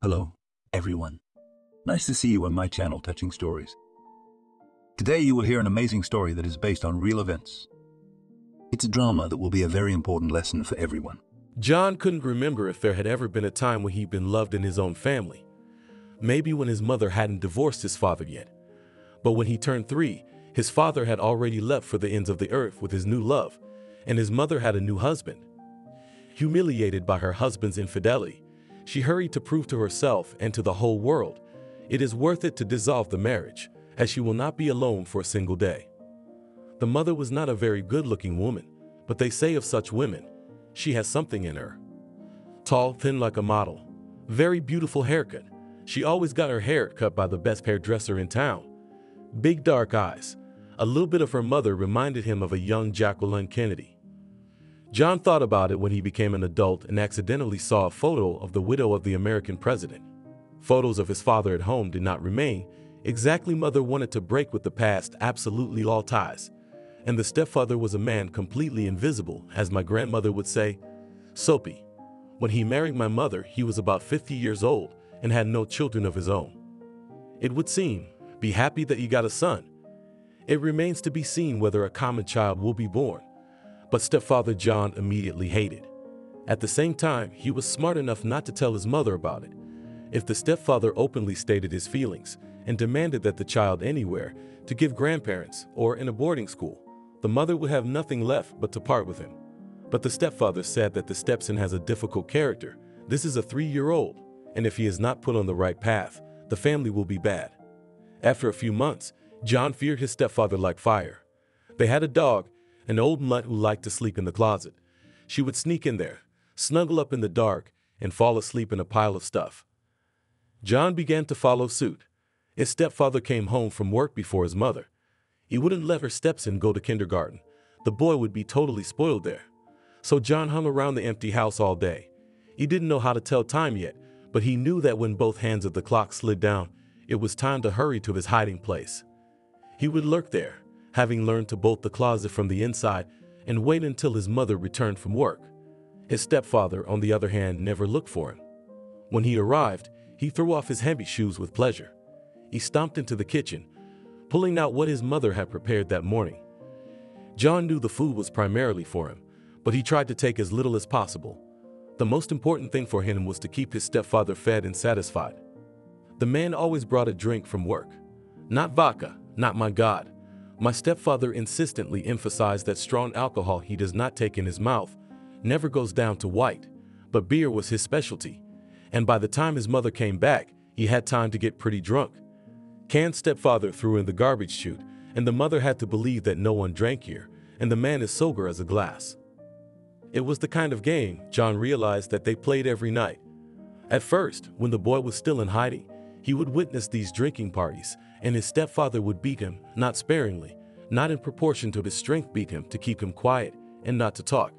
Hello, everyone. Nice to see you on my channel, Touching Stories. Today you will hear an amazing story that is based on real events. It's a drama that will be a very important lesson for everyone. John couldn't remember if there had ever been a time when he'd been loved in his own family. Maybe when his mother hadn't divorced his father yet. But when he turned 3, his father had already left for the ends of the earth with his new love, and his mother had a new husband. Humiliated by her husband's infidelity, she hurried to prove to herself and to the whole world it is worth it to dissolve the marriage, as she will not be alone for a single day. The mother was not a very good-looking woman, but they say of such women, she has something in her. Tall, thin like a model, very beautiful haircut. She always got her hair cut by the best hairdresser in town. Big dark eyes. A little bit of her mother reminded him of a young Jacqueline Kennedy. John thought about it when he became an adult and accidentally saw a photo of the widow of the American president. Photos of his father at home did not remain. Exactly, mother wanted to break with the past absolutely all ties. And the stepfather was a man completely invisible, as my grandmother would say, soapy. When he married my mother, he was about 50 years old and had no children of his own. It would seem, be happy that you got a son. It remains to be seen whether a common child will be born. But stepfather John immediately hated. At the same time, he was smart enough not to tell his mother about it. If the stepfather openly stated his feelings and demanded that the child anywhere to give grandparents or in a boarding school, the mother would have nothing left but to part with him. But the stepfather said that the stepson has a difficult character. This is a 3-year-old, and if he is not put on the right path, the family will be bad. After a few months, John feared his stepfather like fire. They had a dog, an old mutt who liked to sleep in the closet. She would sneak in there, snuggle up in the dark, and fall asleep in a pile of stuff. John began to follow suit. His stepfather came home from work before his mother. He wouldn't let her stepson go to kindergarten. The boy would be totally spoiled there. So John hung around the empty house all day. He didn't know how to tell time yet, but he knew that when both hands of the clock slid down, it was time to hurry to his hiding place. He would lurk there, having learned to bolt the closet from the inside, and wait until his mother returned from work. His stepfather, on the other hand, never looked for him. When he arrived, he threw off his heavy shoes with pleasure. He stomped into the kitchen, pulling out what his mother had prepared that morning. John knew the food was primarily for him, but he tried to take as little as possible. The most important thing for him was to keep his stepfather fed and satisfied. The man always brought a drink from work. Not vodka, not my God. My stepfather insistently emphasized that strong alcohol he does not take in his mouth never goes down to white, but beer was his specialty. And by the time his mother came back, he had time to get pretty drunk. Canned stepfather threw in the garbage chute, and the mother had to believe that no one drank here, and the man is sober as a glass. It was the kind of game, John realized, that they played every night. At first, when the boy was still in hiding, he would witness these drinking parties, and his stepfather would beat him, not sparingly, not in proportion to his strength beat him to keep him quiet and not to talk.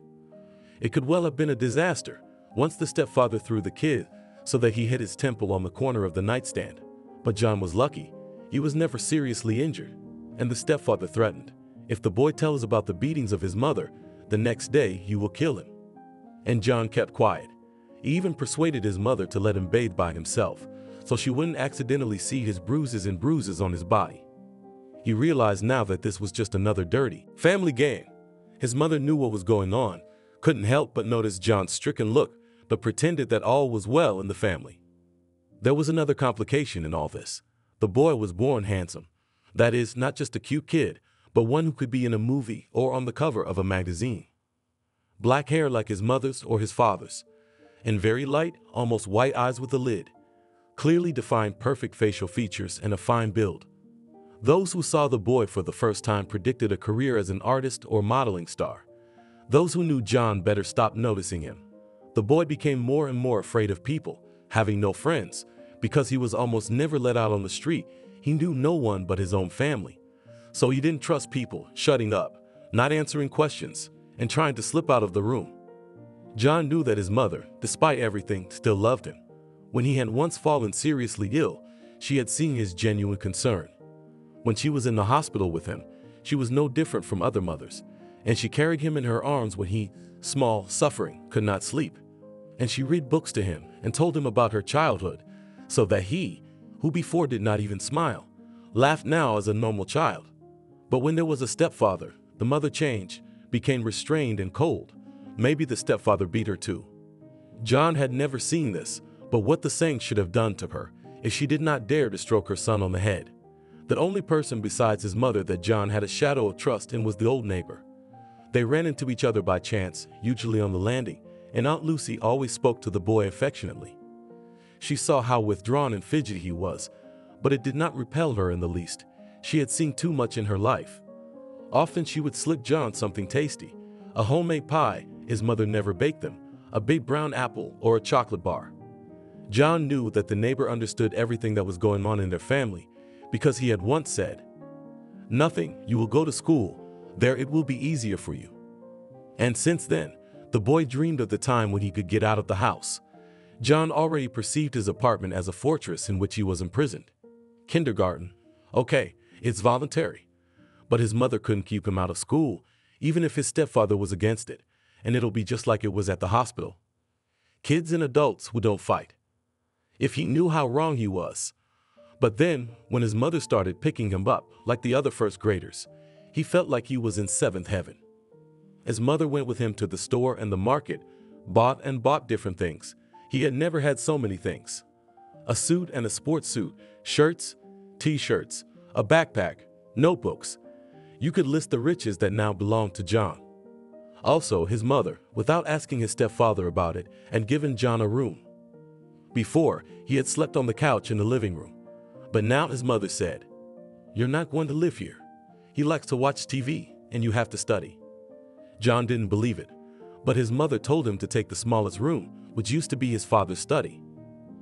It could well have been a disaster once the stepfather threw the kid so that he hit his temple on the corner of the nightstand. But John was lucky. He was never seriously injured, and the stepfather threatened, if the boy tells about the beatings of his mother, the next day he will kill him. And John kept quiet. He even persuaded his mother to let him bathe by himself, so she wouldn't accidentally see his bruises and bruises on his body. He realized now that this was just another dirty family game. His mother knew what was going on, couldn't help but notice John's stricken look, but pretended that all was well in the family. There was another complication in all this. The boy was born handsome. That is, not just a cute kid, but one who could be in a movie or on the cover of a magazine. Black hair like his mother's or his father's, and very light, almost white eyes with a lid. Clearly defined perfect facial features and a fine build. Those who saw the boy for the first time predicted a career as an artist or modeling star. Those who knew John better stopped noticing him. The boy became more and more afraid of people, having no friends. Because he was almost never let out on the street, he knew no one but his own family. So he didn't trust people, shutting up, not answering questions, and trying to slip out of the room. John knew that his mother, despite everything, still loved him. When he had once fallen seriously ill, she had seen his genuine concern. When she was in the hospital with him, she was no different from other mothers, and she carried him in her arms when he, small, suffering, could not sleep. And she read books to him and told him about her childhood, so that he, who before did not even smile, laughed now as a normal child. But when there was a stepfather, the mother changed, became restrained and cold. Maybe the stepfather beat her too. John had never seen this, but what the saint should have done to her if she did not dare to stroke her son on the head. The only person besides his mother that John had a shadow of trust in was the old neighbor. They ran into each other by chance, usually on the landing, and Aunt Lucy always spoke to the boy affectionately. She saw how withdrawn and fidgety he was, but it did not repel her in the least. She had seen too much in her life. Often she would slip John something tasty, a homemade pie, his mother never baked them, a big brown apple, or a chocolate bar. John knew that the neighbor understood everything that was going on in their family, because he had once said, "Nothing, you will go to school, there it will be easier for you." And since then, the boy dreamed of the time when he could get out of the house. John already perceived his apartment as a fortress in which he was imprisoned. Kindergarten. Okay, it's voluntary. But his mother couldn't keep him out of school, even if his stepfather was against it, and it'll be just like it was at the hospital. Kids and adults who don't fight. If he knew how wrong he was. But then, when his mother started picking him up, like the other first graders, he felt like he was in seventh heaven. His mother went with him to the store and the market, bought different things. He had never had so many things. A suit and a sports suit, shirts, t-shirts, a backpack, notebooks. You could list the riches that now belonged to John. Also, his mother, without asking his stepfather about it, had given John a room. Before, he had slept on the couch in the living room. But now his mother said, "You're not going to live here. He likes to watch TV, and you have to study." John didn't believe it, but his mother told him to take the smallest room, which used to be his father's study.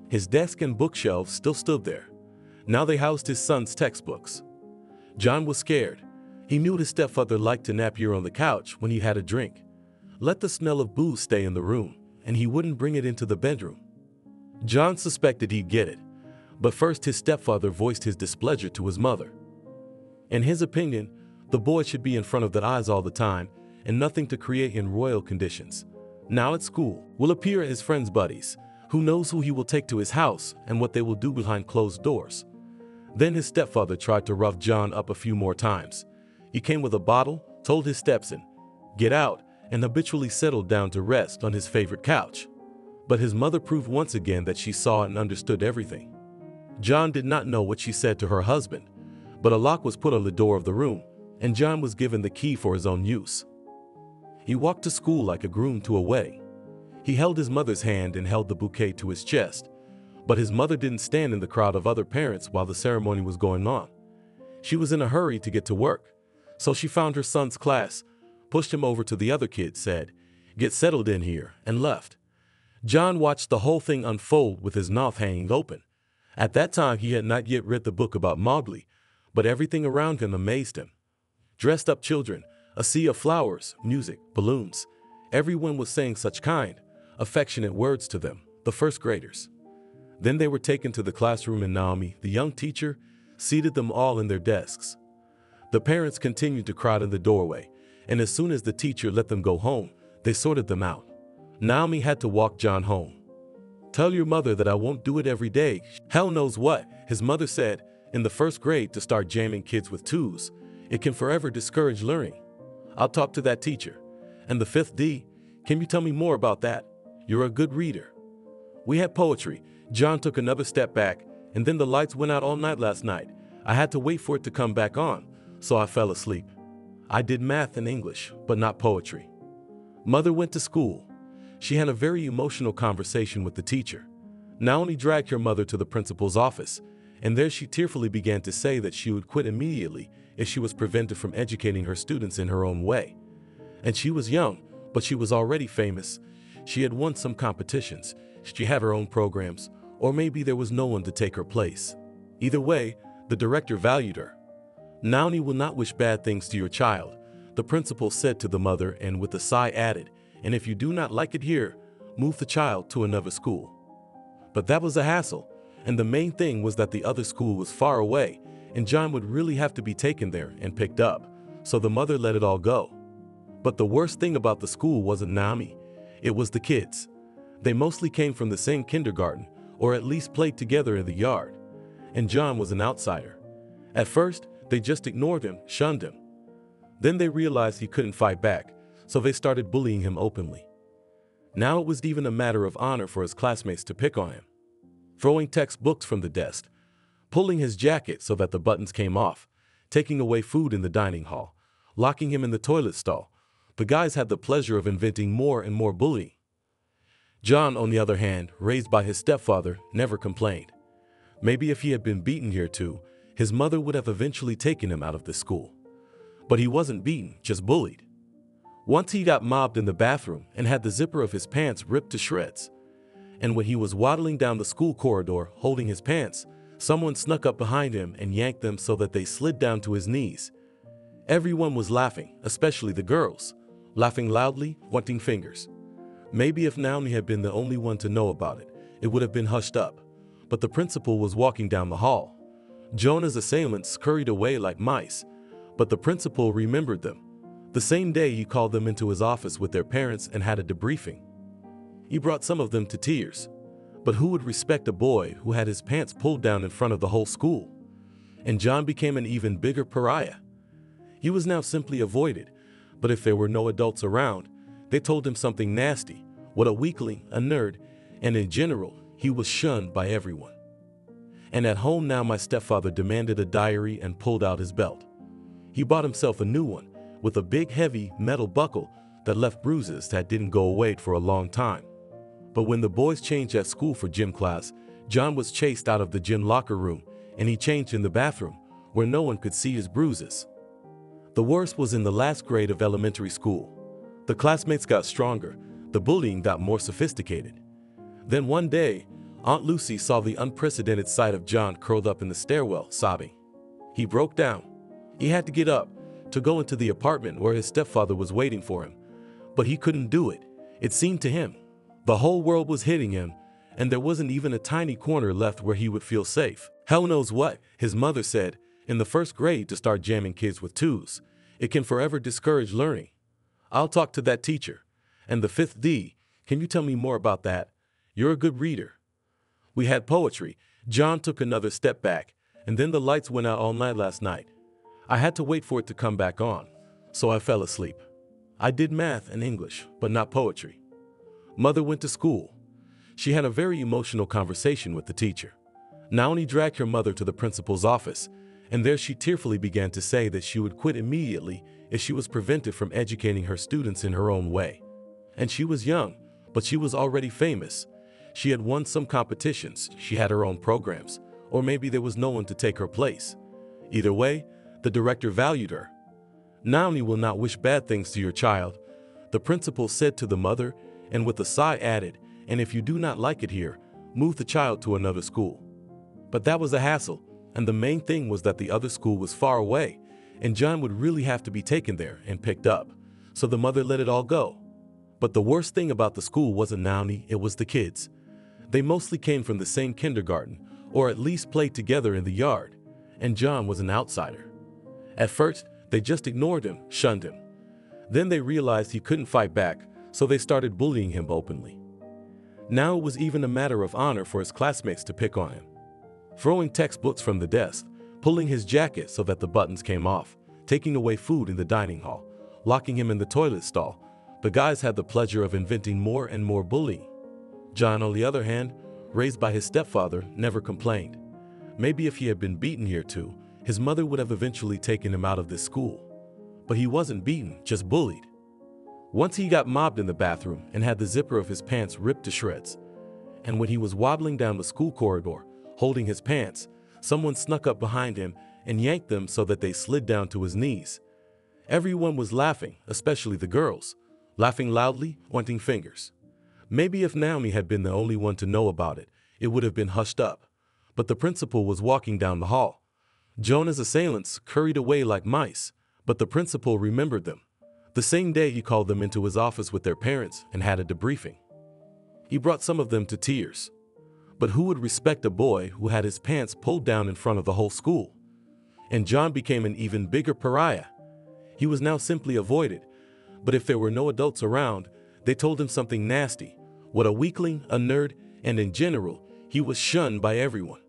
His desk and bookshelves still stood there. Now they housed his son's textbooks. John was scared. He knew his stepfather liked to nap here on the couch when he had a drink. Let the smell of booze stay in the room, and he wouldn't bring it into the bedroom. John suspected he'd get it, but first his stepfather voiced his displeasure to his mother. In his opinion, the boy should be in front of their eyes all the time, and nothing to create in royal conditions. Now at school, will appear his friends' buddies. Who knows who he will take to his house and what they will do behind closed doors. Then his stepfather tried to rough John up a few more times. He came with a bottle, told his stepson, "Get out," and habitually settled down to rest on his favorite couch. But his mother proved once again that she saw and understood everything. John did not know what she said to her husband, but a lock was put on the door of the room, and John was given the key for his own use. He walked to school like a groom to a wedding. He held his mother's hand and held the bouquet to his chest, but his mother didn't stand in the crowd of other parents while the ceremony was going on. She was in a hurry to get to work, so she found her son's class, pushed him over to the other kids, said, "Get settled in here," and left. John watched the whole thing unfold with his mouth hanging open. At that time he had not yet read the book about Mowgli, but everything around him amazed him. Dressed up children, a sea of flowers, music, balloons. Everyone was saying such kind, affectionate words to them, the first graders. Then they were taken to the classroom and Naomi, the young teacher, seated them all in their desks. The parents continued to crowd in the doorway, and as soon as the teacher let them go home, they sorted them out. Naomi had to walk John home. "Tell your mother that I won't do it every day. Hell knows what," his mother said, "in the first grade to start jamming kids with twos. It can forever discourage learning. I'll talk to that teacher. And the fifth D, can you tell me more about that? You're a good reader." We had poetry. John took another step back, and then the lights went out all night last night. I had to wait for it to come back on, so I fell asleep. I did math and English, but not poetry. Mother went to school. She had a very emotional conversation with the teacher. Naomi dragged her mother to the principal's office, and there she tearfully began to say that she would quit immediately if she was prevented from educating her students in her own way. And she was young, but she was already famous. She had won some competitions. She had her own programs, or maybe there was no one to take her place. Either way, the director valued her. "Naomi will not wish bad things to your child," the principal said to the mother, and with a sigh added, "And if you do not like it here, move the child to another school." But that was a hassle, and the main thing was that the other school was far away, and John would really have to be taken there and picked up, so the mother let it all go. But the worst thing about the school wasn't Naomi, it was the kids. They mostly came from the same kindergarten, or at least played together in the yard, and John was an outsider. At first, they just ignored him, shunned him. Then they realized he couldn't fight back, so they started bullying him openly. Now it was even a matter of honor for his classmates to pick on him. Throwing textbooks from the desk, pulling his jacket so that the buttons came off, taking away food in the dining hall, locking him in the toilet stall. The guys had the pleasure of inventing more and more bullying. John, on the other hand, raised by his stepfather, never complained. Maybe if he had been beaten here too, his mother would have eventually taken him out of the school. But he wasn't beaten, just bullied. Once he got mobbed in the bathroom and had the zipper of his pants ripped to shreds. And when he was waddling down the school corridor holding his pants, someone snuck up behind him and yanked them so that they slid down to his knees. Everyone was laughing, especially the girls, laughing loudly, pointing fingers. Maybe if Naomi had been the only one to know about it, it would have been hushed up. But the principal was walking down the hall. Jonah's assailants scurried away like mice, but the principal remembered them. The same day he called them into his office with their parents and had a debriefing. He brought some of them to tears. But who would respect a boy who had his pants pulled down in front of the whole school? And John became an even bigger pariah. He was now simply avoided, but if there were no adults around, they told him something nasty, what a weakling, a nerd, and in general, he was shunned by everyone. And at home now my stepfather demanded a diary and pulled out his belt. He bought himself a new one, with a big heavy metal buckle that left bruises that didn't go away for a long time. But when the boys changed at school for gym class, John was chased out of the gym locker room and he changed in the bathroom where no one could see his bruises. The worst was in the last grade of elementary school. The classmates got stronger, the bullying got more sophisticated. Then one day, Aunt Lucy saw the unprecedented sight of John curled up in the stairwell, sobbing. He broke down. He had to get up to go into the apartment where his stepfather was waiting for him, but he couldn't do it. It seemed to him the whole world was hitting him, and there wasn't even a tiny corner left where he would feel safe. Hell knows what, his mother said, in the first grade to start jamming kids with twos. It can forever discourage learning. I'll talk to that teacher. And the fifth D, can you tell me more about that? You're a good reader. We had poetry. John took another step back, and then the lights went out all night last night. I had to wait for it to come back on, so I fell asleep. I did math and English, but not poetry. Mother went to school. She had a very emotional conversation with the teacher. Naomi dragged her mother to the principal's office, and there she tearfully began to say that she would quit immediately if she was prevented from educating her students in her own way. And she was young, but she was already famous. She had won some competitions, she had her own programs, or maybe there was no one to take her place. Either way, the director valued her. Naomi will not wish bad things to your child, the principal said to the mother, and with a sigh added, and if you do not like it here, move the child to another school. But that was a hassle, and the main thing was that the other school was far away, and John would really have to be taken there and picked up, so the mother let it all go. But the worst thing about the school wasn't Naomi, it was the kids. They mostly came from the same kindergarten, or at least played together in the yard, and John was an outsider. At first, they just ignored him, shunned him. Then they realized he couldn't fight back, so they started bullying him openly. Now it was even a matter of honor for his classmates to pick on him. Throwing textbooks from the desk, pulling his jacket so that the buttons came off, taking away food in the dining hall, locking him in the toilet stall. The guys had the pleasure of inventing more and more bullying. John, on the other hand, raised by his stepfather, never complained. Maybe if he had been beaten here too, his mother would have eventually taken him out of this school. But he wasn't beaten, just bullied. Once he got mobbed in the bathroom and had the zipper of his pants ripped to shreds. And when he was waddling down the school corridor, holding his pants, someone snuck up behind him and yanked them so that they slid down to his knees. Everyone was laughing, especially the girls, laughing loudly, pointing fingers. Maybe if Naomi had been the only one to know about it, it would have been hushed up. But the principal was walking down the hall. Jonah's assailants scurried away like mice, but the principal remembered them. The same day he called them into his office with their parents and had a debriefing. He brought some of them to tears. But who would respect a boy who had his pants pulled down in front of the whole school? And John became an even bigger pariah. He was now simply avoided, but if there were no adults around, they told him something nasty, what a weakling, a nerd, and in general, He was shunned by everyone.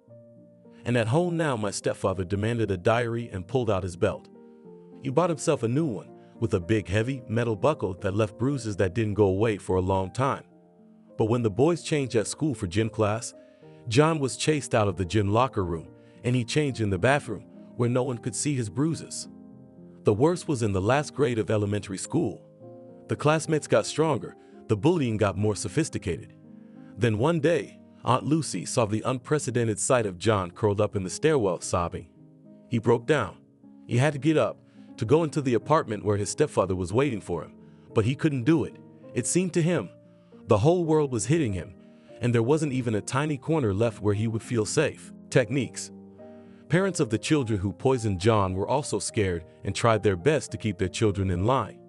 And at home now, my stepfather demanded a diary and pulled out his belt. He bought himself a new one with a big heavy metal buckle that left bruises that didn't go away for a long time. But when the boys changed at school for gym class, John was chased out of the gym locker room and he changed in the bathroom where no one could see his bruises. The worst was in the last grade of elementary school. The classmates got stronger, the bullying got more sophisticated. Then one day, Aunt Lucy saw the unprecedented sight of John curled up in the stairwell sobbing. He broke down. He had to get up to go into the apartment where his stepfather was waiting for him, but he couldn't do it. It seemed to him the whole world was hitting him, and there wasn't even a tiny corner left where he would feel safe. Techniques. Parents of the children who poisoned John were also scared and tried their best to keep their children in line.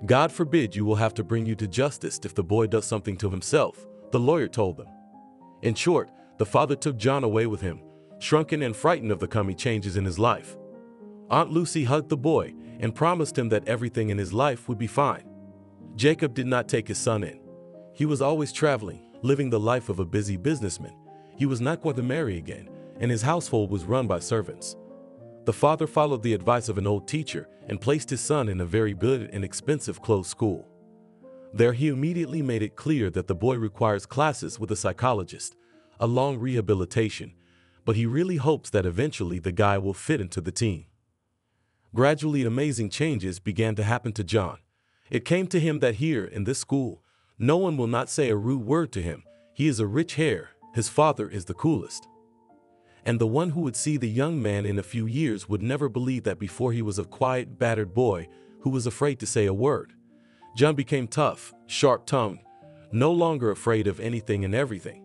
God forbid you will have to bring you to justice if the boy does something to himself, the lawyer told them. In short, the father took John away with him, shrunken and frightened of the coming changes in his life. Aunt Lucy hugged the boy and promised him that everything in his life would be fine. Jacob did not take his son in. He was always traveling, living the life of a busy businessman. He was not going to marry again, and his household was run by servants. The father followed the advice of an old teacher and placed his son in a very good and expensive closed school. There he immediately made it clear that the boy requires classes with a psychologist, a long rehabilitation, but he really hopes that eventually the guy will fit into the team. Gradually, amazing changes began to happen to John. It came to him that here in this school, no one will not say a rude word to him. He is a rich hair. His father is the coolest. And the one who would see the young man in a few years would never believe that before he was a quiet, battered boy who was afraid to say a word. John became tough, sharp-tongued, no longer afraid of anything and everything.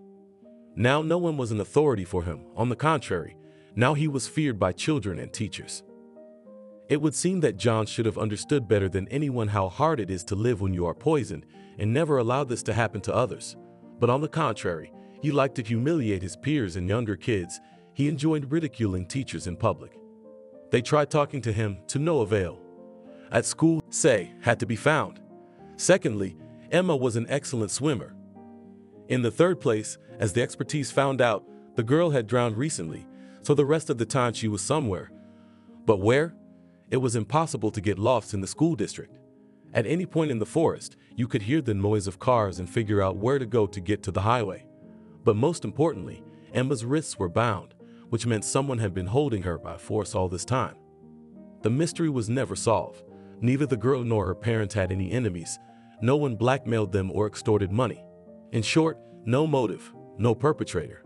Now no one was an authority for him. On the contrary, now he was feared by children and teachers. It would seem that John should have understood better than anyone how hard it is to live when you are poisoned and never allow this to happen to others. But on the contrary, he liked to humiliate his peers and younger kids. He enjoyed ridiculing teachers in public. They tried talking to him to no avail. At school, Say had to be found. Secondly, Emma was an excellent swimmer. In the third place, as the expertise found out, the girl had drowned recently, so the rest of the time she was somewhere. But where? It was impossible to get lost in the school district. At any point in the forest, you could hear the noise of cars and figure out where to go to get to the highway. But most importantly, Emma's wrists were bound, which meant someone had been holding her by force all this time. The mystery was never solved. Neither the girl nor her parents had any enemies. No one blackmailed them or extorted money. In short, no motive, no perpetrator.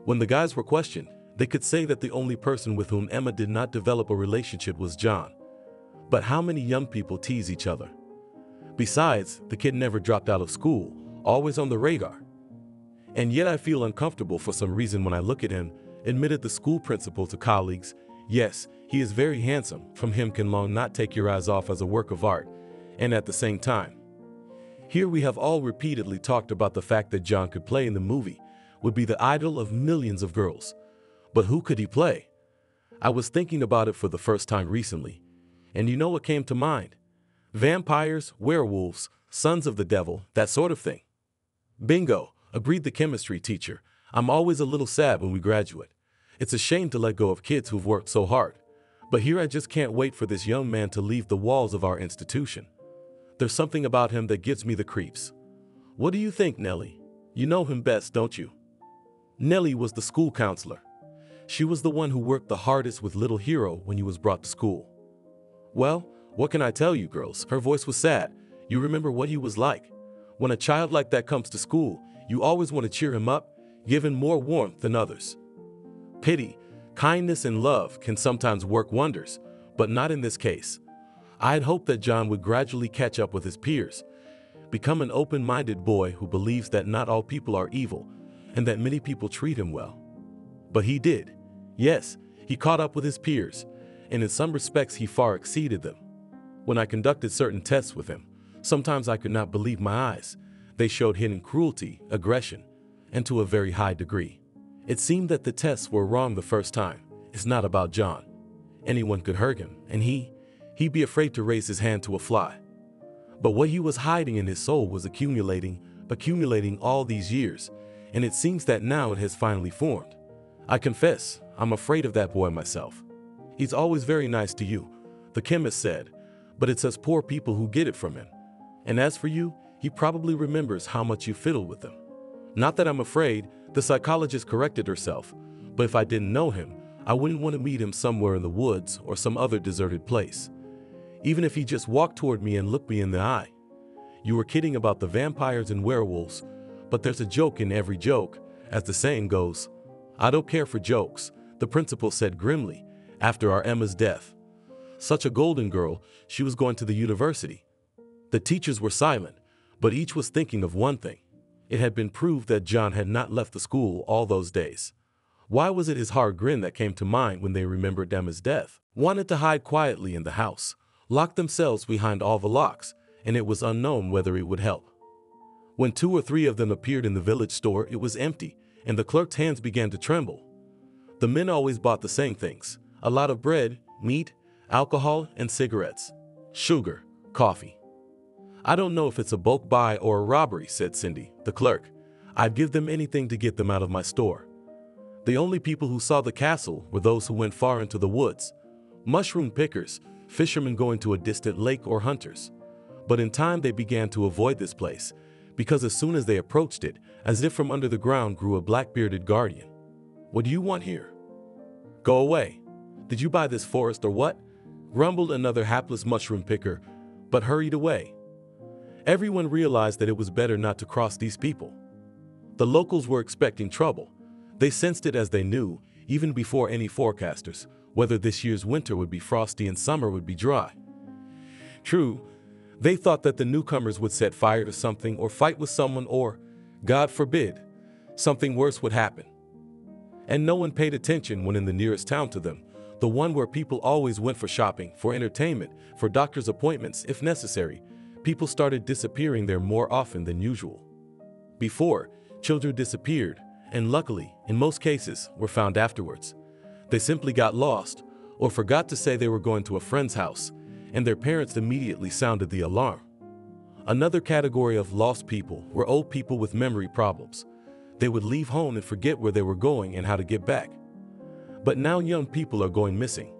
When the guys were questioned, they could say that the only person with whom Emma did not develop a relationship was John. But how many young people tease each other? Besides, the kid never dropped out of school, always on the radar. And yet I feel uncomfortable for some reason when I look at him, admitted the school principal to colleagues. Yes, he is very handsome. From him can long not take your eyes off as a work of art. And at the same time, here we have all repeatedly talked about the fact that John could play in the movie, would be the idol of millions of girls. But who could he play? I was thinking about it for the first time recently. And you know what came to mind? Vampires, werewolves, sons of the devil, that sort of thing. Bingo, agreed the chemistry teacher. I'm always a little sad when we graduate. It's a shame to let go of kids who've worked so hard. But here I just can't wait for this young man to leave the walls of our institution. There's something about him that gives me the creeps. What do you think, Nellie? You know him best, don't you? Nellie was the school counselor. She was the one who worked the hardest with little Hero when he was brought to school. Well, what can I tell you, girls? Her voice was sad. You remember what he was like. When a child like that comes to school, you always want to cheer him up, give him more warmth than others. Pity, kindness, and love can sometimes work wonders, but not in this case. I had hoped that John would gradually catch up with his peers, become an open-minded boy who believes that not all people are evil and that many people treat him well. But he did. Yes, he caught up with his peers, and in some respects he far exceeded them. When I conducted certain tests with him, sometimes I could not believe my eyes. They showed hidden cruelty, aggression, and to a very high degree. It seemed that the tests were wrong the first time. It's not about John. Anyone could hurt him, and he'd be afraid to raise his hand to a fly. But what he was hiding in his soul was accumulating all these years, and it seems that now it has finally formed. I confess, I'm afraid of that boy myself. He's always very nice to you, the chemist said, but it's us poor people who get it from him. And as for you, he probably remembers how much you fiddled with him. Not that I'm afraid, the psychologist corrected herself, but if I didn't know him, I wouldn't want to meet him somewhere in the woods or some other deserted place. Even if he just walked toward me and looked me in the eye. You were kidding about the vampires and werewolves, but there's a joke in every joke, as the saying goes. I don't care for jokes, the principal said grimly, after our Emma's death. Such a golden girl, she was going to the university. The teachers were silent, but each was thinking of one thing. It had been proved that John had not left the school all those days. Why was it his hard grin that came to mind when they remembered Emma's death? Wanted to hide quietly in the house, lock themselves behind all the locks, and it was unknown whether it would help. When 2 or 3 of them appeared in the village store, it was empty, and the clerk's hands began to tremble. The men always bought the same things: a lot of bread, meat, alcohol, and cigarettes, sugar, coffee. I don't know if it's a bulk buy or a robbery, said Cindy, the clerk. I'd give them anything to get them out of my store. The only people who saw the castle were those who went far into the woods, mushroom pickers, fishermen going to a distant lake, or hunters. But in time they began to avoid this place, because as soon as they approached it, as if from under the ground grew a black-bearded guardian. What do you want here? Go away. Did you buy this forest or what? Grumbled another hapless mushroom picker, but hurried away. Everyone realized that it was better not to cross these people. The locals were expecting trouble. They sensed it as they knew, even before any forecasters, whether this year's winter would be frosty and summer would be dry. True, they thought that the newcomers would set fire to something or fight with someone or, God forbid, something worse would happen. And no one paid attention when in the nearest town to them, the one where people always went for shopping, for entertainment, for doctor's appointments if necessary, people started disappearing there more often than usual. Before, children disappeared, and luckily, in most cases, were found afterwards. They simply got lost, or forgot to say they were going to a friend's house, and their parents immediately sounded the alarm. Another category of lost people were old people with memory problems. They would leave home and forget where they were going and how to get back. But now young people are going missing.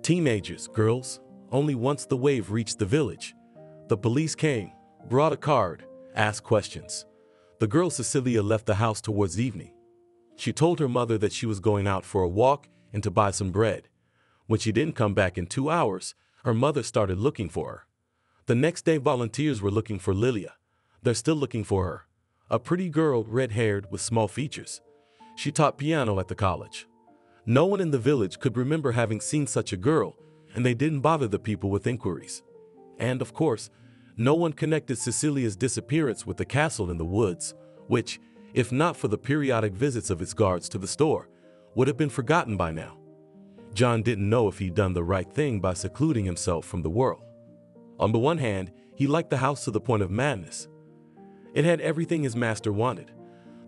Teenagers, girls, only once the wave reached the village. The police came, brought a card, asked questions. The girl Cecilia left the house towards evening. She told her mother that she was going out for a walk and to buy some bread. When she didn't come back in 2 hours, her mother started looking for her. The next day, volunteers were looking for Lilia. They're still looking for her. A pretty girl, red-haired with small features. She taught piano at the college. No one in the village could remember having seen such a girl, and they didn't bother the people with inquiries. And, of course, no one connected Cecilia's disappearance with the castle in the woods, which, if not for the periodic visits of its guards to the store, would have been forgotten by now. John didn't know if he'd done the right thing by secluding himself from the world. On the one hand, he liked the house to the point of madness. It had everything his master wanted.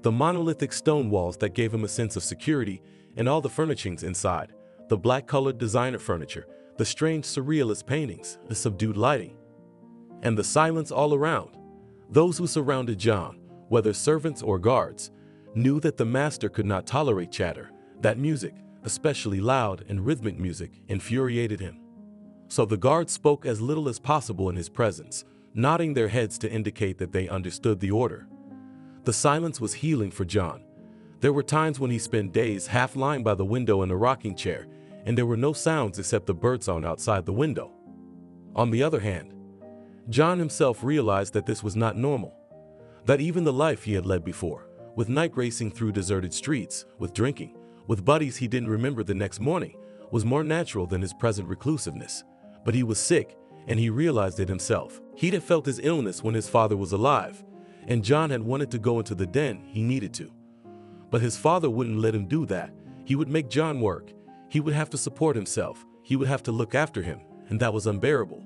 The monolithic stone walls that gave him a sense of security, and all the furnishings inside, the black-colored designer furniture, the strange surrealist paintings, the subdued lighting, and the silence all around. Those who surrounded John, whether servants or guards, knew that the master could not tolerate chatter, that music, especially loud and rhythmic music, infuriated him. So the guards spoke as little as possible in his presence, nodding their heads to indicate that they understood the order. The silence was healing for John. There were times when he spent days half lying by the window in a rocking chair, and there were no sounds except the birdsong outside the window. On the other hand, John himself realized that this was not normal, that even the life he had led before, with night racing through deserted streets, with drinking, with buddies he didn't remember the next morning, was more natural than his present reclusiveness. But he was sick, and he realized it himself. He'd have felt his illness when his father was alive, and John had wanted to go into the den he needed to. But his father wouldn't let him do that. He would make John work. He would have to support himself. He would have to look after him, and that was unbearable.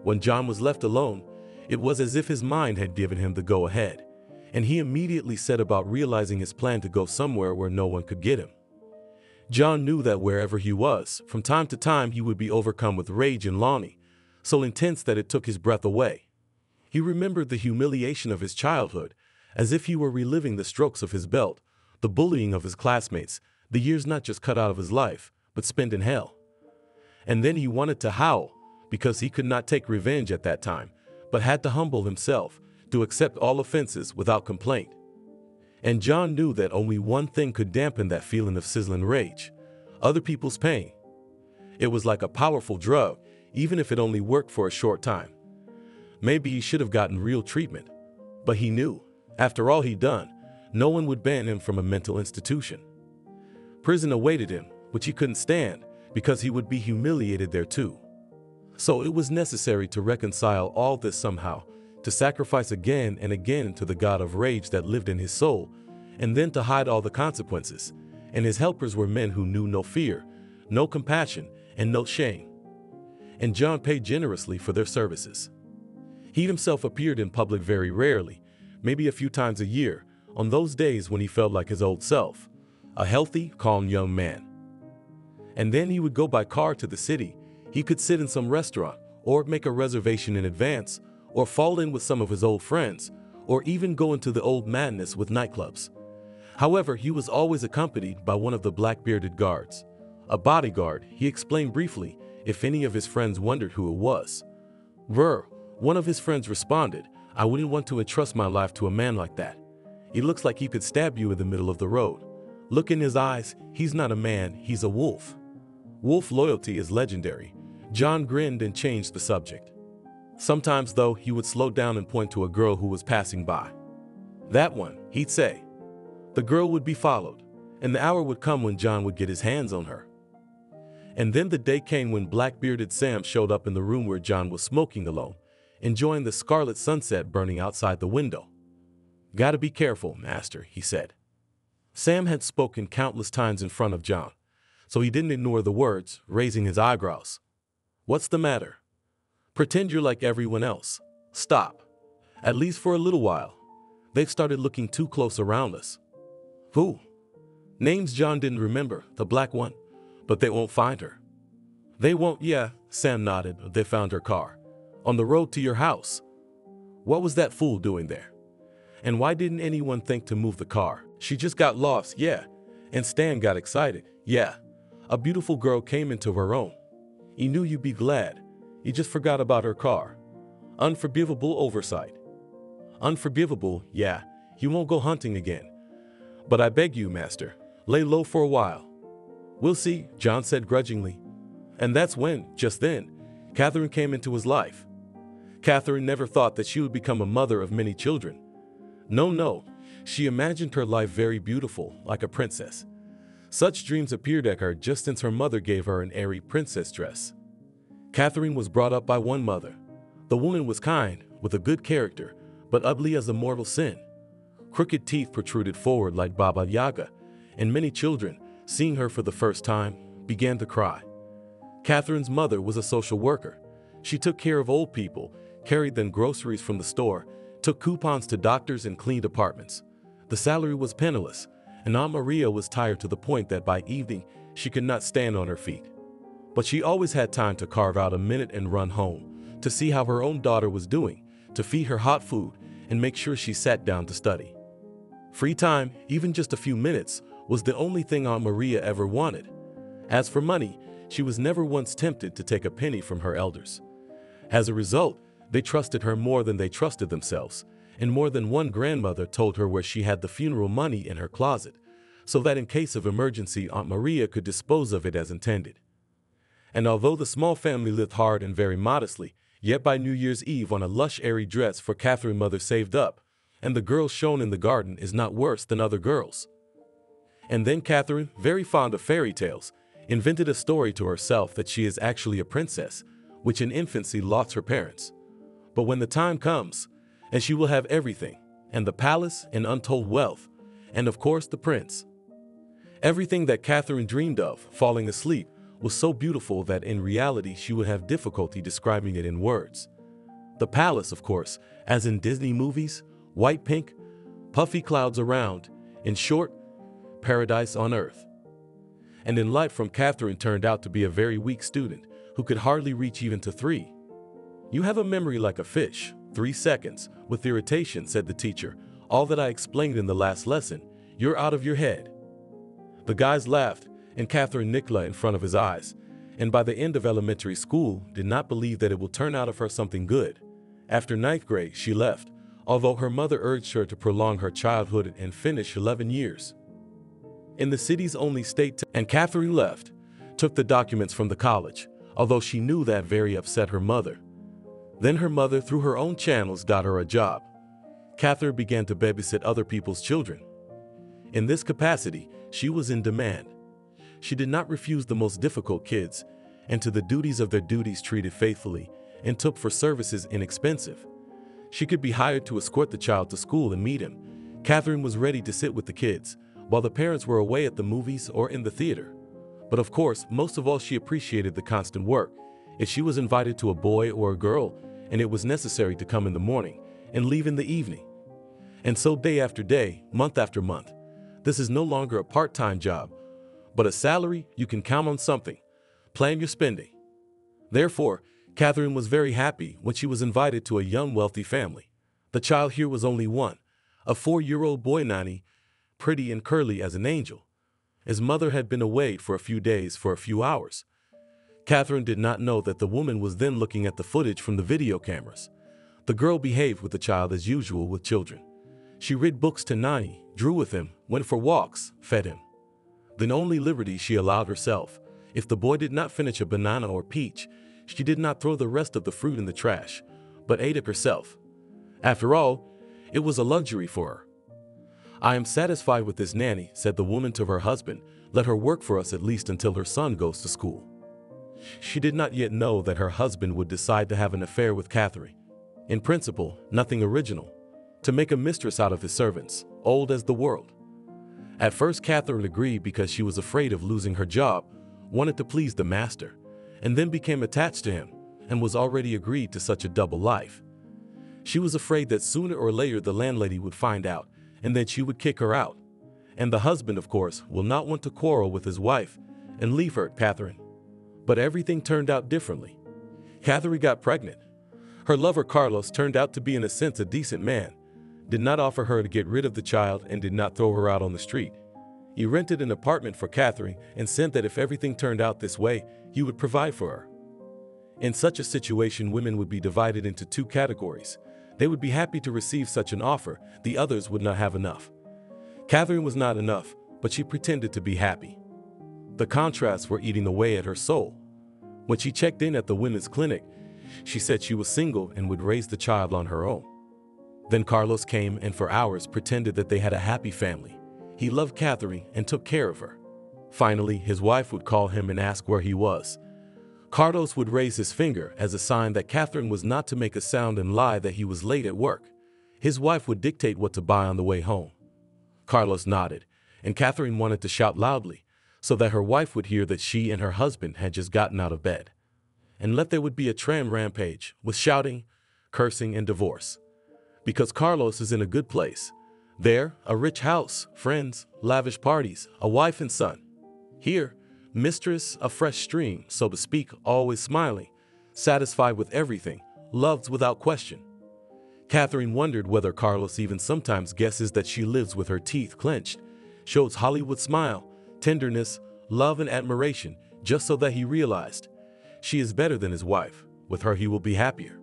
When John was left alone, it was as if his mind had given him the go-ahead, and he immediately set about realizing his plan to go somewhere where no one could get him. John knew that wherever he was, from time to time he would be overcome with rage and longing, so intense that it took his breath away. He remembered the humiliation of his childhood, as if he were reliving the strokes of his belt, the bullying of his classmates, the years not just cut out of his life, but spent in hell. And then he wanted to howl, because he could not take revenge at that time, but had to humble himself to accept all offenses without complaint. And John knew that only one thing could dampen that feeling of sizzling rage: other people's pain. It was like a powerful drug, even if it only worked for a short time. Maybe he should have gotten real treatment, but he knew, after all he'd done, no one would ban him from a mental institution. Prison awaited him, which he couldn't stand, because he would be humiliated there too. So it was necessary to reconcile all this somehow, to sacrifice again and again to the god of rage that lived in his soul, and then to hide all the consequences. And his helpers were men who knew no fear, no compassion, and no shame. And John paid generously for their services. He himself appeared in public very rarely, maybe a few times a year, on those days when he felt like his old self, a healthy, calm young man. And then he would go by car to the city. He could sit in some restaurant, or make a reservation in advance, or fall in with some of his old friends, or even go into the old madness with nightclubs. However, he was always accompanied by one of the black-bearded guards. A bodyguard, he explained briefly, if any of his friends wondered who it was. "Brr," one of his friends responded, "I wouldn't want to entrust my life to a man like that. He looks like he could stab you in the middle of the road. Look in his eyes, he's not a man, he's a wolf." Wolf loyalty is legendary. John grinned and changed the subject. Sometimes, though, he would slow down and point to a girl who was passing by. "That one," he'd say. The girl would be followed, and the hour would come when John would get his hands on her. And then the day came when black-bearded Sam showed up in the room where John was smoking alone, enjoying the scarlet sunset burning outside the window. "Gotta be careful, master," he said. Sam had spoken countless times in front of John, so he didn't ignore the words, raising his eyebrows. "What's the matter? Pretend you're like everyone else. Stop. At least for a little while. They've started looking too close around us." "Who?" Names John didn't remember, the black one, but they won't find her. "They won't, yeah," Sam nodded. "They found her car. On the road to your house." "What was that fool doing there? And why didn't anyone think to move the car?" "She just got lost, yeah." And Stan got excited. "Yeah. A beautiful girl came into her own. He knew you'd be glad. He just forgot about her car. Unforgivable oversight." "Unforgivable, yeah. He won't go hunting again. But I beg you, master, lay low for a while." "We'll see," John said grudgingly. And that's when, just then, Catherine came into his life. Catherine never thought that she would become a mother of many children. No, she imagined her life very beautiful, like a princess. Such dreams appeared at her just since her mother gave her an airy princess dress. Catherine was brought up by one mother. The woman was kind, with a good character, but ugly as a mortal sin. Crooked teeth protruded forward like Baba Yaga, and many children, seeing her for the first time, began to cry. Catherine's mother was a social worker. She took care of old people, carried them groceries from the store, took coupons to doctors, and cleaned apartments. The salary was penniless, and Aunt Maria was tired to the point that by evening she could not stand on her feet. But she always had time to carve out a minute and run home, to see how her own daughter was doing, to feed her hot food, and make sure she sat down to study. Free time, even just a few minutes, was the only thing Aunt Maria ever wanted. As for money, she was never once tempted to take a penny from her elders. As a result, they trusted her more than they trusted themselves, and more than one grandmother told her where she had the funeral money in her closet, so that in case of emergency, Aunt Maria could dispose of it as intended. And although the small family lived hard and very modestly, yet by New Year's Eve on a lush airy dress for Catherine's mother saved up, and the girl shown in the garden is not worse than other girls. And then Catherine, very fond of fairy tales, invented a story to herself that she is actually a princess, which in infancy lost her parents. But when the time comes, and she will have everything, and the palace and untold wealth, and of course the prince. Everything that Catherine dreamed of, falling asleep, was so beautiful that in reality she would have difficulty describing it in words. The palace, of course, as in Disney movies, white pink, puffy clouds around, in short, paradise on earth. And in life from Catherine turned out to be a very weak student who could hardly reach even to 3. "You have a memory like a fish, 3 seconds, with irritation," said the teacher, All that I explained in the last lesson, you're out of your head." The guys laughed, and Catherine Nicola in front of his eyes, and by the end of elementary school did not believe that it will turn out of her something good. After ninth grade, she left, although her mother urged her to prolong her childhood and finish 11 years in the city's only state, and Catherine left, took the documents from the college, although she knew that very upset her mother. Then her mother, through her own channels, got her a job. Catherine began to babysit other people's children. In this capacity, she was in demand. She did not refuse the most difficult kids, and to the duties of their duties treated faithfully, and took for services inexpensive. She could be hired to escort the child to school and meet him. Catherine was ready to sit with the kids, while the parents were away at the movies or in the theater. But of course, most of all, she appreciated the constant work. If she was invited to a boy or a girl, and it was necessary to come in the morning and leave in the evening. And so day after day, month after month. This is no longer a part-time job, but a salary you can count on something. Plan your spending. Therefore, Catherine was very happy when she was invited to a young, wealthy family. The child here was only one, a 4-year-old boy nanny, pretty and curly as an angel. His mother had been away for a few days for a few hours. Catherine did not know that the woman was then looking at the footage from the video cameras. The girl behaved with the child as usual with children. She read books to Nani, drew with him, went for walks, fed him. The only liberty she allowed herself, if the boy did not finish a banana or peach, she did not throw the rest of the fruit in the trash, but ate it herself. After all, it was a luxury for her. "I am satisfied with this nanny," said the woman to her husband. "Let her work for us at least until her son goes to school." She did not yet know that her husband would decide to have an affair with Catherine. In principle, nothing original. To make a mistress out of his servants, old as the world. At first, Catherine agreed because she was afraid of losing her job, wanted to please the master, and then became attached to him, and was already agreed to such a double life. She was afraid that sooner or later the landlady would find out, and that she would kick her out. And the husband, of course, will not want to quarrel with his wife and leave her, Catherine. But everything turned out differently. Catherine got pregnant. Her lover Carlos turned out to be in a sense a decent man, did not offer her to get rid of the child, and did not throw her out on the street. He rented an apartment for Catherine and said that if everything turned out this way, he would provide for her. In such a situation, women would be divided into two categories. They would be happy to receive such an offer, the others would not have enough. Catherine was not enough, but she pretended to be happy. The contrasts were eating away at her soul. When she checked in at the women's clinic, she said she was single and would raise the child on her own. Then Carlos came and for hours pretended that they had a happy family. He loved Catherine and took care of her. Finally, his wife would call him and ask where he was. Carlos would raise his finger as a sign that Catherine was not to make a sound and lie that he was late at work. His wife would dictate what to buy on the way home. Carlos nodded, and Catherine wanted to shout loudly, so that her wife would hear that she and her husband had just gotten out of bed. And there would be a tram rampage, with shouting, cursing, and divorce. Because Carlos is in a good place. There, a rich house, friends, lavish parties, a wife and son. Here, mistress, a fresh stream, so to speak, always smiling, satisfied with everything, loved without question. Catherine wondered whether Carlos even sometimes guesses that she lives with her teeth clenched, shows Hollywood smile, tenderness, love, and admiration, just so that he realized she is better than his wife. With her, he will be happier.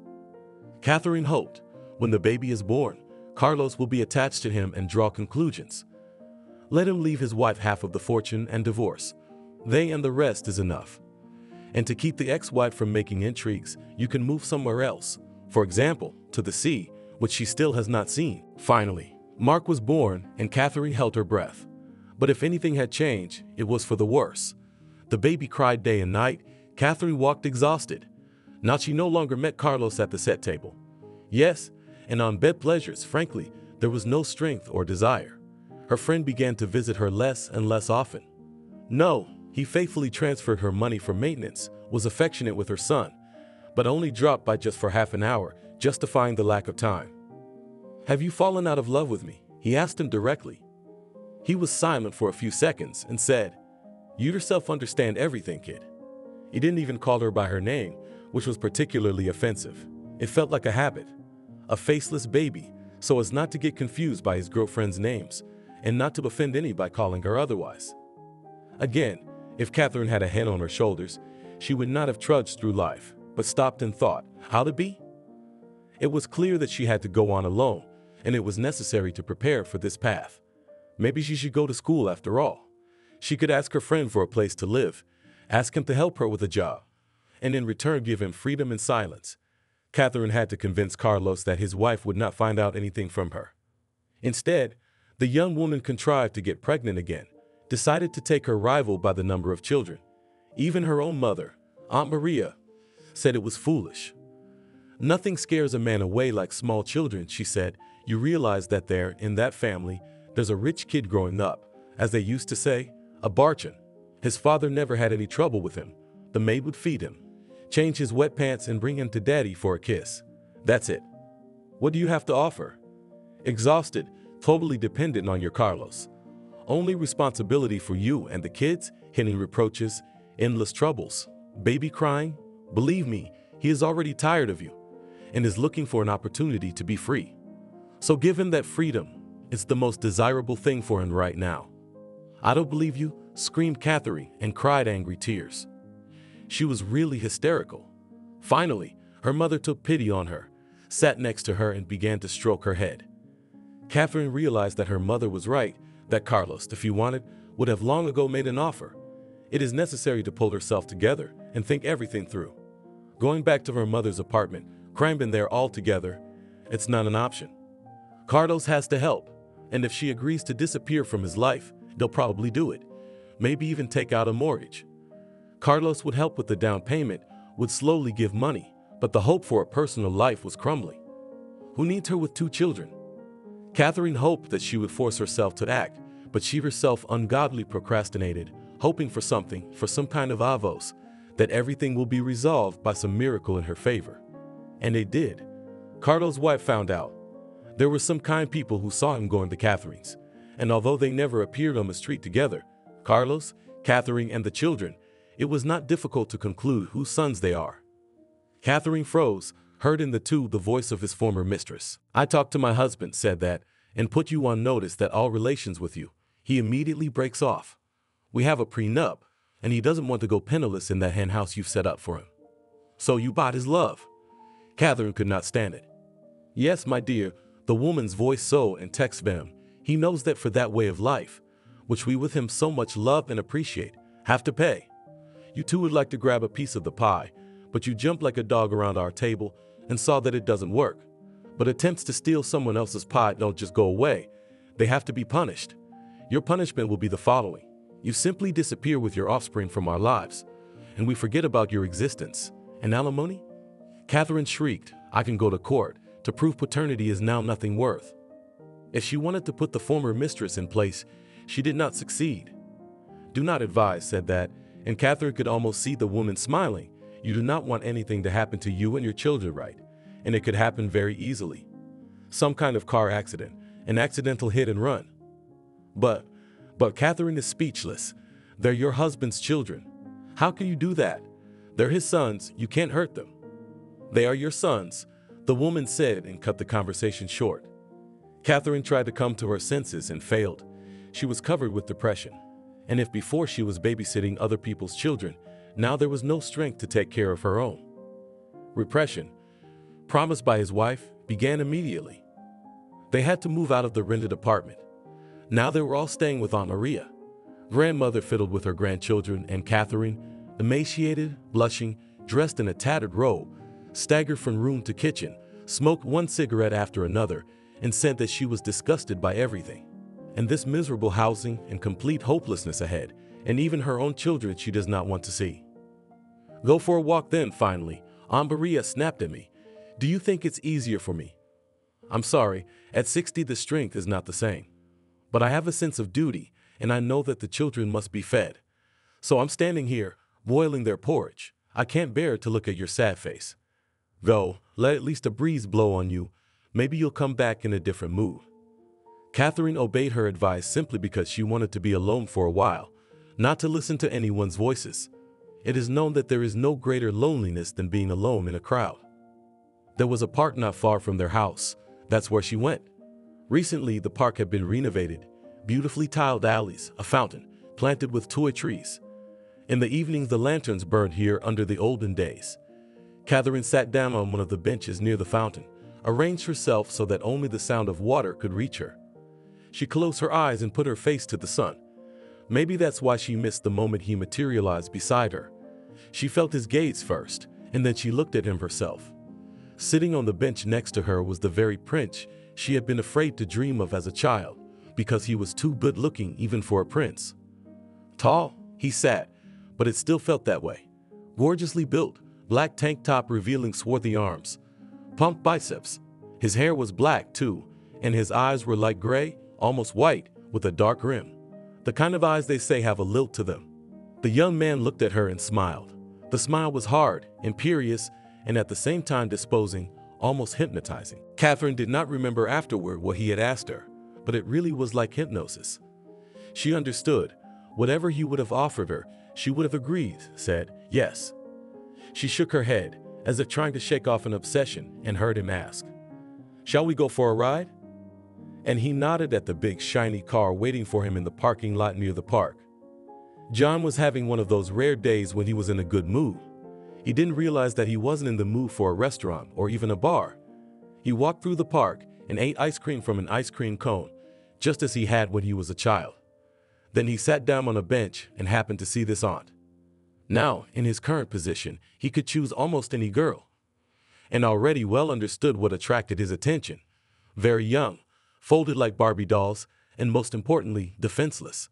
Catherine hoped, when the baby is born, Carlos will be attached to him and draw conclusions. Let him leave his wife half of the fortune and divorce. They and the rest is enough. And to keep the ex-wife from making intrigues, you can move somewhere else. For example, to the sea, which she still has not seen. Finally, Mark was born and Catherine held her breath. But if anything had changed, it was for the worse. The baby cried day and night. Catherine walked exhausted. Now she no longer met Carlos at the set table. Yes, and on bed pleasures, frankly, there was no strength or desire. Her friend began to visit her less and less often. No, he faithfully transferred her money for maintenance, was affectionate with her son, but only dropped by just for half an hour, justifying the lack of time. "Have you fallen out of love with me?" he asked him directly. He was silent for a few seconds and said, "You yourself understand everything, kid." He didn't even call her by her name, which was particularly offensive. It felt like a habit. A faceless baby, so as not to get confused by his girlfriend's names and not to offend any by calling her otherwise. Again, if Catherine had a head on her shoulders, she would not have trudged through life, but stopped and thought, how to be? It was clear that she had to go on alone, and it was necessary to prepare for this path. Maybe she should go to school after all. She could ask her friend for a place to live, ask him to help her with a job, and in return give him freedom and silence. Catherine had to convince Carlos that his wife would not find out anything from her. Instead, the young woman contrived to get pregnant again, decided to take her rival by the number of children. Even her own mother, Aunt Maria, said it was foolish. Nothing scares a man away like small children, she said. You realize that there, in that family, there's a rich kid growing up, as they used to say, a barchin. His father never had any trouble with him. The maid would feed him, change his wet pants and bring him to daddy for a kiss. That's it. What do you have to offer? Exhausted, totally dependent on your Carlos. Only responsibility for you and the kids, hidden reproaches, endless troubles, baby crying. Believe me, he is already tired of you and is looking for an opportunity to be free. So give him that freedom. It's the most desirable thing for him right now. I don't believe you, screamed Catherine and cried angry tears. She was really hysterical. Finally, her mother took pity on her, sat next to her and began to stroke her head. Catherine realized that her mother was right, that Carlos, if he wanted, would have long ago made an offer. It is necessary to pull herself together and think everything through. Going back to her mother's apartment, crammed in there all together, it's not an option. Carlos has to help, and if she agrees to disappear from his life, they'll probably do it, maybe even take out a mortgage. Carlos would help with the down payment, would slowly give money, but the hope for a personal life was crumbling. Who needs her with 2 children? Catherine hoped that she would force herself to act, but she herself ungodly procrastinated, hoping for something, for some kind of avos, that everything will be resolved by some miracle in her favor. And it did. Carlos' wife found out. There were some kind people who saw him going to Catherine's, and although they never appeared on the street together, Carlos, Catherine, and the children, it was not difficult to conclude whose sons they are. Catherine froze, heard in the two the voice of his former mistress. I talked to my husband, said that, and put you on notice that all relations with you. He immediately breaks off. We have a prenup, and he doesn't want to go penniless in that hen house you've set up for him. So you bought his love. Catherine could not stand it. Yes, my dear, the woman's voice so and text them. He knows that for that way of life, which we with him so much love and appreciate, have to pay. You two would like to grab a piece of the pie, but you jump like a dog around our table and saw that it doesn't work. But attempts to steal someone else's pie don't just go away. They have to be punished. Your punishment will be the following. You simply disappear with your offspring from our lives, and we forget about your existence. And alimony? Catherine shrieked, I can go to court to prove paternity is now nothing worth. If she wanted to put the former mistress in place, she did not succeed. Do not advise, said that, and Catherine could almost see the woman smiling. You do not want anything to happen to you and your children, right? And it could happen very easily. Some kind of car accident, an accidental hit and run. But Catherine is speechless. They're your husband's children. How can you do that? They're his sons, you can't hurt them. They are your sons, the woman said and cut the conversation short. Catherine tried to come to her senses and failed. She was covered with depression. And if before she was babysitting other people's children, now there was no strength to take care of her own. Repression, promised by his wife, began immediately. They had to move out of the rented apartment. Now they were all staying with Aunt Maria. Grandmother fiddled with her grandchildren, and Catherine, emaciated, blushing, dressed in a tattered robe, staggered from room to kitchen, smoked one cigarette after another, and said that she was disgusted by everything. And this miserable housing and complete hopelessness ahead, and even her own children she does not want to see. Go for a walk then, finally. Aunt Maria snapped at me. Do you think it's easier for me? I'm sorry, at 60 the strength is not the same. But I have a sense of duty, and I know that the children must be fed. So I'm standing here, boiling their porridge. I can't bear to look at your sad face. Go, let at least a breeze blow on you. Maybe you'll come back in a different mood. Catherine obeyed her advice simply because she wanted to be alone for a while, not to listen to anyone's voices. It is known that there is no greater loneliness than being alone in a crowd. There was a park not far from their house. That's where she went. Recently, the park had been renovated, beautifully tiled alleys, a fountain, planted with toy trees. In the evening, the lanterns burned here under the olden days. Catherine sat down on one of the benches near the fountain, arranged herself so that only the sound of water could reach her. She closed her eyes and put her face to the sun. Maybe that's why she missed the moment he materialized beside her. She felt his gaze first, and then she looked at him herself. Sitting on the bench next to her was the very prince she had been afraid to dream of as a child, because he was too good-looking even for a prince. Tall, he sat, but it still felt that way. Gorgeously built, black tank top revealing swarthy arms, pumped biceps. His hair was black too, and his eyes were light gray, almost white, with a dark rim. The kind of eyes they say have a lilt to them. The young man looked at her and smiled. The smile was hard, imperious, and at the same time disposing, almost hypnotizing. Catherine did not remember afterward what he had asked her, but it really was like hypnosis. She understood. Whatever he would have offered her, she would have agreed, said yes. She shook her head, as if trying to shake off an obsession, and heard him ask, "Shall we go for a ride?" And he nodded at the big shiny car waiting for him in the parking lot near the park. John was having one of those rare days when he was in a good mood. He didn't realize that he wasn't in the mood for a restaurant or even a bar. He walked through the park and ate ice cream from an ice cream cone, just as he had when he was a child. Then he sat down on a bench and happened to see this aunt. Now, in his current position, he could choose almost any girl, and already well understood what attracted his attention. Very young, folded like Barbie dolls, and most importantly, defenseless.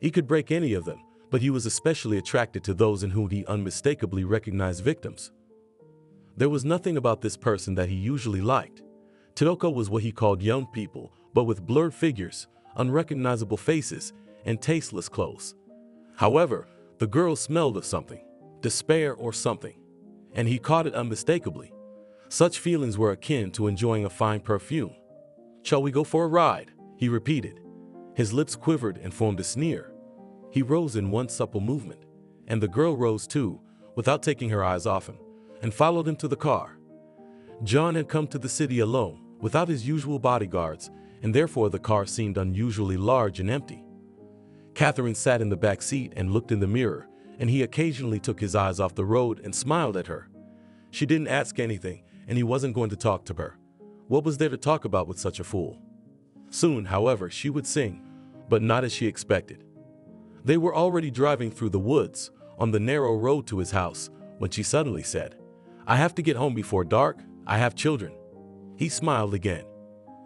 He could break any of them, but he was especially attracted to those in whom he unmistakably recognized victims. There was nothing about this person that he usually liked. Todoko was what he called young people, but with blurred figures, unrecognizable faces, and tasteless clothes. However, the girl smelled of something, despair or something, and he caught it unmistakably. Such feelings were akin to enjoying a fine perfume. "Shall we go for a ride?" he repeated. His lips quivered and formed a sneer. He rose in one supple movement, and the girl rose too, without taking her eyes off him, and followed him to the car. John had come to the city alone, without his usual bodyguards, and therefore the car seemed unusually large and empty. Catherine sat in the back seat and looked in the mirror, and he occasionally took his eyes off the road and smiled at her. She didn't ask anything, and he wasn't going to talk to her. What was there to talk about with such a fool? Soon, however, she would sing, but not as she expected. They were already driving through the woods, on the narrow road to his house, when she suddenly said, "I have to get home before dark. I have children." He smiled again.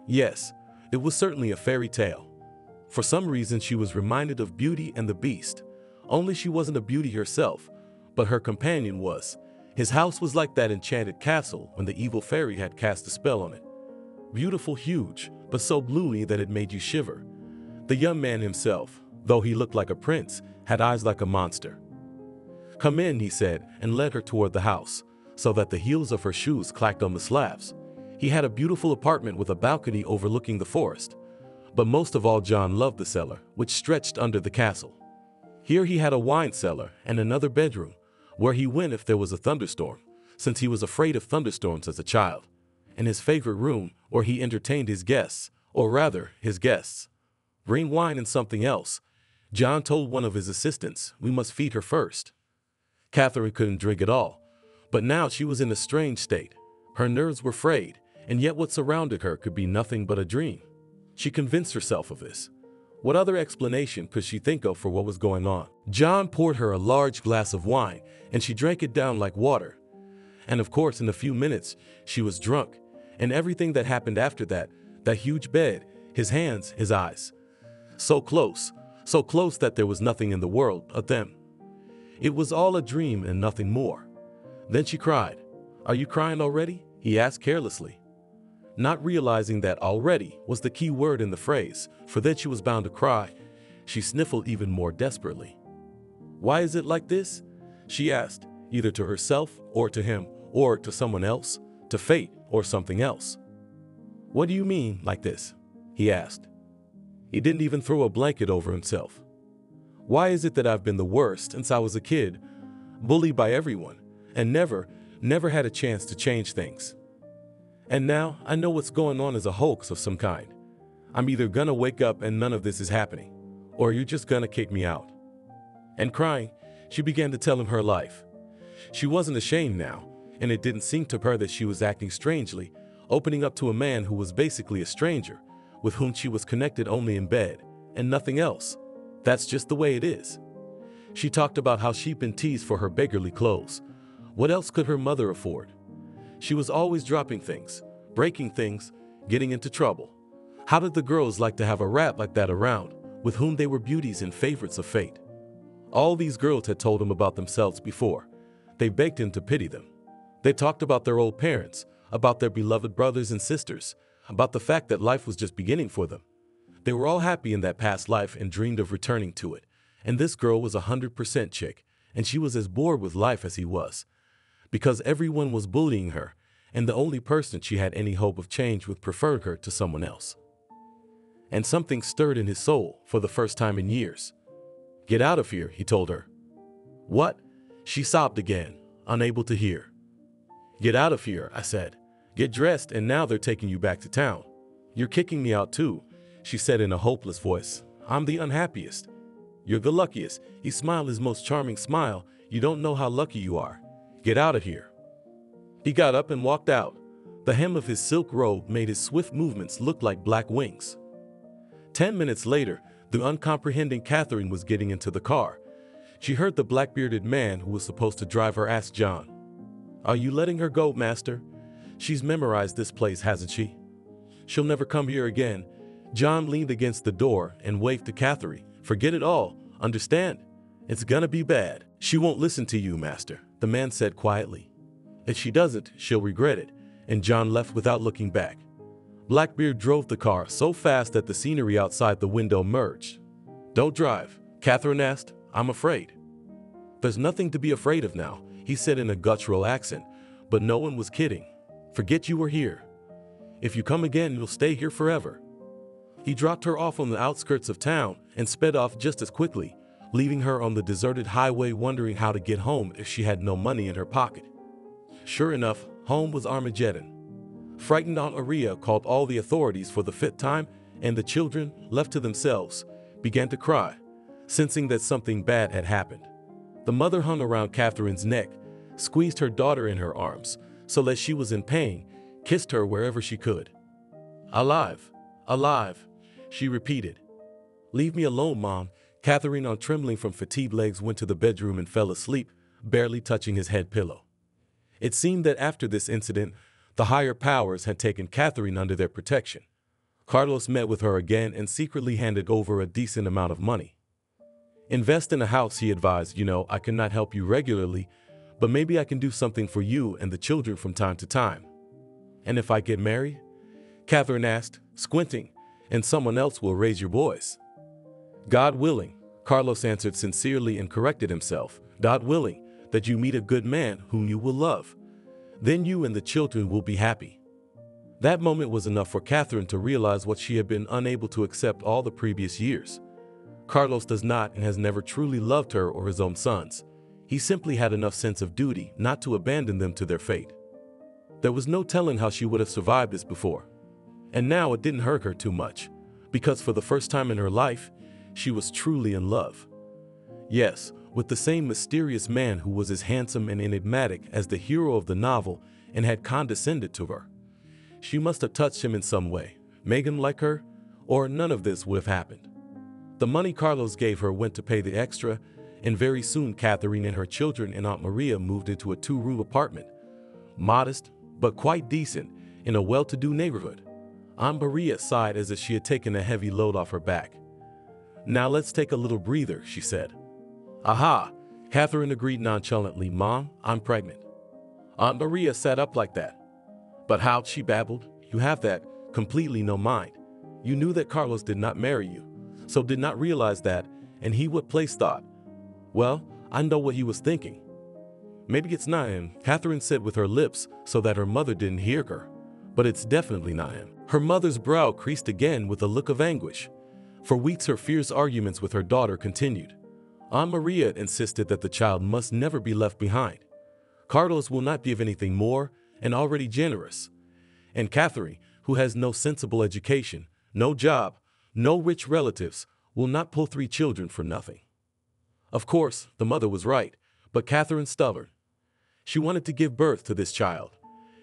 Yes, it was certainly a fairy tale. For some reason, she was reminded of Beauty and the Beast. Only she wasn't a beauty herself, but her companion was. His house was like that enchanted castle when the evil fairy had cast a spell on it. Beautiful, huge, but so gloomy that it made you shiver. The young man himself, though he looked like a prince, had eyes like a monster. "Come in," he said, and led her toward the house, so that the heels of her shoes clacked on the slabs. He had a beautiful apartment with a balcony overlooking the forest. But most of all, John loved the cellar, which stretched under the castle. Here he had a wine cellar and another bedroom, where he went if there was a thunderstorm, since he was afraid of thunderstorms as a child, and his favorite room where he entertained his guests, or rather, his guests. "Bring wine and something else." John told one of his assistants, "We must feed her first." Catherine couldn't drink at all, but now she was in a strange state. Her nerves were frayed, and yet what surrounded her could be nothing but a dream. She convinced herself of this. What other explanation could she think of for what was going on? John poured her a large glass of wine, and she drank it down like water. And of course, in a few minutes, she was drunk, and everything that happened after that huge bed, his hands, his eyes. So close that there was nothing in the world but them. It was all a dream and nothing more. Then she cried. "Are you crying already?" he asked carelessly, not realizing that already was the key word in the phrase, for then she was bound to cry. She sniffled even more desperately. "Why is it like this?" she asked, either to herself or to him or to someone else, to fate or something else. "What do you mean, like this?" he asked. He didn't even throw a blanket over himself. "Why is it that I've been the worst since I was a kid, bullied by everyone, and never had a chance to change things? And now I know what's going on is a hoax of some kind. I'm either gonna wake up and none of this is happening, or you're just gonna kick me out." And crying, she began to tell him her life. She wasn't ashamed now, and it didn't seem to her that she was acting strangely, opening up to a man who was basically a stranger, with whom she was connected only in bed, and nothing else. That's just the way it is. She talked about how she'd been teased for her beggarly clothes. What else could her mother afford? She was always dropping things, breaking things, getting into trouble. How did the girls like to have a rat like that around, with whom they were beauties and favorites of fate? All these girls had told him about themselves before. They begged him to pity them. They talked about their old parents, about their beloved brothers and sisters, about the fact that life was just beginning for them. They were all happy in that past life and dreamed of returning to it. And this girl was 100% chick, and she was as bored with life as he was. Because everyone was bullying her, and the only person she had any hope of change would prefer her to someone else. And something stirred in his soul for the first time in years. "Get out of here," he told her. "What?" She sobbed again, unable to hear. "Get out of here," I said. "Get dressed, and now they're taking you back to town." "You're kicking me out too," she said in a hopeless voice. "I'm the unhappiest." "You're the luckiest." He smiled his most charming smile. "You don't know how lucky you are. Get out of here." He got up and walked out. The hem of his silk robe made his swift movements look like black wings. 10 minutes later, the uncomprehending Catherine was getting into the car. She heard the black-bearded man who was supposed to drive her ask John, "Are you letting her go, master? She's memorized this place, hasn't she? She'll never come here again." John leaned against the door and waved to Catherine. "Forget it all, understand? It's gonna be bad." "She won't listen to you, master," the man said quietly. "If she doesn't, she'll regret it," and John left without looking back. Blackbeard drove the car so fast that the scenery outside the window merged. "Don't drive," Catherine asked. "I'm afraid." "There's nothing to be afraid of now," he said in a guttural accent, but no one was kidding. "Forget you were here. If you come again, you'll stay here forever." He dropped her off on the outskirts of town and sped off just as quickly, leaving her on the deserted highway wondering how to get home if she had no money in her pocket. Sure enough, home was Armageddon. Frightened Aunt Maria called all the authorities for the fifth time, and the children, left to themselves, began to cry, sensing that something bad had happened. The mother hung around Catherine's neck, squeezed her daughter in her arms, so that she was in pain, kissed her wherever she could. "Alive, alive," she repeated. "Leave me alone, Mom." Catherine, on trembling from fatigued legs, went to the bedroom and fell asleep, barely touching his head pillow. It seemed that after this incident, the higher powers had taken Catherine under their protection. Carlos met with her again and secretly handed over a decent amount of money. "Invest in a house," he advised. "You know, I cannot help you regularly, but maybe I can do something for you and the children from time to time." "And if I get married?" Catherine asked, squinting. "And someone else will raise your boys." "God willing," Carlos answered sincerely and corrected himself. "God willing, that you meet a good man whom you will love. Then you and the children will be happy." That moment was enough for Catherine to realize what she had been unable to accept all the previous years. Carlos does not and has never truly loved her or his own sons. He simply had enough sense of duty not to abandon them to their fate. There was no telling how she would have survived this before. And now it didn't hurt her too much, because for the first time in her life, she was truly in love. Yes, with the same mysterious man who was as handsome and enigmatic as the hero of the novel and had condescended to her. She must have touched him in some way, made him like her, or none of this would have happened. The money Carlos gave her went to pay the extra, and very soon Catherine and her children and Aunt Maria moved into a 2-room apartment, modest but quite decent, in a well-to-do neighborhood. Aunt Maria sighed as if she had taken a heavy load off her back. "Now let's take a little breather," she said. "Aha," Catherine agreed nonchalantly. "Mom, I'm pregnant." Aunt Maria sat up like that. "But how?" she babbled. "You have that completely no mind. You knew that Carlos did not marry you, so did not realize that, and he would place thought." "Well, I know what he was thinking." "Maybe it's not him," Catherine said with her lips so that her mother didn't hear her. "But it's definitely not him." Her mother's brow creased again with a look of anguish. For weeks her fierce arguments with her daughter continued. Aunt Maria insisted that the child must never be left behind. Carlos will not be of anything more, and already generous. And Catherine, who has no sensible education, no job, no rich relatives, will not pull 3 children for nothing. Of course, the mother was right, but Catherine stubborn. She wanted to give birth to this child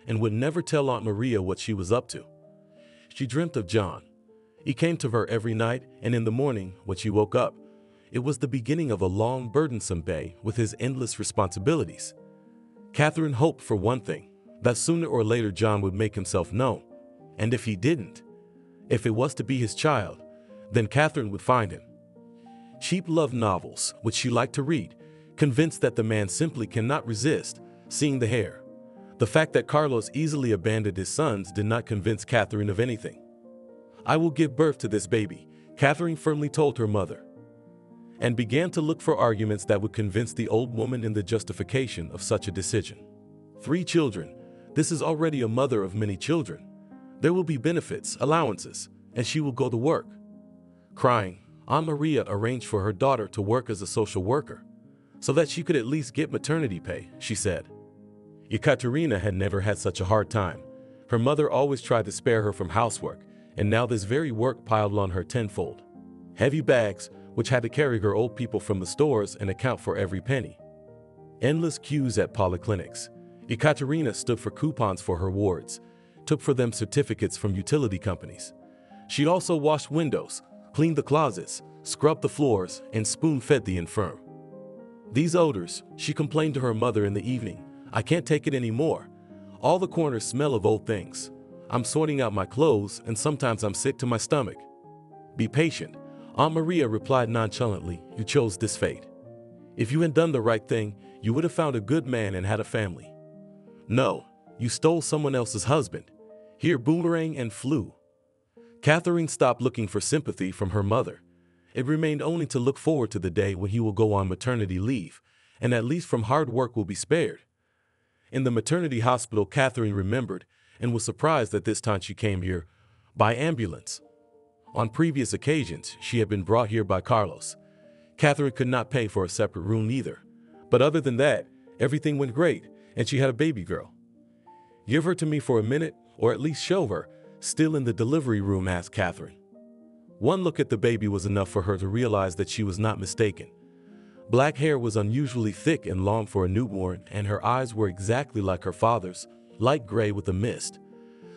and would never tell Aunt Maria what she was up to. She dreamt of John. He came to her every night, and in the morning, when she woke up, it was the beginning of a long, burdensome day with his endless responsibilities. Catherine hoped for one thing, that sooner or later John would make himself known, and if he didn't, if it was to be his child, then Catherine would find him. Cheap love novels, which she liked to read, convinced that the man simply cannot resist seeing the hair. The fact that Carlos easily abandoned his sons did not convince Catherine of anything. "I will give birth to this baby," Catherine firmly told her mother, and began to look for arguments that would convince the old woman in the justification of such a decision. 3 children. This is already a mother of many children. There will be benefits, allowances, and she will go to work. Crying, Aunt Maria arranged for her daughter to work as a social worker, so that she could at least get maternity pay, she said. Ekaterina had never had such a hard time. Her mother always tried to spare her from housework, and now this very work piled on her tenfold. Heavy bags, which had to carry her old people from the stores and account for every penny. Endless queues at polyclinics. Ekaterina stood for coupons for her wards, took for them certificates from utility companies. She also washed windows, cleaned the closets, scrubbed the floors, and spoon-fed the infirm. These odors, she complained to her mother in the evening. "I can't take it anymore. All the corners smell of old things. I'm sorting out my clothes, and sometimes I'm sick to my stomach." "Be patient," Aunt Maria replied nonchalantly. "You chose this fate. If you had done the right thing, you would have found a good man and had a family. No, you stole someone else's husband. Here, boomerang and flew." Catherine stopped looking for sympathy from her mother. It remained only to look forward to the day when he will go on maternity leave, and at least from hard work will be spared. In the maternity hospital, Catherine remembered and was surprised that this time she came here by ambulance. On previous occasions, she had been brought here by Carlos. Catherine could not pay for a separate room either. But other than that, everything went great, and she had a baby girl. "Give her to me for a minute, or at least show her," still in the delivery room asked Catherine. One look at the baby was enough for her to realize that she was not mistaken. Black hair was unusually thick and long for a newborn, and her eyes were exactly like her father's, light gray with a mist.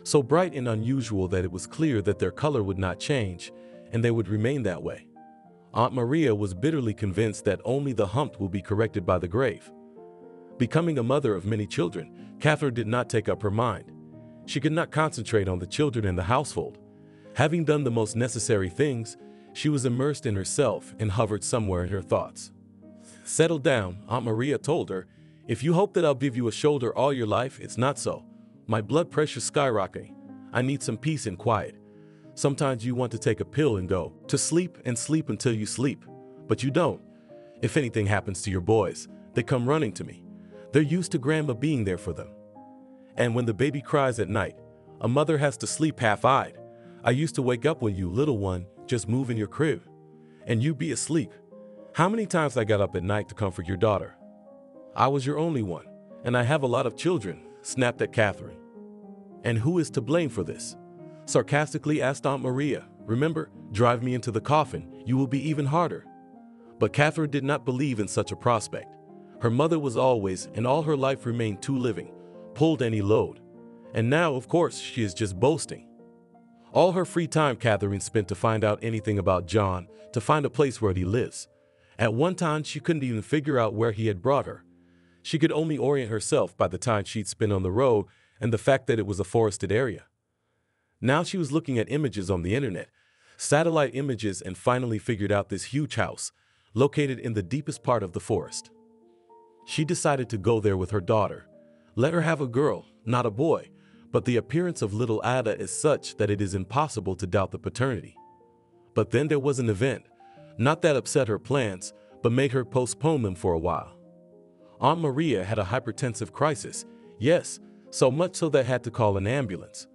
So bright and unusual that it was clear that their color would not change, and they would remain that way. Aunt Maria was bitterly convinced that only the humped will be corrected by the grave. Becoming a mother of many children, Catherine did not take up her mind. She could not concentrate on the children in the household. Having done the most necessary things, she was immersed in herself and hovered somewhere in her thoughts. "Settle down," Aunt Maria told her. "If you hope that I'll give you a shoulder all your life, it's not so. My blood pressure's skyrocketing. I need some peace and quiet. Sometimes you want to take a pill and go to sleep and sleep until you sleep, but you don't. If anything happens to your boys, they come running to me. They're used to grandma being there for them. And when the baby cries at night, a mother has to sleep half-eyed. I used to wake up when you, little one, just move in your crib, and you'd be asleep. How many times I got up at night to comfort your daughter? I was your only one, and I have a lot of children," snapped at Catherine. "And who is to blame for this?" sarcastically asked Aunt Maria. "Remember, drive me into the coffin, you will be even harder." But Catherine did not believe in such a prospect. Her mother was always, and all her life remained too living, pulled any load. And now, of course, she is just boasting. All her free time Catherine spent to find out anything about John, to find a place where he lives. At one time, she couldn't even figure out where he had brought her. She could only orient herself by the time she'd spent on the road and the fact that it was a forested area. Now she was looking at images on the internet, satellite images, and finally figured out this huge house, located in the deepest part of the forest. She decided to go there with her daughter. Let her have a girl, not a boy, but the appearance of little Ada is such that it is impossible to doubt the paternity. But then there was an event, not that upset her plans, but made her postpone them for a while. Aunt Maria had a hypertensive crisis, yes, so much so that had to call an ambulance.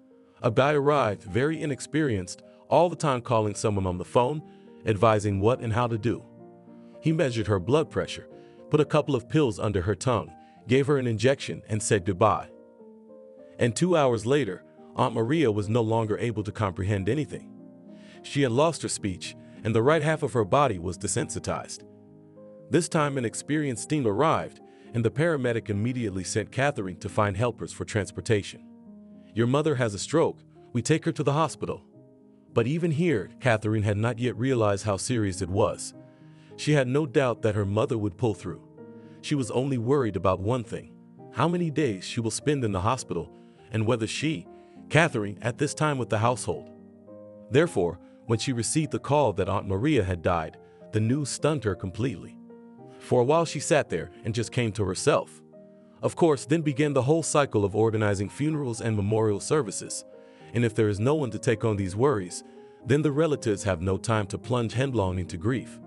A guy arrived, very inexperienced, all the time calling someone on the phone, advising what and how to do. He measured her blood pressure, put a couple of pills under her tongue, gave her an injection, and said goodbye. And 2 hours later, Aunt Maria was no longer able to comprehend anything. She had lost her speech, and the right half of her body was desensitized. This time an experienced team arrived, and the paramedic immediately sent Catherine to find helpers for transportation. "Your mother has a stroke. We take her to the hospital." But even here, Catherine had not yet realized how serious it was. She had no doubt that her mother would pull through. She was only worried about one thing: how many days she will spend in the hospital, and whether she, Catherine, at this time with the household. Therefore, when she received the call that Aunt Maria had died, the news stunned her completely. For a while she sat there and just came to herself. Of course, then began the whole cycle of organizing funerals and memorial services. And if there is no one to take on these worries, then the relatives have no time to plunge headlong into grief.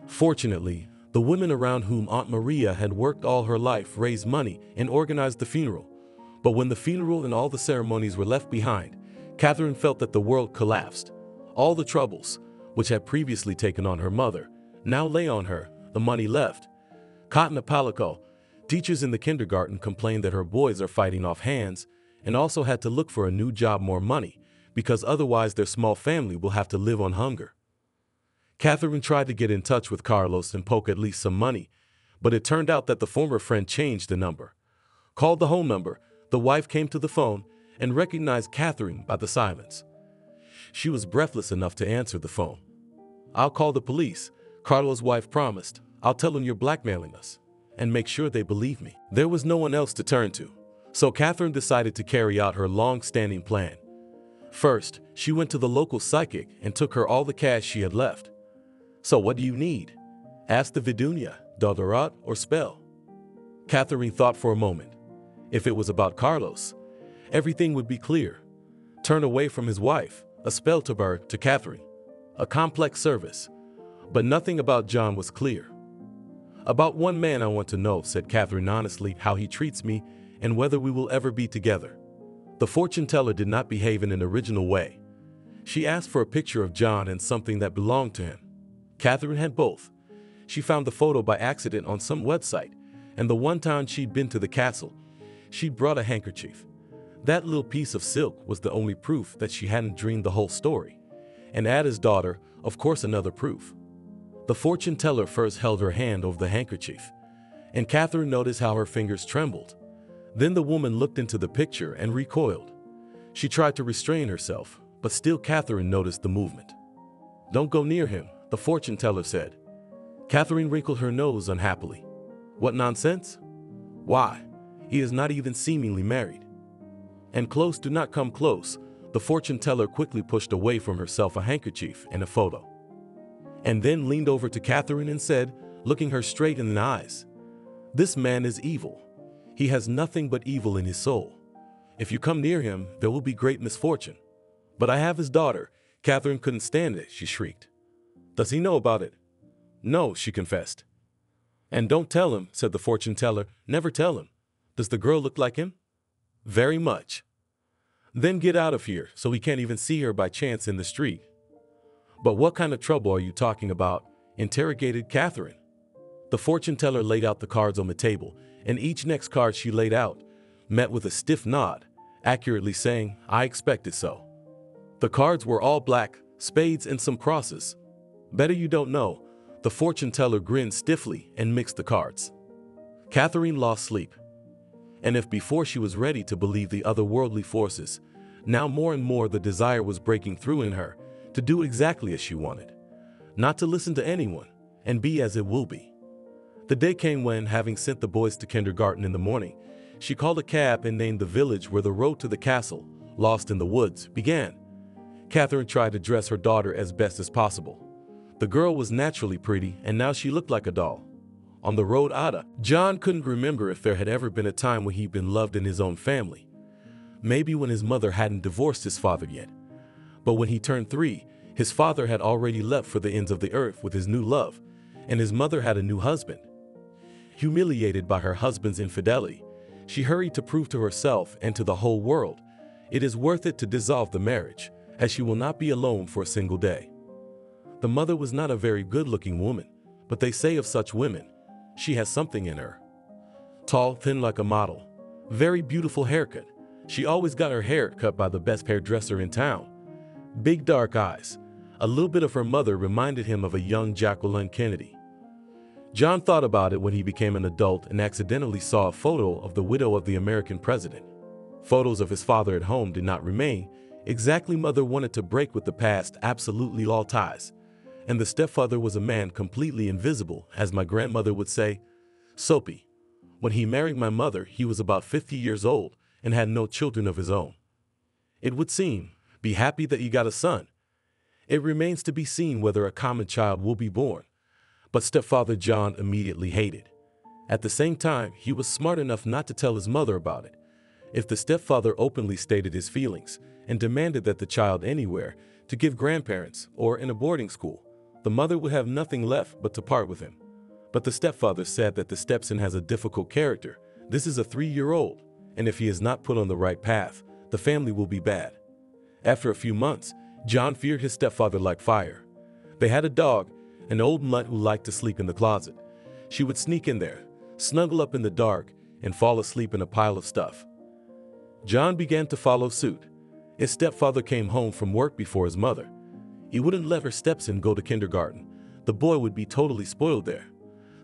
Fortunately, the women around whom Aunt Maria had worked all her life raised money and organized the funeral. But when the funeral and all the ceremonies were left behind, Catherine felt that the world collapsed. All the troubles, which had previously taken on her mother, now lay on her. The money left. Caught in a palico, teachers in the kindergarten complained that her boys are fighting off hands and also had to look for a new job, more money, because otherwise their small family will have to live on hunger. Catherine tried to get in touch with Carlos and poke at least some money, but it turned out that the former friend changed the number. Called the home number, the wife came to the phone and recognized Catherine by the silence. She was breathless enough to answer the phone. "I'll call the police," Carlos' wife promised. "I'll tell them you're blackmailing us, and make sure they believe me." There was no one else to turn to, so Catherine decided to carry out her long-standing plan. First, she went to the local psychic and took her all the cash she had left. "So what do you need?" asked the Vidunia, Dodorot, or spell. Catherine thought for a moment. If it was about Carlos, everything would be clear. Turn away from his wife, a spell to her, to Catherine. A complex service. But nothing about John was clear. "About one man I want to know," said Catherine honestly, "how he treats me and whether we will ever be together." The fortune teller did not behave in an original way. She asked for a picture of John and something that belonged to him. Catherine had both. She found the photo by accident on some website, and the one time she'd been to the castle, she'd brought a handkerchief. That little piece of silk was the only proof that she hadn't dreamed the whole story. And Ada's daughter, of course, another proof. The fortune teller first held her hand over the handkerchief, and Catherine noticed how her fingers trembled. Then the woman looked into the picture and recoiled. She tried to restrain herself, but still Catherine noticed the movement. "Don't go near him," the fortune teller said. Catherine wrinkled her nose unhappily. "What nonsense? Why, he is not even seemingly married." "And close, do not come close." The fortune teller quickly pushed away from herself a handkerchief and a photo, and then leaned over to Catherine and said, looking her straight in the eyes, "This man is evil. He has nothing but evil in his soul. If you come near him, there will be great misfortune. But I have his daughter." Catherine couldn't stand it, she shrieked. "Does he know about it?" "No," she confessed. "And don't tell him," said the fortune teller. "Never tell him. Does the girl look like him?" "Very much." "Then get out of here, so he can't even see her by chance in the street." "But what kind of trouble are you talking about?" interrogated Catherine. The fortune teller laid out the cards on the table, and each next card she laid out met with a stiff nod, accurately saying, "I expected so." The cards were all black, spades and some crosses. "Better you don't know." The fortune teller grinned stiffly and mixed the cards. Catherine lost sleep. And if before she was ready to believe the otherworldly forces, now more and more the desire was breaking through in her to do exactly as she wanted, not to listen to anyone, and be as it will be. The day came when, having sent the boys to kindergarten in the morning, she called a cab and named the village where the road to the castle, lost in the woods, began. Catherine tried to dress her daughter as best as possible. The girl was naturally pretty, and now she looked like a doll. On the road, Ada. John couldn't remember if there had ever been a time when he'd been loved in his own family. Maybe when his mother hadn't divorced his father yet. But when he turned 3, his father had already left for the ends of the earth with his new love, and his mother had a new husband. Humiliated by her husband's infidelity, she hurried to prove to herself and to the whole world it is worth it to dissolve the marriage, as she will not be alone for a single day. The mother was not a very good-looking woman, but they say of such women, she has something in her. Tall, thin like a model, very beautiful haircut. She always got her hair cut by the best hairdresser in town. Big dark eyes, A little bit of her mother reminded him of a young Jacqueline Kennedy. John thought about it when he became an adult and accidentally saw a photo of the widow of the American president. Photos of his father at home did not remain. Exactly, mother wanted to break with the past, absolutely all ties. And the stepfather was a man completely invisible, as my grandmother would say, soapy. When he married my mother, he was about 50 years old and had no children of his own. It would seem, be happy that you got a son. It remains to be seen whether a common child will be born. But stepfather John immediately hated. At the same time, he was smart enough not to tell his mother about it. If the stepfather openly stated his feelings and demanded that the child anywhere to give grandparents or in a boarding school, the mother would have nothing left but to part with him. But the stepfather said that the stepson has a difficult character. This is a 3-year-old, and if he is not put on the right path, the family will be bad. After a few months, John feared his stepfather like fire. They had a dog, an old mutt who liked to sleep in the closet. She would sneak in there, snuggle up in the dark, and fall asleep in a pile of stuff. John began to follow suit. His stepfather came home from work before his mother. He wouldn't let her stepson go to kindergarten. The boy would be totally spoiled there.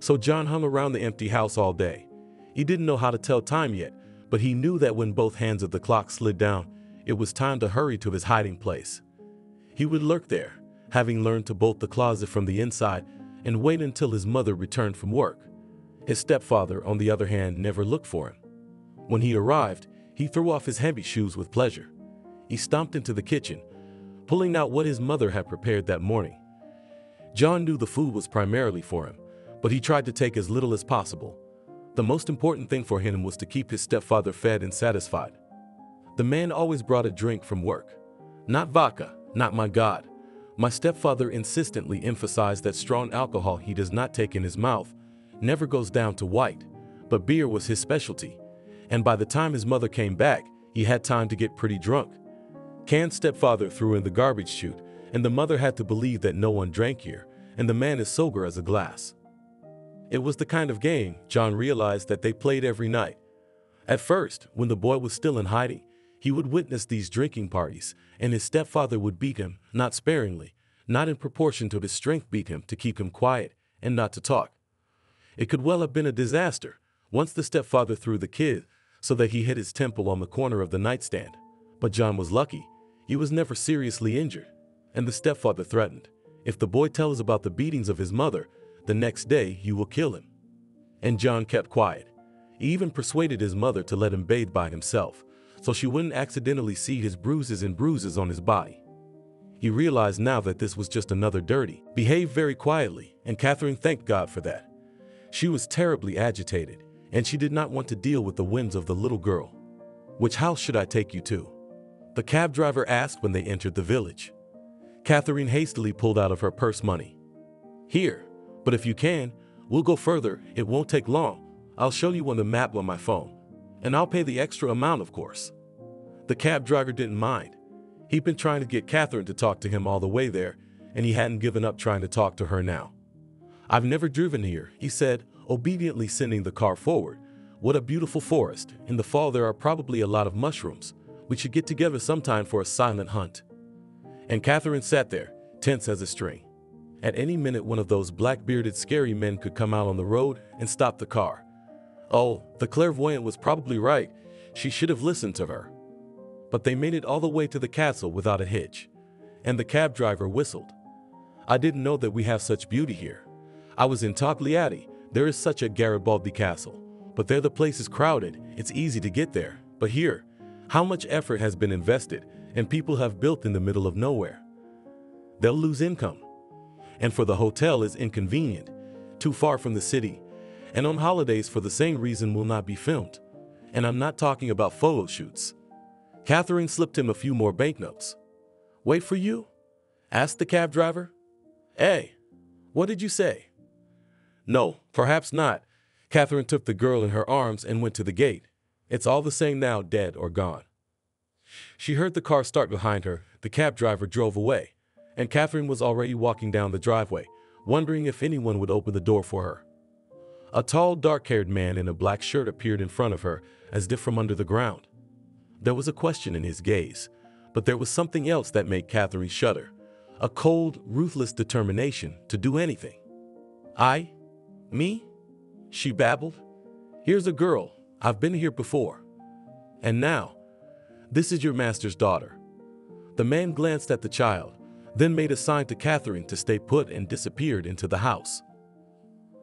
So John hung around the empty house all day. He didn't know how to tell time yet, but he knew that when both hands of the clock slid down, it was time to hurry to his hiding place. He would lurk there, having learned to bolt the closet from the inside, and wait until his mother returned from work. His stepfather, on the other hand, never looked for him. When he arrived, he threw off his heavy shoes with pleasure. He stomped into the kitchen, pulling out what his mother had prepared that morning. John knew the food was primarily for him, but he tried to take as little as possible. The most important thing for him was to keep his stepfather fed and satisfied. The man always brought a drink from work. Not vodka, not my God. My stepfather insistently emphasized that strong alcohol he does not take in his mouth never goes down to white, but beer was his specialty. And by the time his mother came back, he had time to get pretty drunk. Canned stepfather threw in the garbage chute, and the mother had to believe that no one drank here, and the man is sober as a glass. It was the kind of game, John realized, that they played every night. At first, when the boy was still in hiding, he would witness these drinking parties, and his stepfather would beat him, not sparingly, not in proportion to his strength beat him to keep him quiet and not to talk. It could well have been a disaster once the stepfather threw the kid so that he hit his temple on the corner of the nightstand. But John was lucky. He was never seriously injured. And the stepfather threatened, if the boy tells about the beatings of his mother, the next day you will kill him. And John kept quiet. He even persuaded his mother to let him bathe by himself, so she wouldn't accidentally see his bruises and bruises on his body. He realized now that this was just another dirty, behaved very quietly, and Catherine thanked God for that. She was terribly agitated, and she did not want to deal with the whims of the little girl. Which house should I take you to? The cab driver asked when they entered the village. Catherine hastily pulled out of her purse money. Here, but if you can, we'll go further. It won't take long. I'll show you on the map on my phone. And I'll pay the extra amount, of course. The cab driver didn't mind. He'd been trying to get Catherine to talk to him all the way there, and he hadn't given up trying to talk to her now. I've never driven here, he said, obediently sending the car forward. What a beautiful forest. In the fall there are probably a lot of mushrooms. We should get together sometime for a silent hunt. And Catherine sat there, tense as a string. At any minute one of those black-bearded scary men could come out on the road and stop the car. Oh, the clairvoyant was probably right. She should have listened to her. But they made it all the way to the castle without a hitch. And the cab driver whistled. I didn't know that we have such beauty here. I was in Togliatti. There is such a Garibaldi castle. But there the place is crowded. It's easy to get there. But here, how much effort has been invested, and people have built in the middle of nowhere. They'll lose income. And for the hotel is inconvenient, too far from the city. And on holidays for the same reason will not be filmed. And I'm not talking about photo shoots. Catherine slipped him a few more banknotes. Wait for you? Asked the cab driver. Hey, what did you say? No, perhaps not. Catherine took the girl in her arms and went to the gate. It's all the same now, dead or gone. She heard the car start behind her. The cab driver drove away, and Catherine was already walking down the driveway, wondering if anyone would open the door for her. A tall, dark-haired man in a black shirt appeared in front of her, as if from under the ground. There was a question in his gaze, but there was something else that made Catherine shudder. a cold, ruthless determination to do anything. Me? She babbled. Here's a girl. I've been here before. And now, this is your master's daughter. The man glanced at the child, then made a sign to Catherine to stay put and disappeared into the house.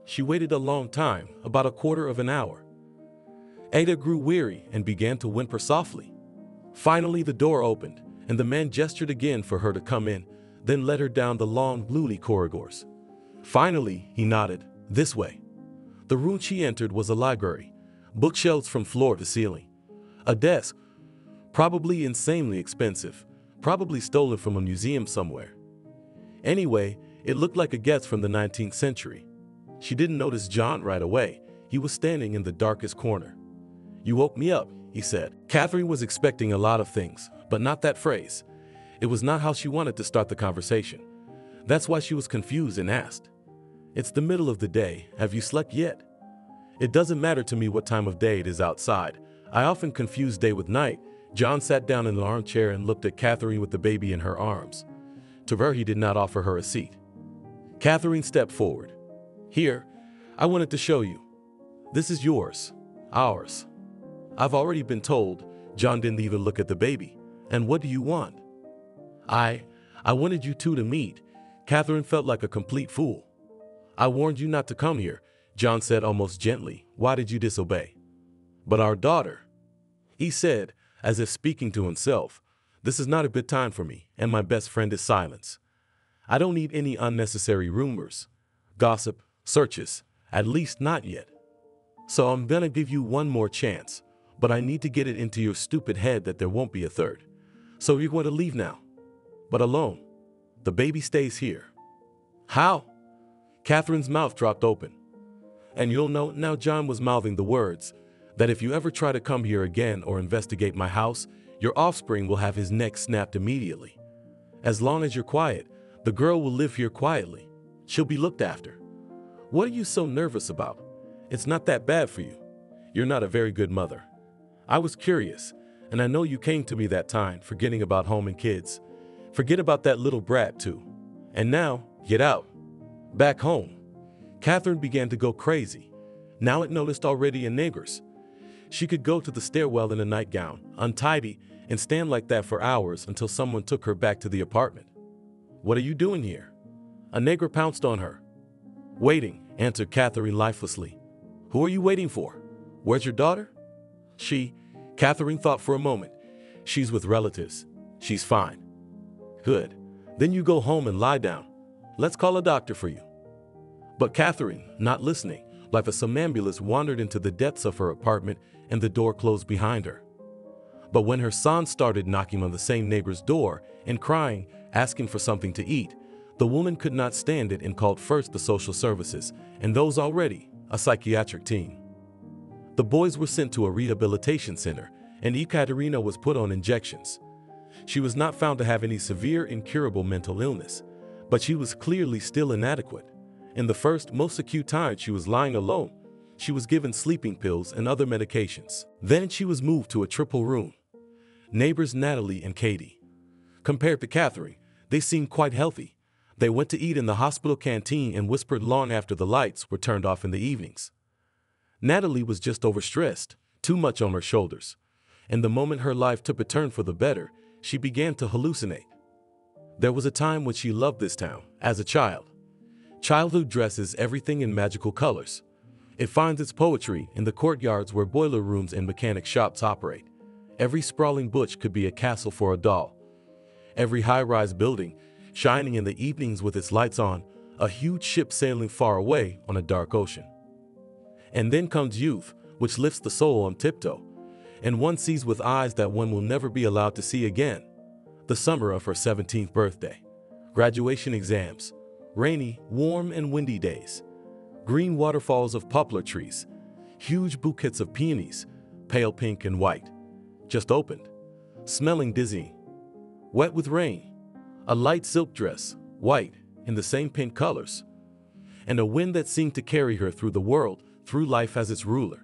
She waited a long time, about a quarter of an hour. Ada grew weary and began to whimper softly. Finally, the door opened, and the man gestured again for her to come in, then led her down the long, gloomy corridors. Finally, he nodded, this way. The room she entered was a library, bookshelves from floor to ceiling. A desk, probably insanely expensive, probably stolen from a museum somewhere. Anyway, it looked like a guest from the 19th century. She didn't notice John right away. He was standing in the darkest corner. "You woke me up," he said. Catherine was expecting a lot of things, but not that phrase. It was not how she wanted to start the conversation. That's why she was confused and asked, "It's the middle of the day. Have you slept yet?" "It doesn't matter to me what time of day it is outside. I often confuse day with night." John sat down in an armchair and looked at Catherine with the baby in her arms. To her, he did not offer her a seat. Catherine stepped forward. "Here, I wanted to show you. This is yours. Ours." "I've already been told." John didn't even look at the baby. "And what do you want?" I wanted you two to meet." Catherine felt like a complete fool. "I warned you not to come here," John said almost gently. "Why did you disobey?" "But our daughter," he said, as if speaking to himself. "This is not a good time for me, and my best friend is silence. I don't need any unnecessary rumors, gossip, searches, at least not yet. So I'm gonna give you one more chance, but I need to get it into your stupid head that there won't be a third. So you're going to leave now, but alone. The baby stays here." "How?" Catherine's mouth dropped open. "And you'll know," now John was mouthing the words, "that if you ever try to come here again or investigate my house, your offspring will have his neck snapped immediately. As long as you're quiet, the girl will live here quietly. She'll be looked after." "What are you so nervous about? It's not that bad for you. You're not a very good mother. I was curious, and I know you came to me that time, forgetting about home and kids. Forget about that little brat too. And now, get out. Back home." Catherine began to go crazy. Now it noticed already in neighbors. She could go to the stairwell in a nightgown, untidy, and stand like that for hours until someone took her back to the apartment. "What are you doing here?" A neighbor pounced on her. "Waiting," answered Catherine lifelessly. "Who are you waiting for? Where's your daughter?" Catherine thought for a moment. "She's with relatives. She's fine." "Good. Then you go home and lie down. Let's call a doctor for you." But Catherine, not listening, like a somnambulist, wandered into the depths of her apartment, and the door closed behind her. But when her son started knocking on the same neighbor's door and crying, asking for something to eat, the woman could not stand it and called first the social services, and those already, a psychiatric team. The boys were sent to a rehabilitation center, and Ekaterina was put on injections. She was not found to have any severe, incurable mental illness, but she was clearly still inadequate. In the first, most acute time she was lying alone. She was given sleeping pills and other medications. Then she was moved to a triple room. Neighbors Natalie and Katie. Compared to Catherine, they seemed quite healthy. They went to eat in the hospital canteen and whispered long after the lights were turned off in the evenings. Natalie was just overstressed, too much on her shoulders. And the moment her life took a turn for the better, she began to hallucinate. There was a time when she loved this town, as a child. Childhood dresses everything in magical colors. It finds its poetry in the courtyards where boiler rooms and mechanic shops operate. Every sprawling butch could be a castle for a doll. Every high-rise building, shining in the evenings with its lights on, a huge ship sailing far away on a dark ocean. And then comes youth, which lifts the soul on tiptoe, and one sees with eyes that one will never be allowed to see again. The summer of her 17th birthday. Graduation exams. Rainy, warm, and windy days. Green waterfalls of poplar trees. Huge bouquets of peonies, pale pink and white. Just opened. Smelling dizzying. Wet with rain. A light silk dress, white, in the same pink colors. And a wind that seemed to carry her through the world, through life as its ruler.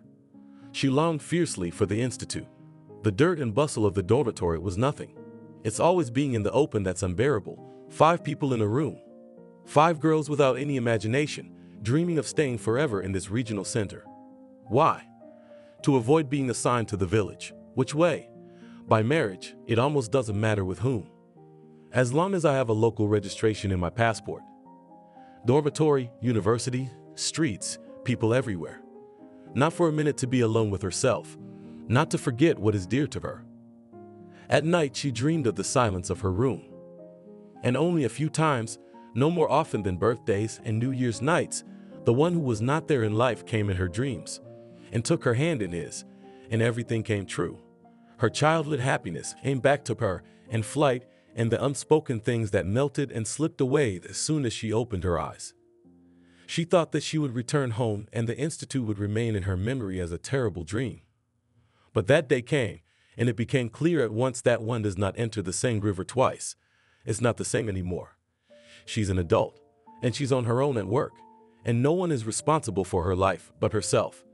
She longed fiercely for the institute. The dirt and bustle of the dormitory was nothing. It's always being in the open that's unbearable, 5 people in a room. 5 girls without any imagination, dreaming of staying forever in this regional center. Why? To avoid being assigned to the village. Which way? By marriage, it almost doesn't matter with whom. As long as I have a local registration in my passport. Dormitory, university, streets, people everywhere. Not for a minute to be alone with herself, not to forget what is dear to her. At night, she dreamed of the silence of her room. And only a few times, no more often than birthdays and New Year's nights, the one who was not there in life came in her dreams and took her hand in his, and everything came true. Her childhood happiness came back to her, and flight and the unspoken things that melted and slipped away as soon as she opened her eyes. She thought that she would return home and the institute would remain in her memory as a terrible dream. But that day came, and it became clear at once that one does not enter the same river twice. It's not the same anymore. She's an adult, and she's on her own at work, and no one is responsible for her life but herself.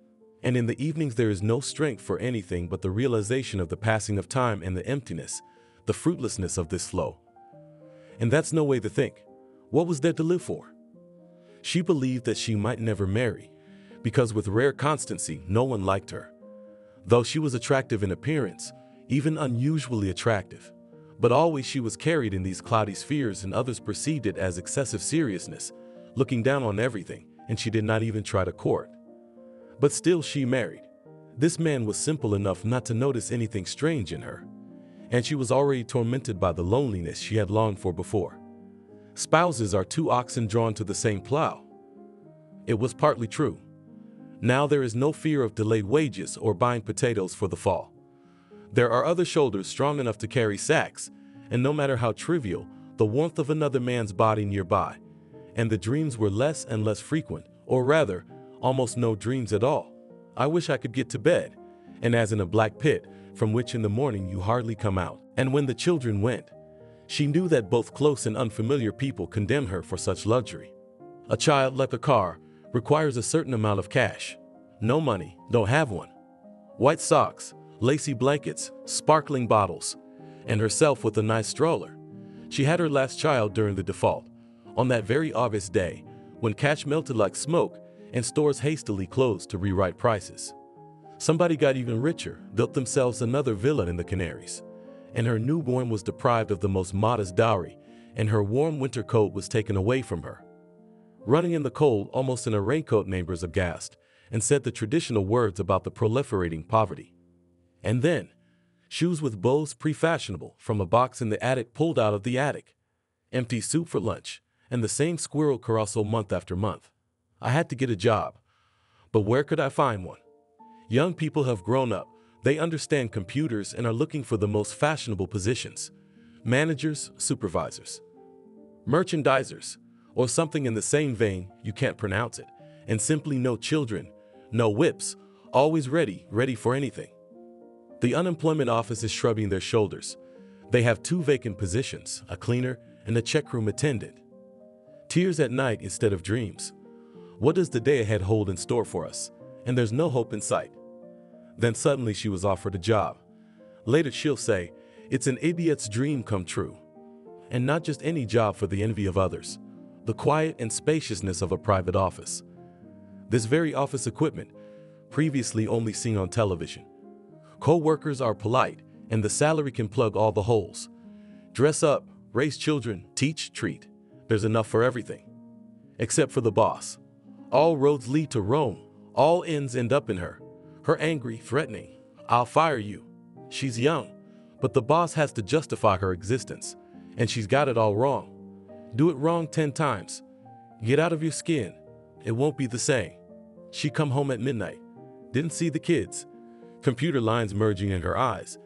And in the evenings there is no strength for anything but the realization of the passing of time and the emptiness, the fruitlessness of this flow. And that's no way to think. What was there to live for? She believed that she might never marry, because with rare constancy no one liked her. Though she was attractive in appearance, even unusually attractive. But always she was carried in these cloudy spheres, and others perceived it as excessive seriousness, looking down on everything, and she did not even try to court. But still she married. This man was simple enough not to notice anything strange in her, and she was already tormented by the loneliness she had longed for before. Spouses are 2 oxen drawn to the same plow. It was partly true. Now there is no fear of delayed wages or buying potatoes for the fall. There are other shoulders strong enough to carry sacks, and no matter how trivial, the warmth of another man's body nearby, and the dreams were less and less frequent, or rather, almost no dreams at all. I wish I could get to bed, and as in a black pit, from which in the morning you hardly come out. And when the children went, she knew that both close and unfamiliar people condemn her for such luxury. A child, like a car, requires a certain amount of cash. No money, don't have one. White socks, lacy blankets, sparkling bottles, and herself with a nice stroller. She had her last child during the default, on that very August day, when cash melted like smoke and stores hastily closed to rewrite prices. Somebody got even richer, built themselves another villa in the Canaries, and her newborn was deprived of the most modest dowry, and her warm winter coat was taken away from her. Running in the cold, almost in a raincoat, neighbors aghast, and said the traditional words about the proliferating poverty. And then, shoes with bows pre-fashionable from a box in the attic pulled out of the attic. Empty soup for lunch, and the same squirrel carousel month after month. I had to get a job, but where could I find one? Young people have grown up, they understand computers and are looking for the most fashionable positions. Managers, supervisors, merchandisers, or something in the same vein, you can't pronounce it, and simply no children, no whips, always ready for anything. The unemployment office is shrugging their shoulders. They have 2 vacant positions, a cleaner and a checkroom attendant. Tears at night instead of dreams. What does the day ahead hold in store for us? And there's no hope in sight. Then suddenly she was offered a job. Later she'll say, it's an idiot's dream come true. And not just any job for the envy of others. The quiet and spaciousness of a private office. This very office equipment, previously only seen on television. Co-workers are polite, and the salary can plug all the holes. Dress up, raise children, teach, treat. There's enough for everything. Except for the boss. All roads lead to Rome. All ends end up in her. Her angry, threatening, I'll fire you. She's young, but the boss has to justify her existence, and she's got it all wrong. Do it wrong 10 times. Get out of your skin. It won't be the same. She come home at midnight. Didn't see the kids. Computer lines merging in her eyes.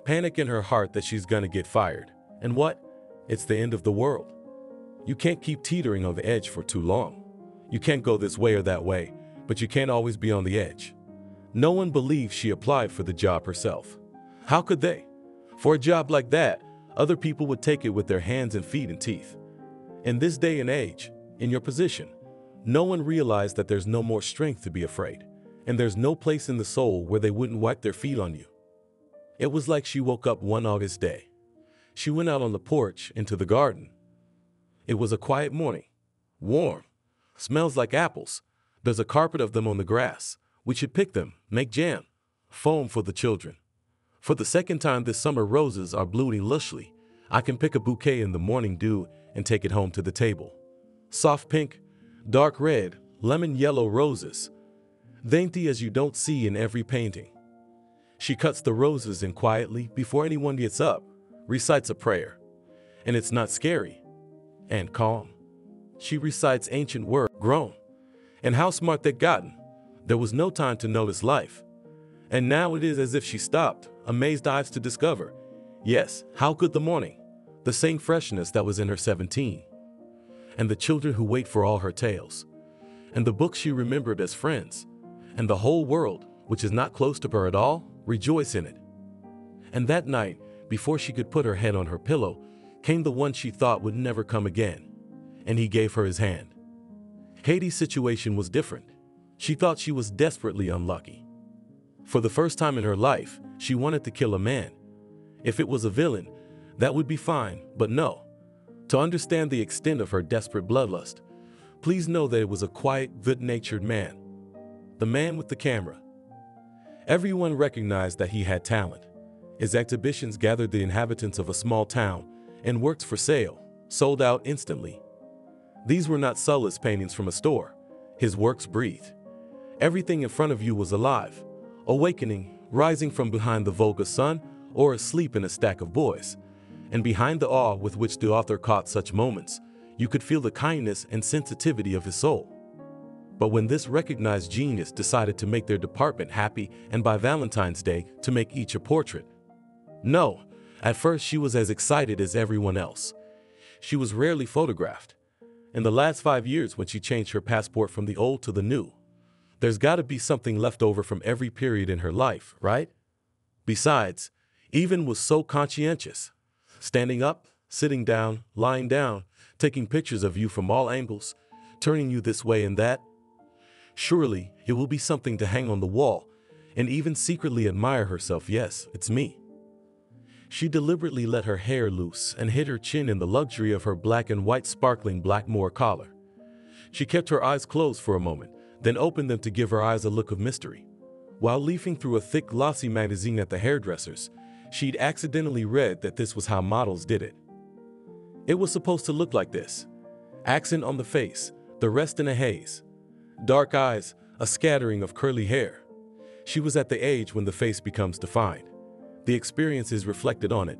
Panic in her heart that she's gonna get fired. And what? It's the end of the world. You can't keep teetering on the edge for too long. You can't go this way or that way, but you can't always be on the edge. No one believes she applied for the job herself. How could they? For a job like that, other people would take it with their hands and feet and teeth. In this day and age, in your position, no one realized that there's no more strength to be afraid, and there's no place in the soul where they wouldn't wipe their feet on you. It was like she woke up one August day. She went out on the porch into the garden. It was a quiet morning. Warm. Smells like apples. There's a carpet of them on the grass. We should pick them, make jam. Foam for the children. For the second time this summer, roses are blooming lushly. I can pick a bouquet in the morning dew and take it home to the table. Soft pink, dark red, lemon yellow roses. Dainty as you don't see in every painting. She cuts the roses and quietly, before anyone gets up, recites a prayer. And it's not scary. And calm. She recites ancient words, grown. And how smart they'd gotten. There was no time to notice life. And now it is as if she stopped, amazed eyes to discover. Yes, how could the morning? The same freshness that was in her 17. And the children who wait for all her tales. And the books she remembered as friends. And the whole world, which is not close to her at all, rejoice in it. And that night, before she could put her head on her pillow, came the one she thought would never come again. And he gave her his hand. Haiti's situation was different. She thought she was desperately unlucky. For the first time in her life, she wanted to kill a man. If it was a villain, that would be fine, but no. To understand the extent of her desperate bloodlust, please know that it was a quiet, good-natured man. The man with the camera. Everyone recognized that he had talent. His exhibitions gathered the inhabitants of a small town and works for sale, sold out instantly. These were not soulless paintings from a store. His works breathed. Everything in front of you was alive, awakening, rising from behind the vulgar sun or asleep in a stack of boys. And behind the awe with which the author caught such moments, you could feel the kindness and sensitivity of his soul. But when this recognized genius decided to make their department happy and by Valentine's Day to make each a portrait. No, at first she was as excited as everyone else. She was rarely photographed. In the last 5 years when she changed her passport from the old to the new, there's got to be something left over from every period in her life, right? Besides, Even was so conscientious. Standing up, sitting down, lying down, taking pictures of you from all angles, turning you this way and that. Surely it will be something to hang on the wall and even secretly admire herself. Yes, it's me. She deliberately let her hair loose and hid her chin in the luxury of her black and white sparkling Blackmore collar. She kept her eyes closed for a moment, then opened them to give her eyes a look of mystery. While leafing through a thick glossy magazine at the hairdresser's, she'd accidentally read that this was how models did it. It was supposed to look like this. Accent on the face, the rest in a haze. Dark eyes, a scattering of curly hair. She was at the age when the face becomes defined. The experience is reflected on it,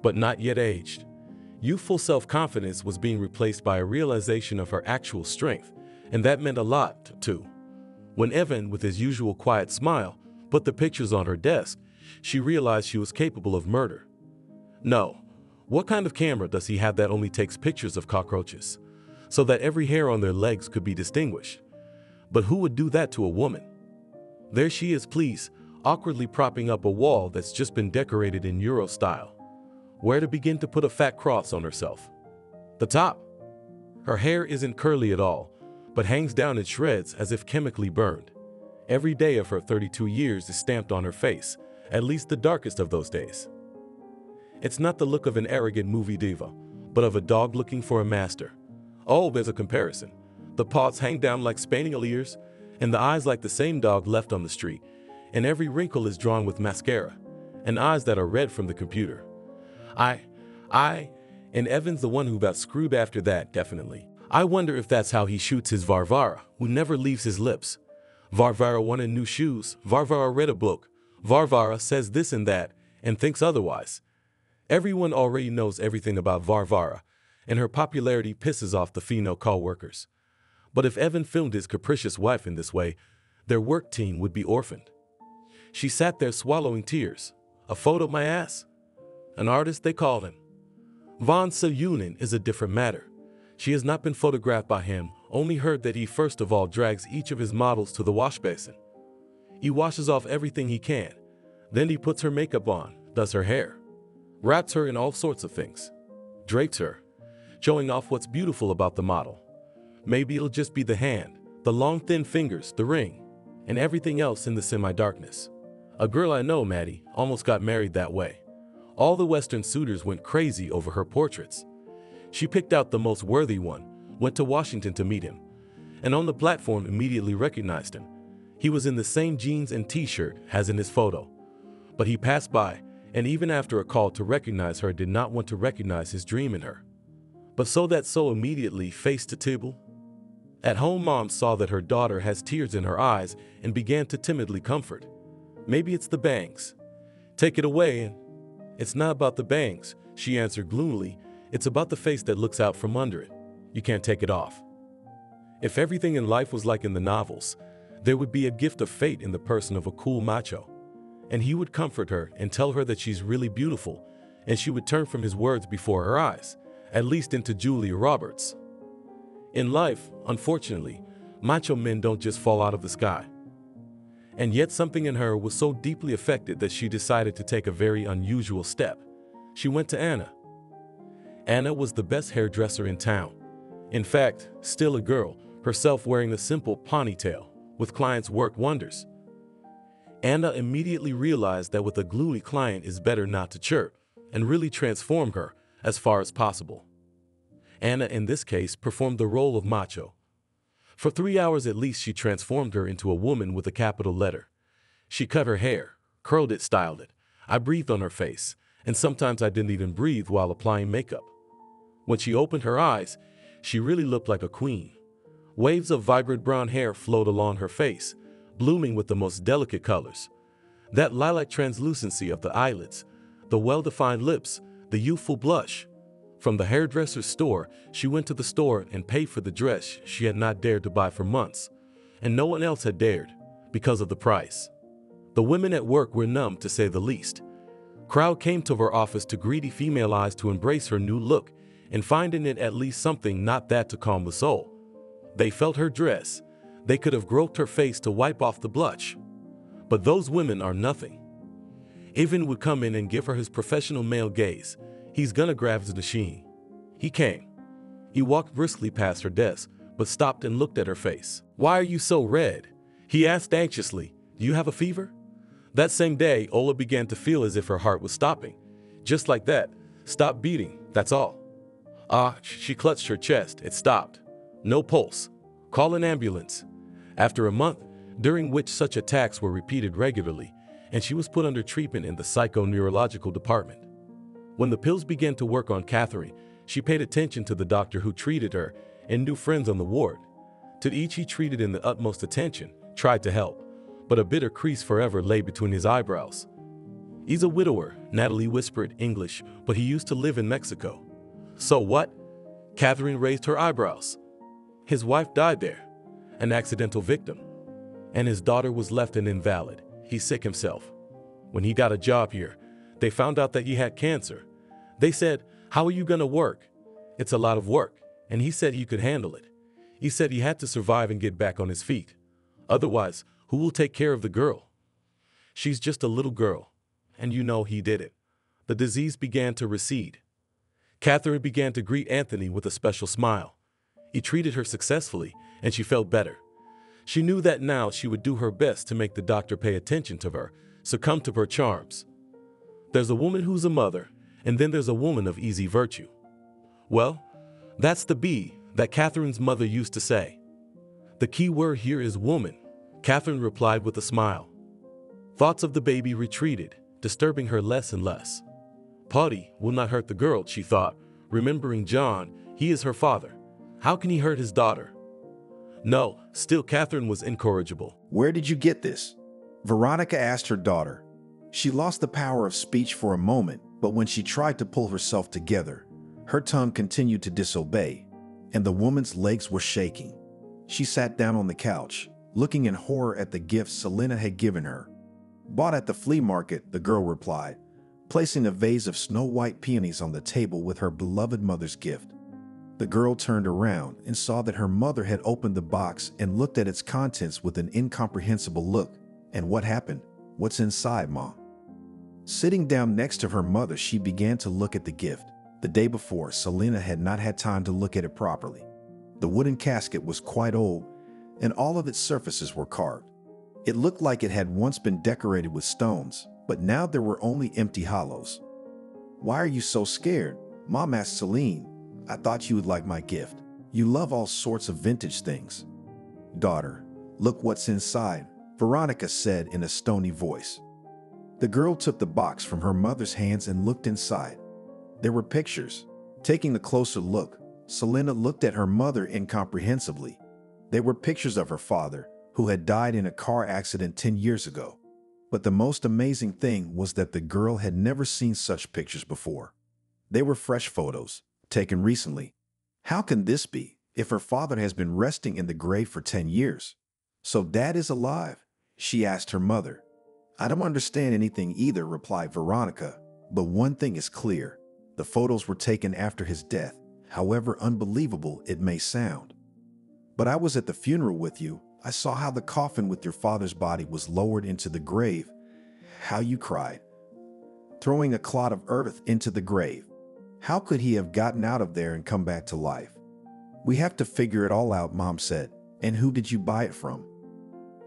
but not yet aged. Youthful self-confidence was being replaced by a realization of her actual strength, and that meant a lot, too. When Evan, with his usual quiet smile, put the pictures on her desk, she realized she was capable of murder. No, what kind of camera does he have that only takes pictures of cockroaches, so that every hair on their legs could be distinguished? But who would do that to a woman? There she is, please, awkwardly propping up a wall that's just been decorated in Euro style. Where to begin to put a fat cross on herself? The top. Her hair isn't curly at all, but hangs down in shreds as if chemically burned. Every day of her 32 years is stamped on her face, at least the darkest of those days. It's not the look of an arrogant movie diva, but of a dog looking for a master. Oh, there's a comparison. The paws hang down like spaniel ears, and the eyes like the same dog left on the street, and every wrinkle is drawn with mascara, and eyes that are read from the computer. And Evan's the one who got screwed after that, definitely. I wonder if that's how he shoots his Varvara, who never leaves his lips. Varvara wanted new shoes, Varvara read a book, Varvara says this and that, and thinks otherwise. Everyone already knows everything about Varvara, and her popularity pisses off the female co-workers. But if Evan filmed his capricious wife in this way, their work team would be orphaned. She sat there swallowing tears. A photo, my ass? An artist, they called him. Von Selyunin is a different matter. She has not been photographed by him, only heard that he first of all drags each of his models to the wash basin. He washes off everything he can. Then he puts her makeup on, does her hair, wraps her in all sorts of things, drapes her, showing off what's beautiful about the model. Maybe it'll just be the hand, the long thin fingers, the ring, and everything else in the semi-darkness. A girl I know, Maddie, almost got married that way. All the Western suitors went crazy over her portraits. She picked out the most worthy one, went to Washington to meet him, and on the platform immediately recognized him. He was in the same jeans and t-shirt as in his photo. But he passed by, and even after a call to recognize her, did not want to recognize his dream in her. But so immediately faced the table. At home, Mom saw that her daughter has tears in her eyes and began to timidly comfort. Maybe it's the bangs. Take it away. And it's not about the bangs, she answered gloomily. It's about the face that looks out from under it. You can't take it off. If everything in life was like in the novels, there would be a gift of fate in the person of a cool macho. And he would comfort her and tell her that she's really beautiful, and she would turn from his words before her eyes, at least into Julia Roberts. In life, unfortunately, macho men don't just fall out of the sky. And yet something in her was so deeply affected that she decided to take a very unusual step. She went to Anna. Anna was the best hairdresser in town. In fact, still a girl, herself wearing a simple ponytail, with clients worked wonders. Anna immediately realized that with a gloomy client it's better not to chirp, and really transformed her as far as possible. Anna, in this case, performed the role of macho. For 3 hours at least, she transformed her into a woman with a capital letter. She cut her hair, curled it, styled it. I breathed on her face, and sometimes I didn't even breathe while applying makeup. When she opened her eyes, she really looked like a queen. Waves of vibrant brown hair flowed along her face, blooming with the most delicate colors. That lilac translucency of the eyelids, the well-defined lips, the youthful blush. From the hairdresser's store, she went to the store and paid for the dress she had not dared to buy for months, and no one else had dared, because of the price. The women at work were numb, to say the least. Crowd came to her office to greedy female eyes to embrace her new look, and find in it at least something not that to calm the soul. They felt her dress. They could have groped her face to wipe off the blush. But those women are nothing. Ivan would come in and give her his professional male gaze. He's gonna grab his machine. He came. He walked briskly past her desk, but stopped and looked at her face. "Why are you so red?" he asked anxiously. "Do you have a fever?" That same day, Ola began to feel as if her heart was stopping. Just like that. Stopped beating, that's all. She clutched her chest. It stopped. No pulse. Call an ambulance. After a month, during which such attacks were repeated regularly, and she was put under treatment in the psychoneurological department. When the pills began to work on Catherine, she paid attention to the doctor who treated her and new friends on the ward. To each he treated in the utmost attention, tried to help, but a bitter crease forever lay between his eyebrows. "He's a widower," Natalie whispered, English, "but he used to live in Mexico." "So what?" Catherine raised her eyebrows. "His wife died there, an accidental victim, and his daughter was left an invalid. He's sick himself. When he got a job here, they found out that he had cancer. They said, 'How are you gonna work? It's a lot of work.' And he said he could handle it. He said he had to survive and get back on his feet. Otherwise, who will take care of the girl? She's just a little girl. And you know he did it." The disease began to recede. Catherine began to greet Anthony with a special smile. He treated her successfully, and she felt better. She knew that now she would do her best to make the doctor pay attention to her, succumb to her charms. There's a woman who's a mother, and then there's a woman of easy virtue. Well, that's the B that Catherine's mother used to say. The key word here is woman, Catherine replied with a smile. Thoughts of the baby retreated, disturbing her less and less. Putty will not hurt the girl, she thought, remembering John. He is her father. How can he hurt his daughter? No, still Catherine was incorrigible. "Where did you get this?" Veronica asked her daughter. She lost the power of speech for a moment, but when she tried to pull herself together, her tongue continued to disobey, and the woman's legs were shaking. She sat down on the couch, looking in horror at the gift Selena had given her. "Bought at the flea market," the girl replied, placing a vase of snow-white peonies on the table with her beloved mother's gift. The girl turned around and saw that her mother had opened the box and looked at its contents with an incomprehensible look. "And what happened? What's inside, Ma?" Sitting down next to her mother, she began to look at the gift. The day before, Selena had not had time to look at it properly. The wooden casket was quite old, and all of its surfaces were carved. It looked like it had once been decorated with stones, but now there were only empty hollows. "Why are you so scared?" Mom asked Celine, I thought you would like my gift. You love all sorts of vintage things. Daughter, look what's inside, Veronica said in a stony voice. The girl took the box from her mother's hands and looked inside. There were pictures. Taking a closer look, Selena looked at her mother incomprehensively. They were pictures of her father, who had died in a car accident 10 years ago. But the most amazing thing was that the girl had never seen such pictures before. They were fresh photos, taken recently. How can this be, if her father has been resting in the grave for 10 years? So Dad is alive? She asked her mother. I don't understand anything either, replied Veronica, but one thing is clear. The photos were taken after his death, however unbelievable it may sound. But I was at the funeral with you. I saw how the coffin with your father's body was lowered into the grave. How you cried. Throwing a clod of earth into the grave. How could he have gotten out of there and come back to life? We have to figure it all out, Mom said. And who did you buy it from?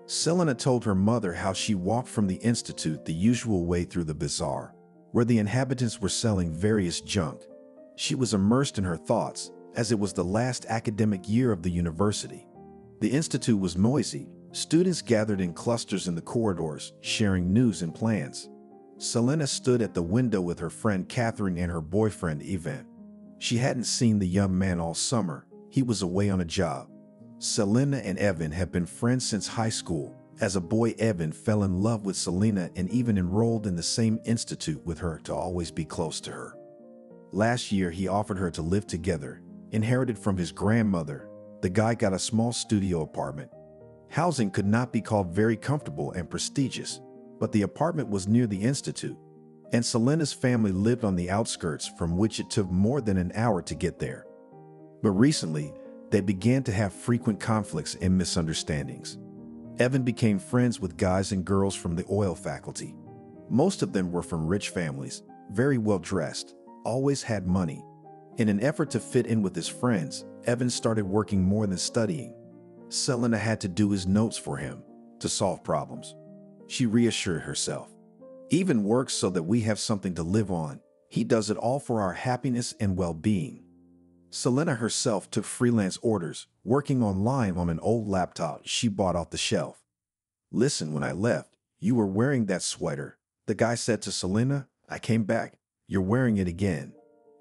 Selena told her mother how she walked from the institute the usual way through the bazaar, where the inhabitants were selling various junk. She was immersed in her thoughts, as it was the last academic year of the university. The institute was noisy. Students gathered in clusters in the corridors, sharing news and plans. Selena stood at the window with her friend Catherine and her boyfriend Ivan. She hadn't seen the young man all summer. He was away on a job. Selena and Evan had been friends since high school. As a boy, Evan fell in love with Selena and even enrolled in the same institute with her to always be close to her. Last year, he offered her to live together. Inherited from his grandmother, the guy got a small studio apartment. Housing could not be called very comfortable and prestigious, but the apartment was near the institute, and Selena's family lived on the outskirts, from which it took more than an hour to get there. But recently, they began to have frequent conflicts and misunderstandings. Evan became friends with guys and girls from the oil faculty. Most of them were from rich families, very well dressed, always had money. In an effort to fit in with his friends, Evan started working more than studying. Selena had to do his notes for him to solve problems. She reassured herself. Even works so that we have something to live on. He does it all for our happiness and well-being. Selena herself took freelance orders, working online on an old laptop she bought off the shelf. Listen, when I left, you were wearing that sweater. The guy said to Selena, I came back. You're wearing it again.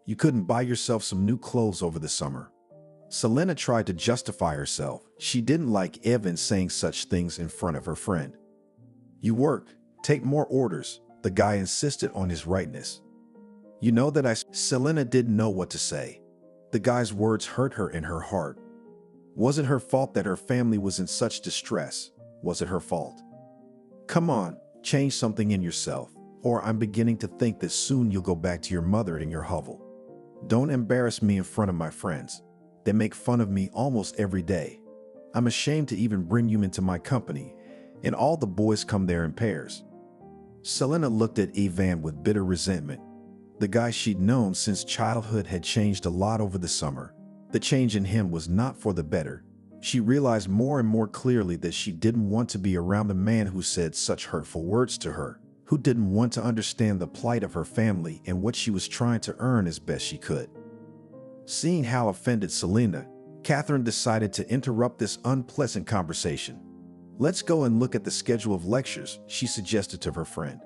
You couldn't buy yourself some new clothes over the summer. Selena tried to justify herself. She didn't like Evan saying such things in front of her friend. You work, take more orders. The guy insisted on his rightness. You know that Selena didn't know what to say. The guy's words hurt her in her heart. Was it her fault that her family was in such distress? Was it her fault? Come on, change something in yourself, or I'm beginning to think that soon you'll go back to your mother in your hovel. Don't embarrass me in front of my friends. They make fun of me almost every day. I'm ashamed to even bring you into my company, and all the boys come there in pairs. Selena looked at Ivan with bitter resentment. The guy she'd known since childhood had changed a lot over the summer. The change in him was not for the better. She realized more and more clearly that she didn't want to be around a man who said such hurtful words to her, who didn't want to understand the plight of her family and what she was trying to earn as best she could. Seeing how offended Selena, Catherine decided to interrupt this unpleasant conversation. Let's go and look at the schedule of lectures, she suggested to her friend.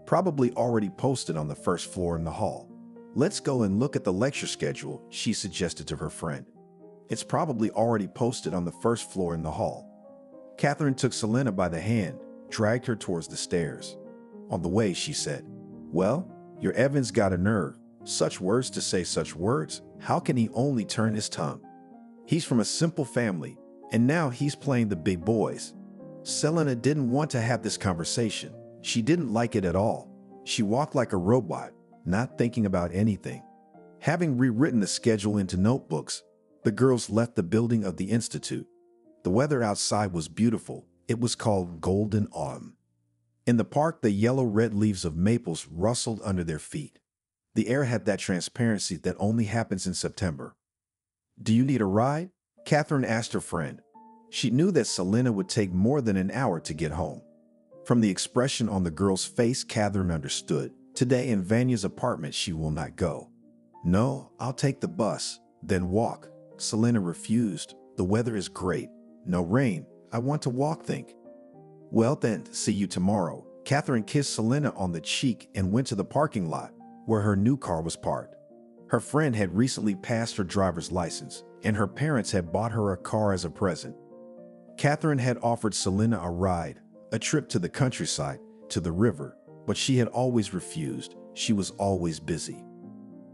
Probably already posted on the first floor in the hall. Let's go and look at the lecture schedule, she suggested to her friend. It's probably already posted on the first floor in the hall. Catherine took Selena by the hand, dragged her towards the stairs. On the way, she said, Well, your Evan's got a nerve. Such words to say such words. How can he only turn his tongue? He's from a simple family, and now he's playing the big boys. Selena didn't want to have this conversation. She didn't like it at all. She walked like a robot, not thinking about anything. Having rewritten the schedule into notebooks, the girls left the building of the institute. The weather outside was beautiful. It was called Golden Autumn. In the park, the yellow-red leaves of maples rustled under their feet. The air had that transparency that only happens in September. Do you need a ride? Catherine asked her friend. She knew that Selena would take more than an hour to get home. From the expression on the girl's face, Catherine understood. Today in Vanya's apartment, she will not go. No, I'll take the bus, then walk. Selena refused. The weather is great. No rain. I want to walk, think. Well then, see you tomorrow. Catherine kissed Selena on the cheek and went to the parking lot where her new car was parked. Her friend had recently passed her driver's license, and her parents had bought her a car as a present. Catherine had offered Selena a ride, a trip to the countryside, to the river, but she had always refused. She was always busy.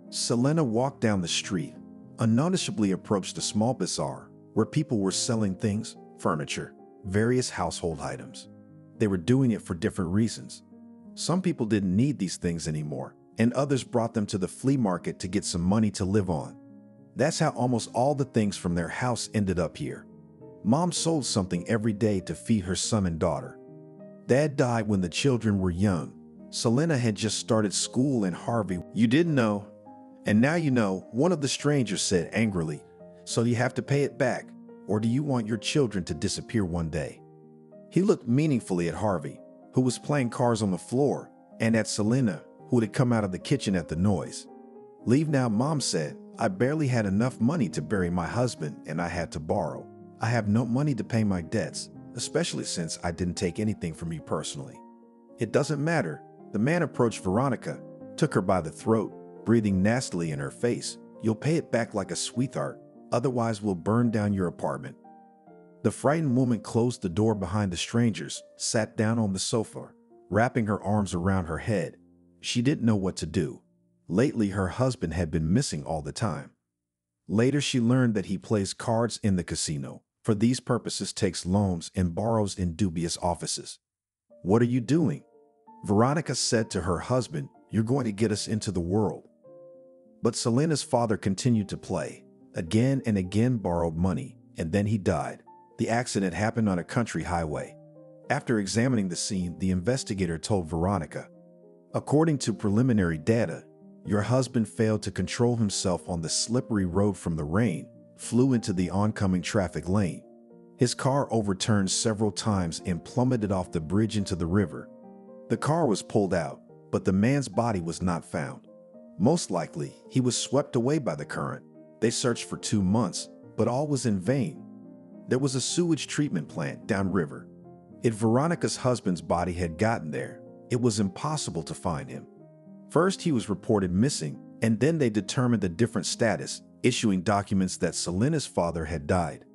Selena walked down the street, unnoticeably approached a small bazaar where people were selling things, furniture, various household items. They were doing it for different reasons. Some people didn't need these things anymore, and others brought them to the flea market to get some money to live on. That's how almost all the things from their house ended up here. Mom sold something every day to feed her son and daughter. Dad died when the children were young. Selena had just started school in Harvey. You didn't know, and now you know, one of the strangers said angrily. So you have to pay it back, or do you want your children to disappear one day? He looked meaningfully at Harvey, who was playing cards on the floor, and at Selena, who had come out of the kitchen at the noise. Leave now, Mom said. I barely had enough money to bury my husband, and I had to borrow. I have no money to pay my debts, especially since I didn't take anything from you personally. It doesn't matter. The man approached Veronica, took her by the throat, breathing nastily in her face. You'll pay it back like a sweetheart, otherwise we'll burn down your apartment. The frightened woman closed the door behind the strangers, sat down on the sofa, wrapping her arms around her head. She didn't know what to do. Lately, her husband had been missing all the time. Later, she learned that he plays cards in the casino. For these purposes, takes loans and borrows in dubious offices. What are you doing? Veronica said to her husband, you're going to get us into the world. But Selena's father continued to play, again and again borrowed money, and then he died. The accident happened on a country highway. After examining the scene, the investigator told Veronica, according to preliminary data, your husband failed to control himself on the slippery road from the rain, flew into the oncoming traffic lane. His car overturned several times and plummeted off the bridge into the river. The car was pulled out, but the man's body was not found. Most likely, he was swept away by the current. They searched for 2 months, but all was in vain. There was a sewage treatment plant downriver. If Veronica's husband's body had gotten there, it was impossible to find him. First, he was reported missing, and then they determined a different status, issuing documents that Selena's father had died.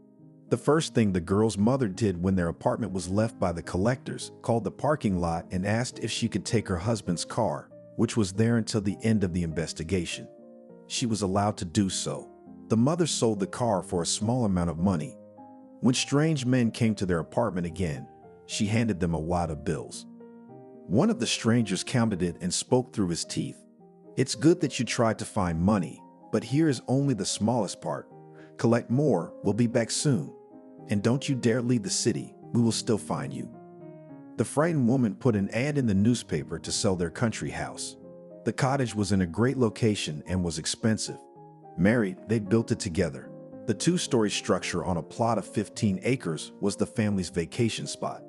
The first thing the girl's mother did when their apartment was left by the collectors, called the parking lot and asked if she could take her husband's car, which was there until the end of the investigation. She was allowed to do so. The mother sold the car for a small amount of money. When strange men came to their apartment again, she handed them a wad of bills. One of the strangers counted it and spoke through his teeth. It's good that you tried to find money, but here is only the smallest part. Collect more, we'll be back soon. And don't you dare leave the city, we will still find you. The frightened woman put an ad in the newspaper to sell their country house. The cottage was in a great location and was expensive. Married, they built it together. The 2-story structure on a plot of 15 acres was the family's vacation spot.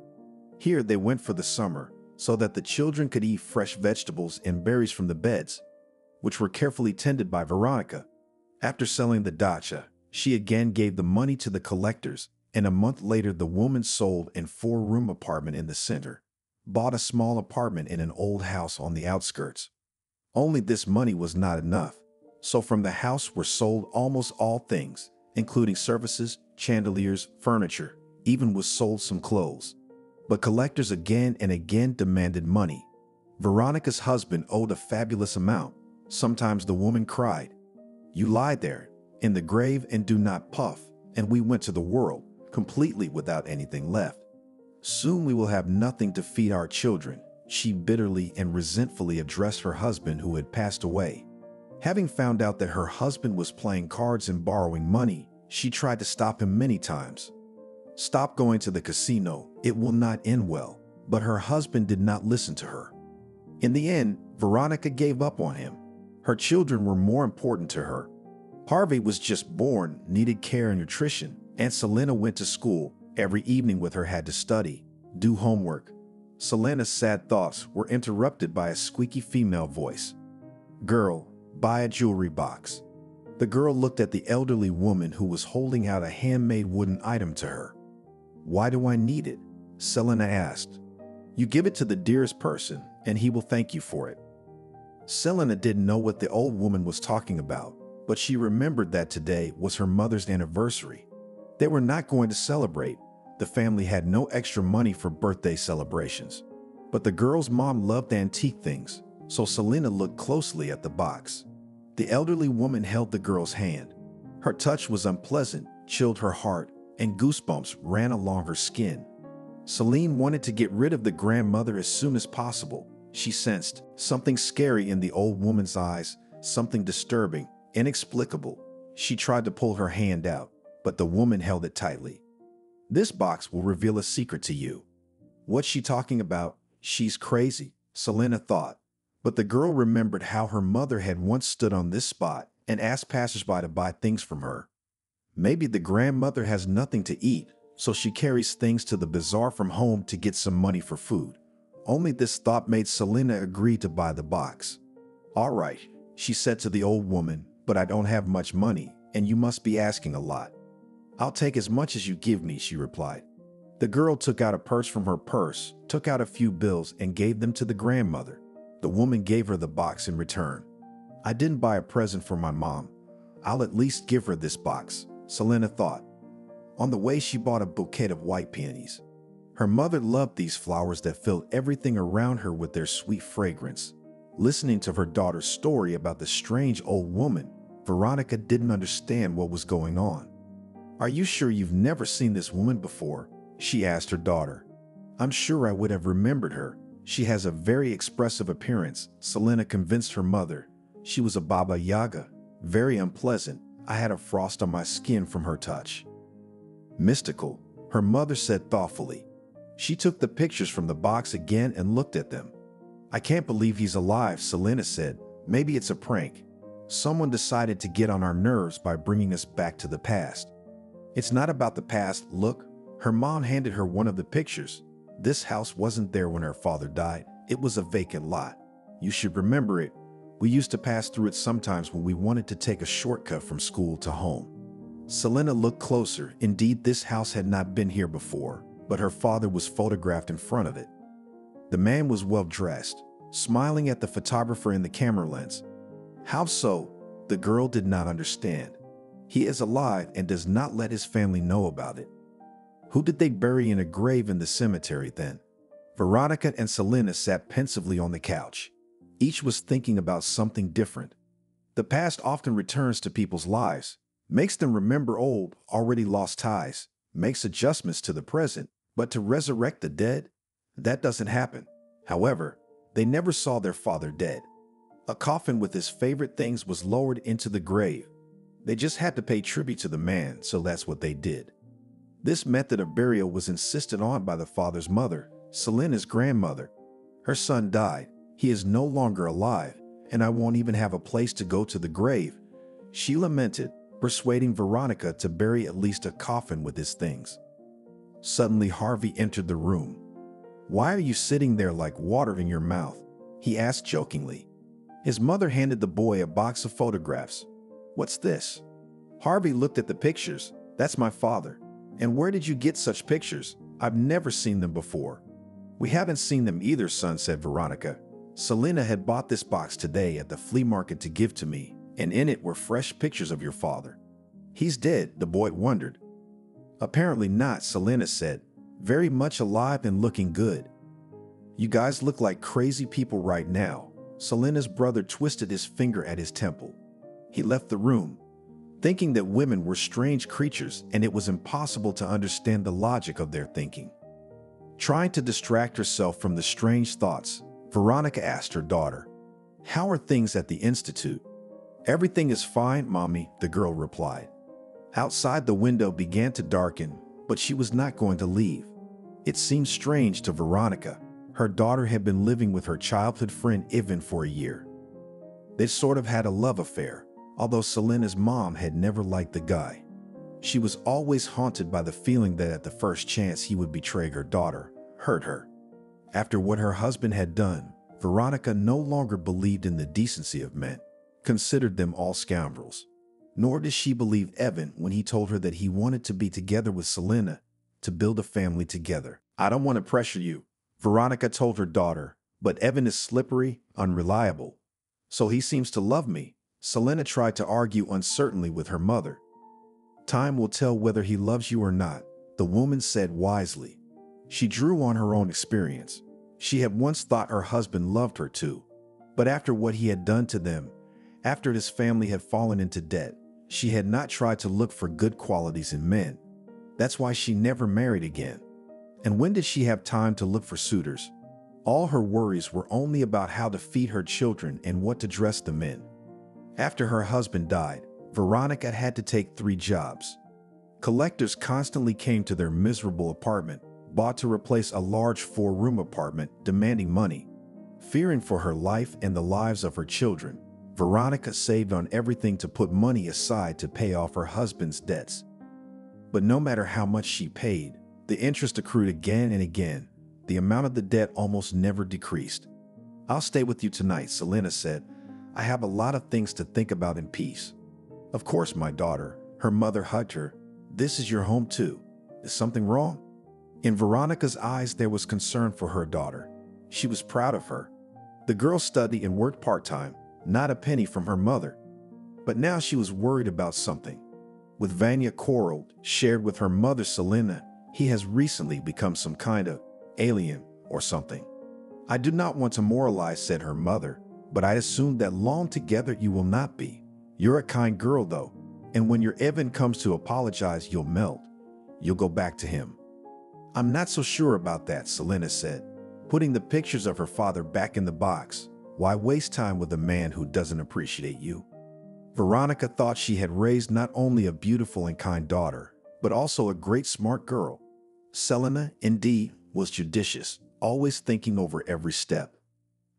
Here they went for the summer, so that the children could eat fresh vegetables and berries from the beds, which were carefully tended by Veronica. After selling the dacha, she again gave the money to the collectors, and a month later the woman sold a 4-room apartment in the center, bought a small apartment in an old house on the outskirts. Only this money was not enough, so from the house were sold almost all things, including services, chandeliers, furniture, even was sold some clothes. But collectors again and again demanded money. Veronica's husband owed a fabulous amount. Sometimes the woman cried, you lie there in the grave and do not puff, and we went to the world, completely without anything left. Soon we will have nothing to feed our children, she bitterly and resentfully addressed her husband who had passed away. Having found out that her husband was playing cards and borrowing money, she tried to stop him many times. Stop going to the casino, it will not end well. But her husband did not listen to her. In the end, Veronica gave up on him. Her children were more important to her. Harvey was just born, needed care and nutrition, and Selena went to school. Every evening with her had to study, do homework. Selena's sad thoughts were interrupted by a squeaky female voice. Girl, Buy a jewelry box. The girl looked at the elderly woman who was holding out a handmade wooden item to her. Why do I need it? Selena asked. You give it to the dearest person, and he will thank you for it. Selena didn't know what the old woman was talking about, but she remembered that today was her mother's anniversary. They were not going to celebrate. The family had no extra money for birthday celebrations. But the girl's mom loved antique things, so Selena looked closely at the box. The elderly woman held the girl's hand. Her touch was unpleasant, chilled her heart, and goosebumps ran along her skin. Celine wanted to get rid of the grandmother as soon as possible. She sensed something scary in the old woman's eyes, something disturbing, inexplicable. She tried to pull her hand out, but the woman held it tightly. This box will reveal a secret to you. What's she talking about? She's crazy, Selena thought. But the girl remembered how her mother had once stood on this spot and asked passersby to buy things from her. Maybe the grandmother has nothing to eat, so she carries things to the bazaar from home to get some money for food. Only this thought made Selena agree to buy the box. All right, she said to the old woman, but I don't have much money, and you must be asking a lot. I'll take as much as you give me, she replied. The girl took out a purse from her purse, took out a few bills, and gave them to the grandmother. The woman gave her the box in return. I didn't buy a present for my mom. I'll at least give her this box, Selena thought. On the way, she bought a bouquet of white peonies. Her mother loved these flowers that filled everything around her with their sweet fragrance. Listening to her daughter's story about the strange old woman, Veronica didn't understand what was going on. Are you sure you've never seen this woman before? She asked her daughter. I'm sure I would have remembered her. She has a very expressive appearance, Selena convinced her mother. She was a Baba Yaga, very unpleasant. I had a frost on my skin from her touch. Mystical, her mother said thoughtfully. She took the pictures from the box again and looked at them. I can't believe he's alive, Selena said. Maybe it's a prank. Someone decided to get on our nerves by bringing us back to the past. It's not about the past, look. Her mom handed her one of the pictures. This house wasn't there when her father died. It was a vacant lot. You should remember it. We used to pass through it sometimes when we wanted to take a shortcut from school to home. Selena looked closer. Indeed, this house had not been here before, but her father was photographed in front of it. The man was well-dressed, smiling at the photographer in the camera lens. How so? The girl did not understand. He is alive and does not let his family know about it. Who did they bury in a grave in the cemetery then? Veronica and Selena sat pensively on the couch. Each was thinking about something different. The past often returns to people's lives, makes them remember old, already lost ties, makes adjustments to the present, but to resurrect the dead? That doesn't happen. However, they never saw their father dead. A coffin with his favorite things was lowered into the grave. They just had to pay tribute to the man, so that's what they did. This method of burial was insisted on by the father's mother, Selena's grandmother. Her son died. He is no longer alive, and I won't even have a place to go to the grave, she lamented, persuading Veronica to bury at least a coffin with his things. Suddenly, Harvey entered the room. Why are you sitting there like water in your mouth? He asked jokingly. His mother handed the boy a box of photographs. What's this? Harvey looked at the pictures. That's my father. And where did you get such pictures? I've never seen them before. We haven't seen them either, son, said Veronica. Selena had bought this box today at the flea market to give to me, and in it were fresh pictures of your father. He's dead, the boy wondered. Apparently not, Selena said. Very much alive and looking good. You guys look like crazy people right now. Selena's brother twisted his finger at his temple. He left the room, thinking that women were strange creatures and it was impossible to understand the logic of their thinking. Trying to distract herself from the strange thoughts, Veronica asked her daughter, "How are things at the Institute?" "Everything is fine, Mommy," the girl replied. Outside, the window began to darken, but she was not going to leave. It seemed strange to Veronica. Her daughter had been living with her childhood friend Ivan for a year. They sort of had a love affair, although Selena's mom had never liked the guy. She was always haunted by the feeling that at the first chance he would betray her daughter, hurt her. After what her husband had done, Veronica no longer believed in the decency of men. considered them all scoundrels. Nor did she believe Evan when he told her that he wanted to be together with Selena, to build a family together. "I don't want to pressure you," Veronica told her daughter, "but Evan is slippery, unreliable. So he seems to love me." Selena tried to argue uncertainly with her mother. "Time will tell whether he loves you or not," the woman said wisely. She drew on her own experience. She had once thought her husband loved her too. But after what he had done to them, after his family had fallen into debt, she had not tried to look for good qualities in men. That's why she never married again. And when did she have time to look for suitors? All her worries were only about how to feed her children and what to dress them in. After her husband died, Veronica had to take 3 jobs. Collectors constantly came to their miserable apartment, bought to replace a large 4-room apartment, demanding money. Fearing for her life and the lives of her children, Veronica saved on everything to put money aside to pay off her husband's debts. But no matter how much she paid, the interest accrued again and again. The amount of the debt almost never decreased. "I'll stay with you tonight," Selena said. "I have a lot of things to think about in peace." "Of course, my daughter." Her mother hugged her. "This is your home too. Is something wrong?" In Veronica's eyes there was concern for her daughter. She was proud of her. The girl studied and worked part-time, not a penny from her mother. But now she was worried about something. With Vanya quarreled, shared with her mother Selena, he has recently become some kind of alien or something. "I do not want to moralize," said her mother, "but I assume that long together you will not be. You're a kind girl though, and when your Evan comes to apologize, you'll melt. You'll go back to him." "I'm not so sure about that," Selena said, putting the pictures of her father back in the box. "Why waste time with a man who doesn't appreciate you?" Veronica thought she had raised not only a beautiful and kind daughter, but also a great smart girl. Selena, indeed, was judicious, always thinking over every step.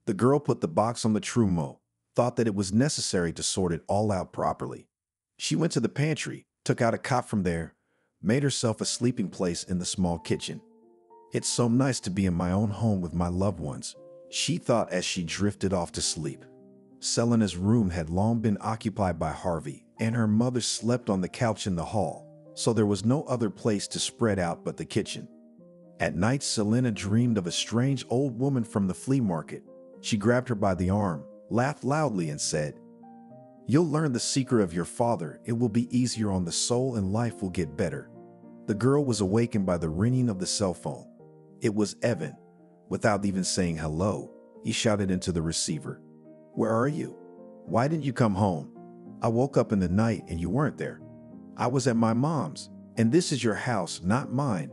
The girl put the box on the trumeau, thought that it was necessary to sort it all out properly. She went to the pantry, took out a cot from there, made herself a sleeping place in the small kitchen. "It's so nice to be in my own home with my loved ones," she thought as she drifted off to sleep. Selena's room had long been occupied by Harvey, and her mother slept on the couch in the hall, so there was no other place to spread out but the kitchen. At night, Selena dreamed of a strange old woman from the flea market. She grabbed her by the arm, laughed loudly, and said, "You'll learn the secret of your father. It will be easier on the soul and life will get better." The girl was awakened by the ringing of the cell phone. It was Evan. Without even saying hello, he shouted into the receiver, "Where are you? Why didn't you come home? I woke up in the night and you weren't there. I was at my mom's, and this is your house, not mine."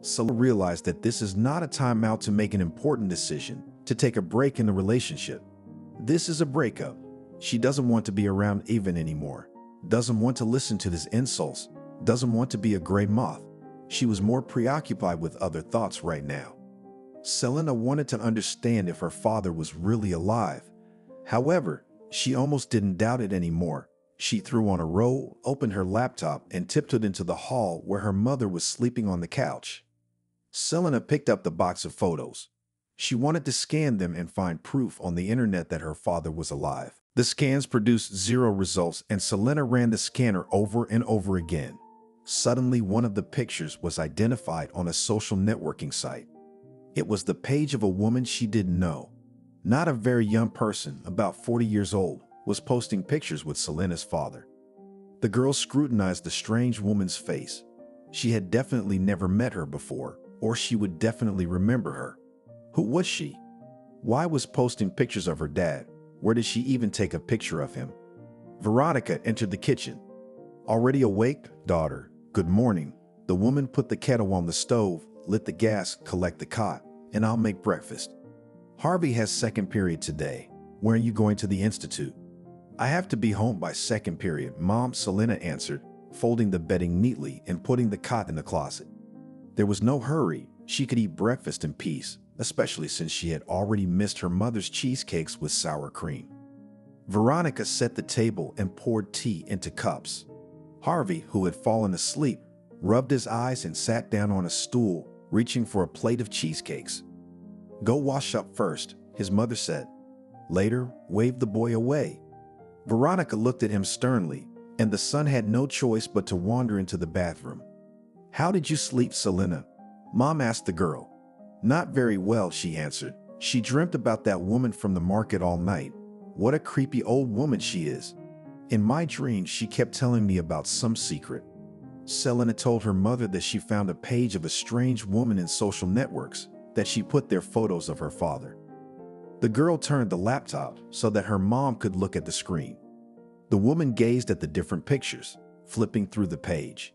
Selena realized that this is not a time out to make an important decision, to take a break in the relationship. This is a breakup. She doesn't want to be around Evan anymore, doesn't want to listen to his insults, doesn't want to be a gray moth. She was more preoccupied with other thoughts right now. Selena wanted to understand if her father was really alive. However, she almost didn't doubt it anymore. She threw on a robe, opened her laptop, and tiptoed into the hall where her mother was sleeping on the couch. Selena picked up the box of photos. She wanted to scan them and find proof on the internet that her father was alive. The scans produced 0 results, and Selena ran the scanner over and over again. Suddenly, one of the pictures was identified on a social networking site. It was the page of a woman she didn't know. Not a very young person, about 40 years old, was posting pictures with Selena's father. The girl scrutinized the strange woman's face. She had definitely never met her before, or she would definitely remember her. Who was she? Why was posting pictures of her dad? Where did she even take a picture of him? Veronica entered the kitchen. "Already awake, daughter? Good morning." The woman put the kettle on the stove, lit the gas, collect the cot, and I'll make breakfast. "Harvey has second period today. When are you going to the institute?" "I have to be home by second period, Mom," Selena answered, folding the bedding neatly and putting the cot in the closet. There was no hurry. She could eat breakfast in peace, especially since she had already missed her mother's cheesecakes with sour cream. Veronica set the table and poured tea into cups. Harvey, who had fallen asleep, rubbed his eyes and sat down on a stool, reaching for a plate of cheesecakes. "Go wash up first," his mother said. Later, waved the boy away. Veronica looked at him sternly, and the son had no choice but to wander into the bathroom. "How did you sleep, Selena?" Mom asked the girl. "Not very well," she answered. "She dreamt about that woman from the market all night. What a creepy old woman she is. In my dreams, she kept telling me about some secret." Selena told her mother that she found a page of a strange woman in social networks, that she put there photos of her father. The girl turned the laptop so that her mom could look at the screen. The woman gazed at the different pictures, flipping through the page.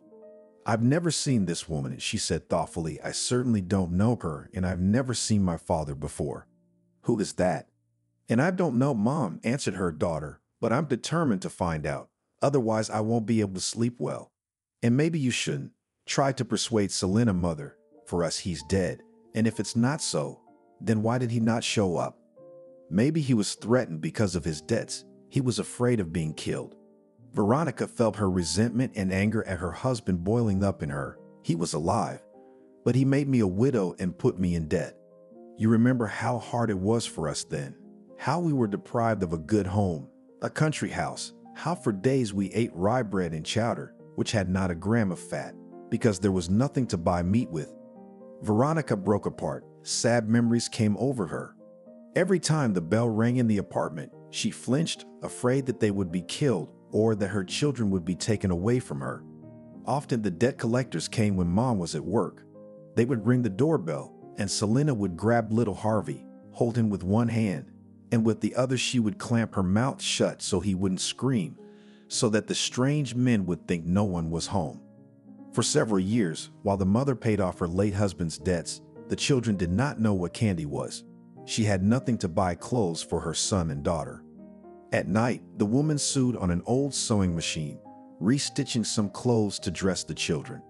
"I've never seen this woman," she said thoughtfully. "I certainly don't know her, and I've never seen my father before." "Who is that?" "And I don't know, Mom," answered her daughter, "but I'm determined to find out. Otherwise, I won't be able to sleep well." "And maybe you shouldn't," tried to persuade Selena, "Mother. For us, he's dead. And if it's not so, then why did he not show up? Maybe he was threatened because of his debts. He was afraid of being killed." Veronica felt her resentment and anger at her husband boiling up in her. "He was alive, but he made me a widow and put me in debt. You remember how hard it was for us then? How we were deprived of a good home, a country house. How for days we ate rye bread and chowder, which had not a gram of fat, because there was nothing to buy meat with." Veronica broke apart. Sad memories came over her. Every time the bell rang in the apartment, she flinched, afraid that they would be killed or that her children would be taken away from her. Often the debt collectors came when Mom was at work. They would ring the doorbell, and Selena would grab little Harvey, hold him with one hand, and with the other she would clamp her mouth shut so he wouldn't scream, so that the strange men would think no one was home. For several years, while the mother paid off her late husband's debts, the children did not know what candy was. She had nothing to buy clothes for her son and daughter. At night, the woman sewed on an old sewing machine, restitching some clothes to dress the children.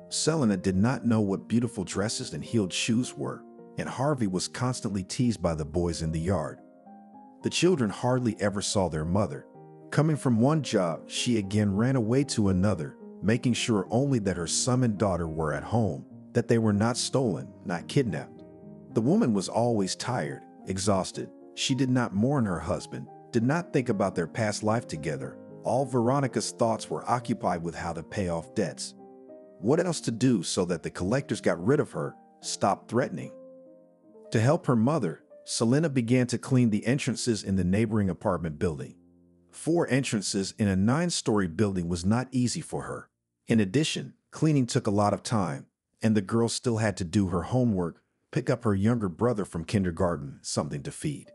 Selena did not know what beautiful dresses and heeled shoes were, and Harvey was constantly teased by the boys in the yard. The children hardly ever saw their mother. Coming from one job, she again ran away to another, making sure only that her son and daughter were at home, that they were not stolen, not kidnapped. The woman was always tired, exhausted. She did not mourn her husband, did not think about their past life together. All Veronica's thoughts were occupied with how to pay off debts. What else to do so that the collectors got rid of her, stopped threatening? To help her mother, Selena began to clean the entrances in the neighboring apartment building. 4 entrances in a 9-story building was not easy for her. In addition, cleaning took a lot of time, and the girl still had to do her homework, pick up her younger brother from kindergarten, something to feed.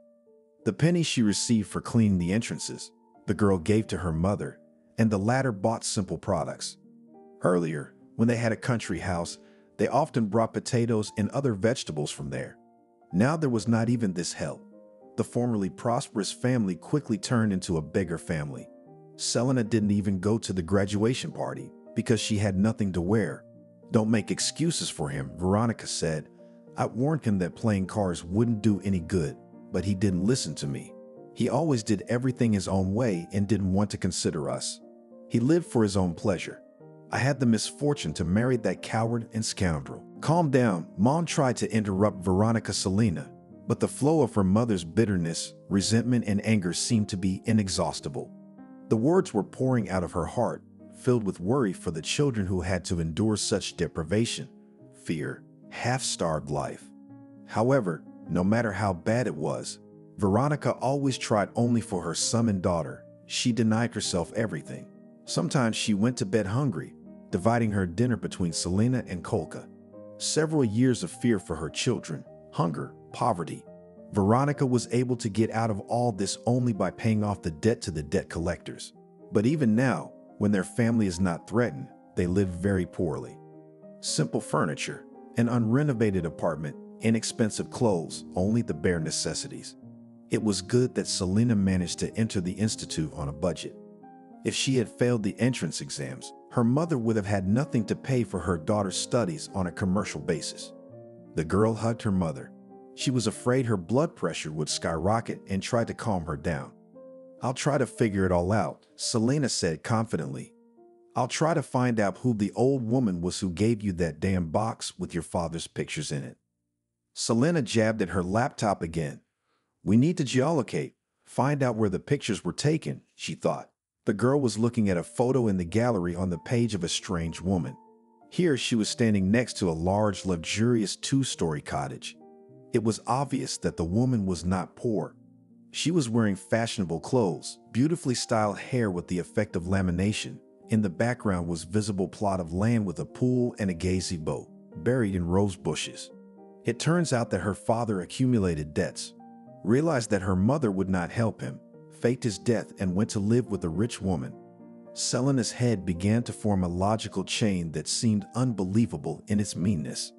The pennies she received for cleaning the entrances, the girl gave to her mother, and the latter bought simple products. Earlier, when they had a country house, they often brought potatoes and other vegetables from there. Now there was not even this help. The formerly prosperous family quickly turned into a beggar family. Selena didn't even go to the graduation party because she had nothing to wear. "Don't make excuses for him," Veronica said. "I warned him that playing cards wouldn't do any good, but he didn't listen to me. He always did everything his own way and didn't want to consider us. He lived for his own pleasure. I had the misfortune to marry that coward and scoundrel." "Calm down," Mom tried to interrupt Veronica Selena, but the flow of her mother's bitterness, resentment, and anger seemed to be inexhaustible. The words were pouring out of her heart, filled with worry for the children who had to endure such deprivation, fear, half-starved life. However, no matter how bad it was, Veronica always tried only for her son and daughter. She denied herself everything. Sometimes she went to bed hungry, dividing her dinner between Selena and Kolka. Several years of fear for her children, hunger, poverty. Veronica was able to get out of all this only by paying off the debt to the debt collectors. But even now, when their family is not threatened, they live very poorly. Simple furniture, an unrenovated apartment, inexpensive clothes, only the bare necessities. It was good that Selena managed to enter the institute on a budget. If she had failed the entrance exams, her mother would have had nothing to pay for her daughter's studies on a commercial basis. The girl hugged her mother. She was afraid her blood pressure would skyrocket and tried to calm her down. "I'll try to figure it all out," Selena said confidently. "I'll try to find out who the old woman was who gave you that damn box with your father's pictures in it." Selena jabbed at her laptop again. "We need to geolocate, Find out where the pictures were taken, she thought. The girl was looking at a photo in the gallery on the page of a strange woman. Here she was standing next to a large, luxurious two-story cottage. It was obvious that the woman was not poor. She was wearing fashionable clothes, beautifully styled hair with the effect of lamination. In the background was visible plot of land with a pool and a gazebo, buried in rose bushes. It turns out that her father accumulated debts, realized that her mother would not help him, faked his death and went to live with a rich woman. Selena's head began to form a logical chain that seemed unbelievable in its meanness.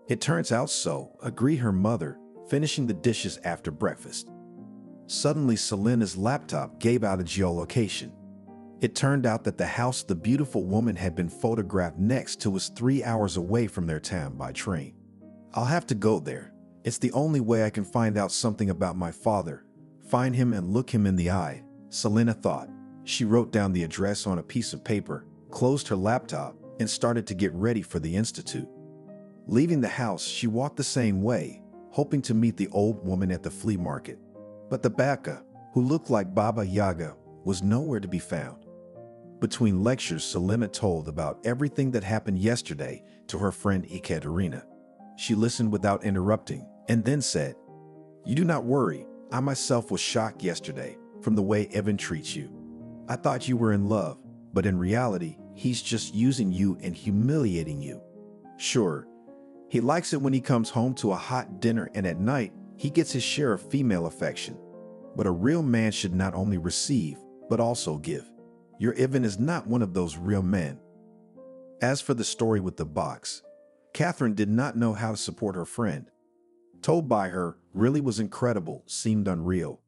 It turns out so, agreed her mother, finishing the dishes after breakfast. Suddenly, Selena's laptop gave out a geolocation. It turned out that the house the beautiful woman had been photographed next to was 3 hours away from their town by train. I'll have to go there. It's the only way I can find out something about my father. Find him and look him in the eye, Selena thought. She wrote down the address on a piece of paper, closed her laptop, and started to get ready for the institute. Leaving the house, she walked the same way, hoping to meet the old woman at the flea market. But the Baka, who looked like Baba Yaga, was nowhere to be found. Between lectures, Selena told about everything that happened yesterday to her friend Ekaterina. She listened without interrupting and then said, "You do not worry. I myself was shocked yesterday from the way Evan treats you. I thought you were in love, but in reality, he's just using you and humiliating you. Sure, he likes it when he comes home to a hot dinner and at night, he gets his share of female affection. But a real man should not only receive, but also give. Your Ivan is not one of those real men." As for the story with the box, Catherine did not know how to support her friend. Told by her, really was incredible, seemed unreal.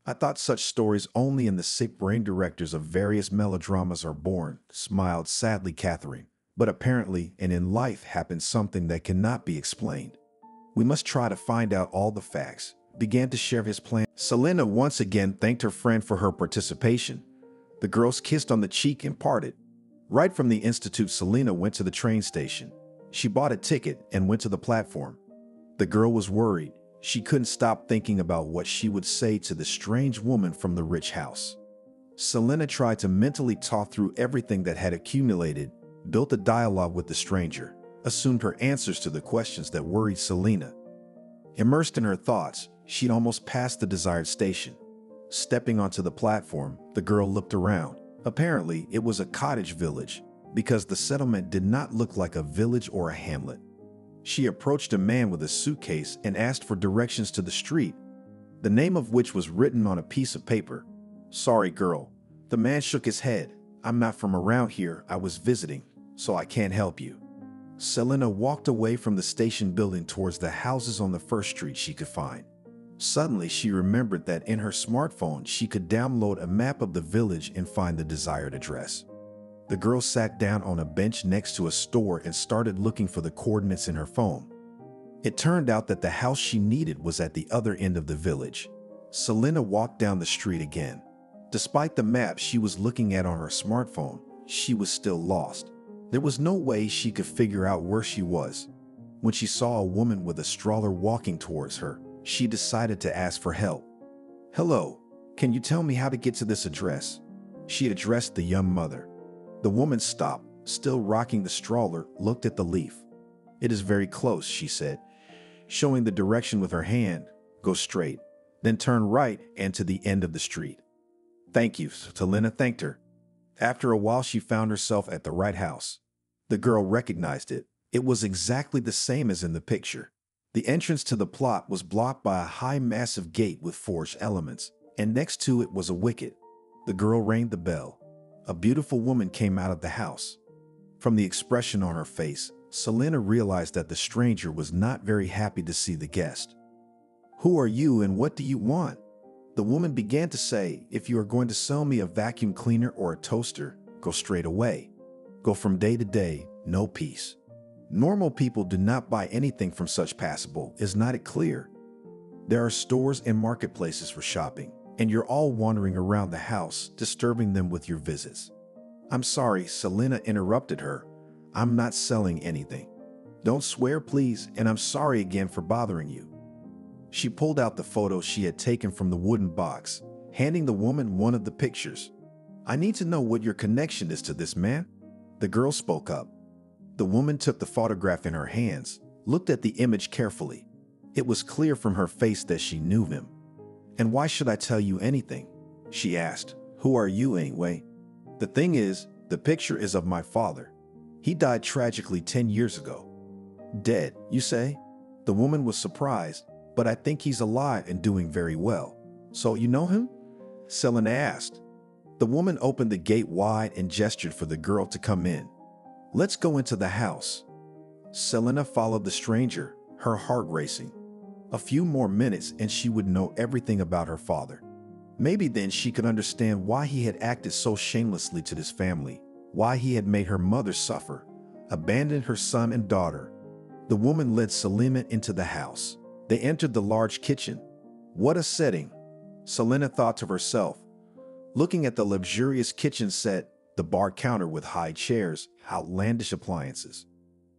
I thought such stories only in the sick brain directors of various melodramas are born, smiled sadly Catherine. But apparently, and in life happens something that cannot be explained. We must try to find out all the facts, began to share his plan. Selena once again thanked her friend for her participation. The girls kissed on the cheek and parted. Right from the institute, Selena went to the train station. She bought a ticket and went to the platform. The girl was worried. She couldn't stop thinking about what she would say to the strange woman from the rich house. Selena tried to mentally talk through everything that had accumulated, built a dialogue with the stranger, assumed her answers to the questions that worried Selena. Immersed in her thoughts, she'd almost passed the desired station. Stepping onto the platform, the girl looked around. Apparently, it was a cottage village, because the settlement did not look like a village or a hamlet. She approached a man with a suitcase and asked for directions to the street, the name of which was written on a piece of paper. "Sorry, girl." The man shook his head. "I'm not from around here. I was visiting, so I can't help you." Selena walked away from the station building towards the houses on the first street she could find. Suddenly, she remembered that in her smartphone, she could download a map of the village and find the desired address. The girl sat down on a bench next to a store and started looking for the coordinates in her phone. It turned out that the house she needed was at the other end of the village. Selena walked down the street again. Despite the map she was looking at on her smartphone, she was still lost. There was no way she could figure out where she was. When she saw a woman with a stroller walking towards her, she decided to ask for help. "Hello, can you tell me how to get to this address?" She addressed the young mother. The woman stopped, still rocking the stroller, looked at the leaf. "It is very close," she said, showing the direction with her hand. "Go straight, then turn right and to the end of the street." "Thank you," Selena thanked her. After a while, she found herself at the right house. The girl recognized it. It was exactly the same as in the picture. The entrance to the plot was blocked by a high, massive gate with forged elements, and next to it was a wicket. The girl rang the bell. A beautiful woman came out of the house. From the expression on her face, Selena realized that the stranger was not very happy to see the guest. "Who are you and what do you want?" The woman began to say, "If you are going to sell me a vacuum cleaner or a toaster, go straight away. Go from day to day, no peace. Normal people do not buy anything from such passable, is not it clear? There are stores and marketplaces for shopping, and you're all wandering around the house, disturbing them with your visits." "I'm sorry," Selena interrupted her. "I'm not selling anything. Don't swear, please, and I'm sorry again for bothering you." She pulled out the photo she had taken from the wooden box, handing the woman one of the pictures. "I need to know what your connection is to this man." The girl spoke up. The woman took the photograph in her hands, looked at the image carefully. It was clear from her face that she knew him. "And why should I tell you anything?" she asked. "Who are you anyway?" "The thing is, the picture is of my father. He died tragically 10 years ago." "Dead, you say?" The woman was surprised. "But I think he's alive and doing very well." "So you know him?" Selena asked. The woman opened the gate wide and gestured for the girl to come in. "Let's go into the house." Selena followed the stranger, her heart racing. A few more minutes and she would know everything about her father. Maybe then she could understand why he had acted so shamelessly to his family, why he had made her mother suffer, abandoned her son and daughter. The woman led Selena into the house. They entered the large kitchen. What a setting, Selena thought to herself. Looking at the luxurious kitchen set, the bar counter with high chairs, outlandish appliances.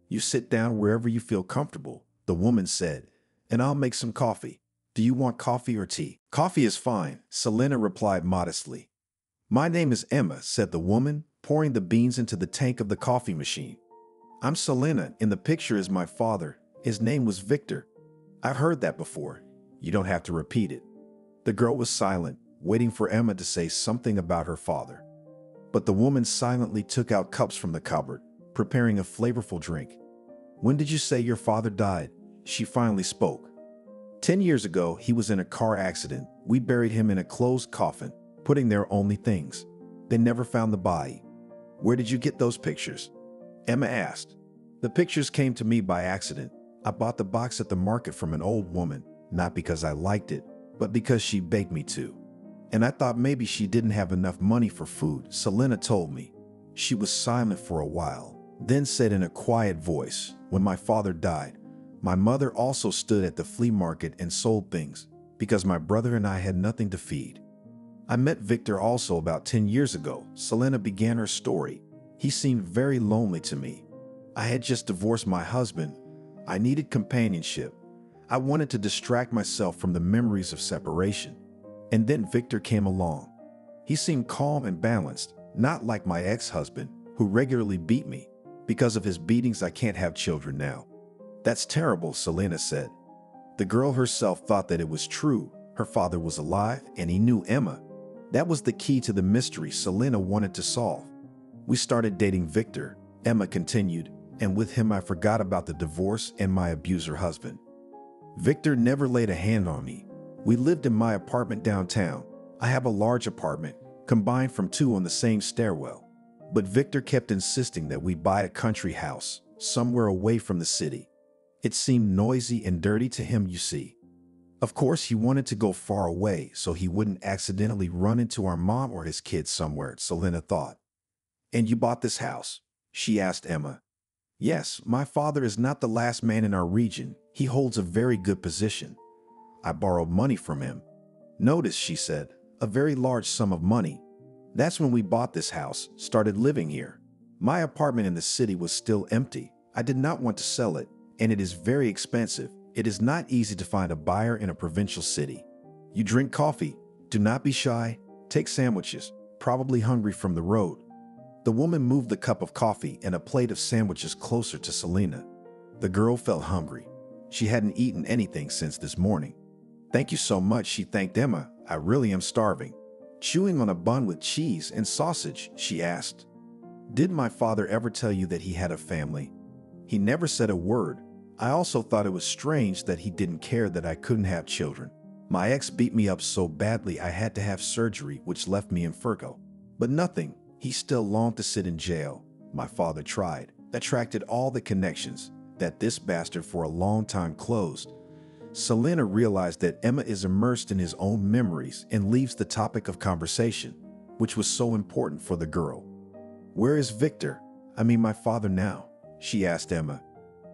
"You sit down wherever you feel comfortable," the woman said, "and I'll make some coffee. Do you want coffee or tea?" "Coffee is fine," Selena replied modestly. "My name is Emma," said the woman, pouring the beans into the tank of the coffee machine. "I'm Selena. In the picture is my father. His name was Victor." "I've heard that before. You don't have to repeat it." The girl was silent, waiting for Emma to say something about her father. But the woman silently took out cups from the cupboard, preparing a flavorful drink. "When did you say your father died?" She finally spoke. 10 years ago, he was in a car accident. We buried him in a closed coffin, putting there only things. They never found the body." "Where did you get those pictures?" Emma asked. "The pictures came to me by accident. I bought the box at the market from an old woman, not because I liked it, but because she begged me to. And I thought maybe she didn't have enough money for food," Selena told me. She was silent for a while, then said in a quiet voice, "When my father died, my mother also stood at the flea market and sold things, because my brother and I had nothing to feed. I met Victor also about 10 years ago." Selena began her story. "He seemed very lonely to me. I had just divorced my husband. I needed companionship. I wanted to distract myself from the memories of separation. And then Victor came along. He seemed calm and balanced, not like my ex-husband, who regularly beat me. Because of his beatings, I can't have children now." "That's terrible," Selena said. The girl herself thought that it was true. Her father was alive and he knew Emma. That was the key to the mystery Selena wanted to solve. "We started dating Victor," Emma continued, "and with him I forgot about the divorce and my abuser husband. Victor never laid a hand on me. We lived in my apartment downtown. I have a large apartment, combined from two on the same stairwell. But Victor kept insisting that we buy a country house, somewhere away from the city. It seemed noisy and dirty to him, you see. Of course, he wanted to go far away so he wouldn't accidentally run into our mom or his kids somewhere," Selena thought. "And you bought this house?" she asked Emma. "Yes, my father is not the last man in our region. He holds a very good position. I borrowed money from him." "Notice," she said, "a very large sum of money. That's when we bought this house, started living here. My apartment in the city was still empty. I did not want to sell it, and it is very expensive. It is not easy to find a buyer in a provincial city. You drink coffee. Do not be shy. Take sandwiches, probably hungry from the road." The woman moved the cup of coffee and a plate of sandwiches closer to Selena. The girl felt hungry. She hadn't eaten anything since this morning. "Thank you so much," she thanked Emma. "I really am starving." Chewing on a bun with cheese and sausage, she asked, "Did my father ever tell you that he had a family?" "He never said a word. I also thought it was strange that he didn't care that I couldn't have children. My ex beat me up so badly I had to have surgery, which left me in Fergo. But nothing. He still longed to sit in jail. My father tried, attracted all the connections, that this bastard for a long time closed." Selena realized that Emma is immersed in his own memories and leaves the topic of conversation, which was so important for the girl. "Where is Victor? I mean my father now?" she asked Emma.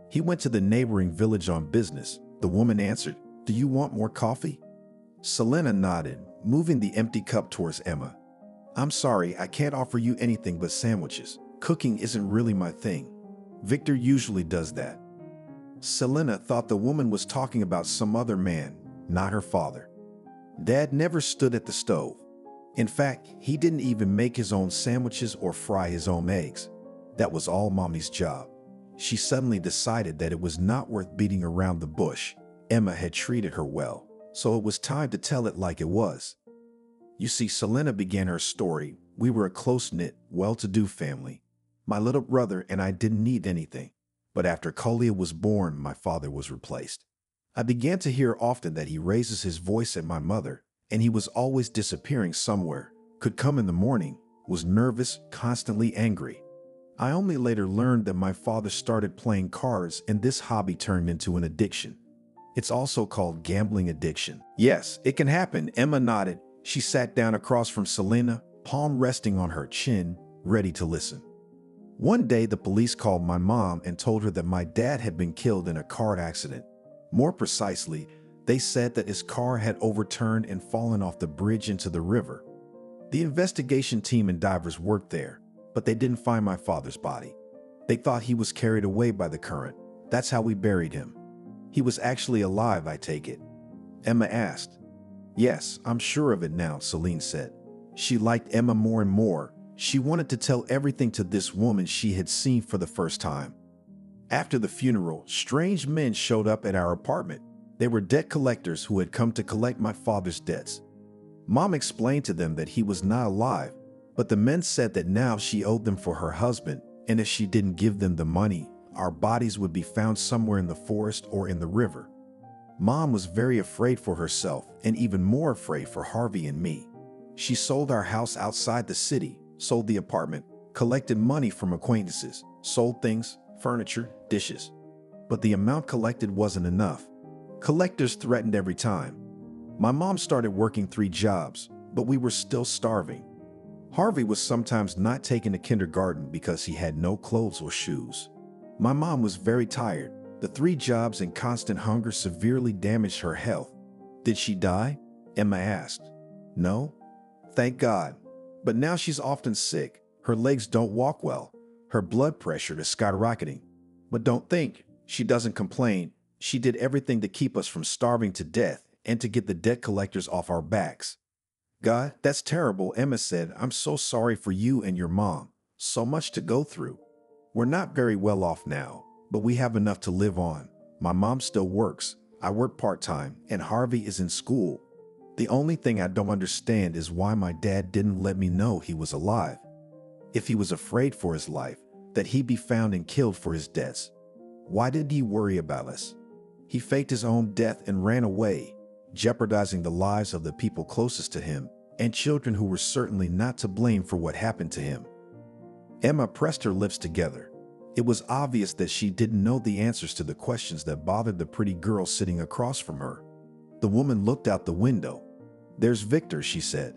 "He went to the neighboring village on business," the woman answered. "Do you want more coffee?" Selena nodded, moving the empty cup towards Emma. "I'm sorry, I can't offer you anything but sandwiches. Cooking isn't really my thing. Victor usually does that." Selena thought the woman was talking about some other man, not her father. Dad never stood at the stove. In fact, he didn't even make his own sandwiches or fry his own eggs. That was all Mommy's job. She suddenly decided that it was not worth beating around the bush. Emma had treated her well, so it was time to tell it like it was. You see, Selena began her story. We were a close-knit, well-to-do family. My little brother and I didn't need anything. But after Kalia was born, my father was replaced. I began to hear often that he raises his voice at my mother, and he was always disappearing somewhere, could come in the morning, was nervous, constantly angry. I only later learned that my father started playing cards and this hobby turned into an addiction. It's also called gambling addiction. Yes, it can happen, Emma nodded. She sat down across from Selena, palm resting on her chin, ready to listen. One day, the police called my mom and told her that my dad had been killed in a car accident. More precisely, they said that his car had overturned and fallen off the bridge into the river. The investigation team and divers worked there, but they didn't find my father's body. They thought he was carried away by the current. That's how we buried him. He was actually alive, I take it? Emma asked. Yes, I'm sure of it now, Celine said. She liked Emma more and more. She wanted to tell everything to this woman she had seen for the first time. After the funeral, strange men showed up at our apartment. They were debt collectors who had come to collect my father's debts. Mom explained to them that he was not alive, but the men said that now she owed them for her husband, and if she didn't give them the money, our bodies would be found somewhere in the forest or in the river. Mom was very afraid for herself and even more afraid for Harvey and me. She sold our house outside the city, sold the apartment, collected money from acquaintances, sold things, furniture, dishes. But the amount collected wasn't enough. Collectors threatened every time. My mom started working 3 jobs, but we were still starving. Harvey was sometimes not taken to kindergarten because he had no clothes or shoes. My mom was very tired. The 3 jobs and constant hunger severely damaged her health. Did she die? Emma asked. No, thank God. But now she's often sick. Her legs don't walk well. Her blood pressure is skyrocketing. But don't think, she doesn't complain. She did everything to keep us from starving to death and to get the debt collectors off our backs. God, that's terrible, Emma said. I'm so sorry for you and your mom. So much to go through. We're not very well off now, but we have enough to live on. My mom still works. I work part-time, and Harvey is in school. The only thing I don't understand is why my dad didn't let me know he was alive. If he was afraid for his life, that he'd be found and killed for his debts. Why did he worry about us? He faked his own death and ran away, jeopardizing the lives of the people closest to him and children who were certainly not to blame for what happened to him. Emma pressed her lips together. It was obvious that she didn't know the answers to the questions that bothered the pretty girl sitting across from her. The woman looked out the window. There's Victor, she said.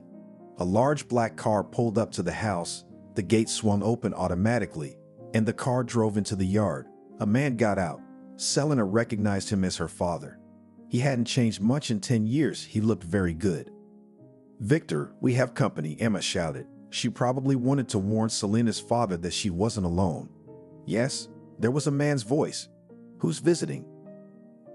A large black car pulled up to the house. The gate swung open automatically, and the car drove into the yard. A man got out. Selena recognized him as her father. He hadn't changed much in 10 years. He looked very good. Victor, we have company, Emma shouted. She probably wanted to warn Selena's father that she wasn't alone. Yes, there was a man's voice. Who's visiting?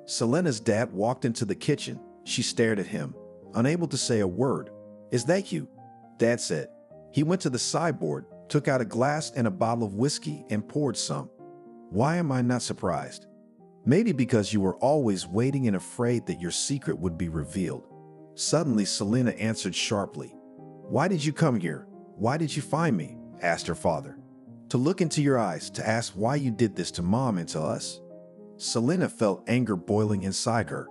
Selena's dad walked into the kitchen. She stared at him, unable to say a word. Is that you? Dad said. He went to the sideboard, took out a glass and a bottle of whiskey and poured some. Why am I not surprised? Maybe because you were always waiting and afraid that your secret would be revealed. Suddenly, Selena answered sharply. Why did you come here? Why did you find me? Asked her father. To look into your eyes, to ask why you did this to Mom and to us. Selena felt anger boiling inside her.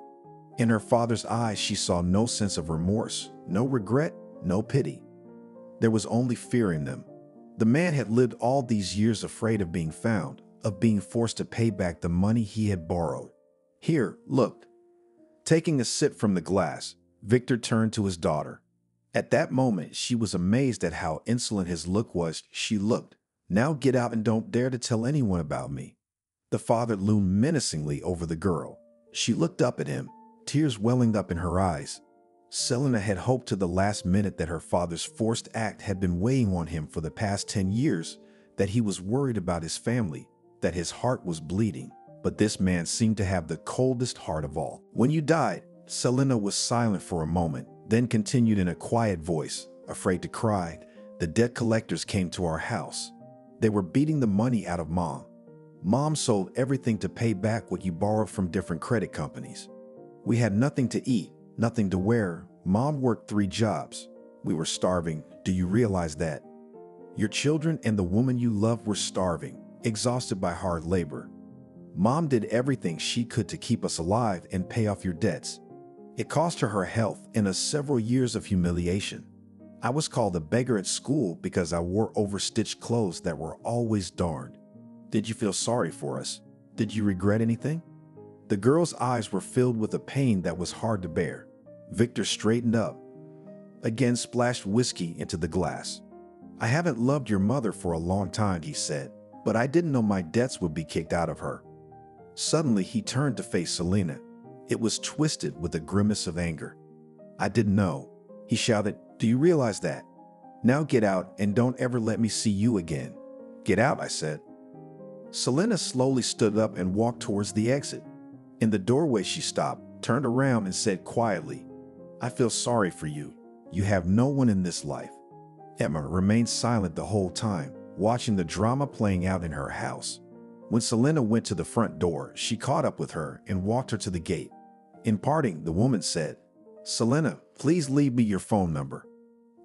In her father's eyes, she saw no sense of remorse, no regret, no pity. There was only fear in them. The man had lived all these years afraid of being found, of being forced to pay back the money he had borrowed. Here, look. Taking a sip from the glass, Victor turned to his daughter. At that moment, she was amazed at how insolent his look was. She looked. Now get out and don't dare to tell anyone about me. The father loomed menacingly over the girl. She looked up at him, tears welling up in her eyes. Selena had hoped to the last minute that her father's forced act had been weighing on him for the past 10 years, that he was worried about his family, that his heart was bleeding. But this man seemed to have the coldest heart of all. When you died, Selena was silent for a moment, then continued in a quiet voice, afraid to cry. The debt collectors came to our house. They were beating the money out of Mom. Mom sold everything to pay back what you borrowed from different credit companies. We had nothing to eat, nothing to wear. Mom worked 3 jobs. We were starving. Do you realize that? Your children and the woman you love were starving, exhausted by hard labor. Mom did everything she could to keep us alive and pay off your debts. It cost her health and us several years of humiliation. I was called a beggar at school because I wore overstitched clothes that were always darned. Did you feel sorry for us? Did you regret anything? The girl's eyes were filled with a pain that was hard to bear. Victor straightened up, again splashed whiskey into the glass. I haven't loved your mother for a long time, he said, but I didn't know my debts would be kicked out of her. Suddenly, he turned to face Selena. It was twisted with a grimace of anger. I didn't know, he shouted. Do you realize that? Now get out and don't ever let me see you again. Get out, I said. Selena slowly stood up and walked towards the exit. In the doorway, she stopped, turned around and said quietly, I feel sorry for you. You have no one in this life. Emma remained silent the whole time, watching the drama playing out in her house. When Selena went to the front door, she caught up with her and walked her to the gate. In parting, the woman said, Selena, please leave me your phone number.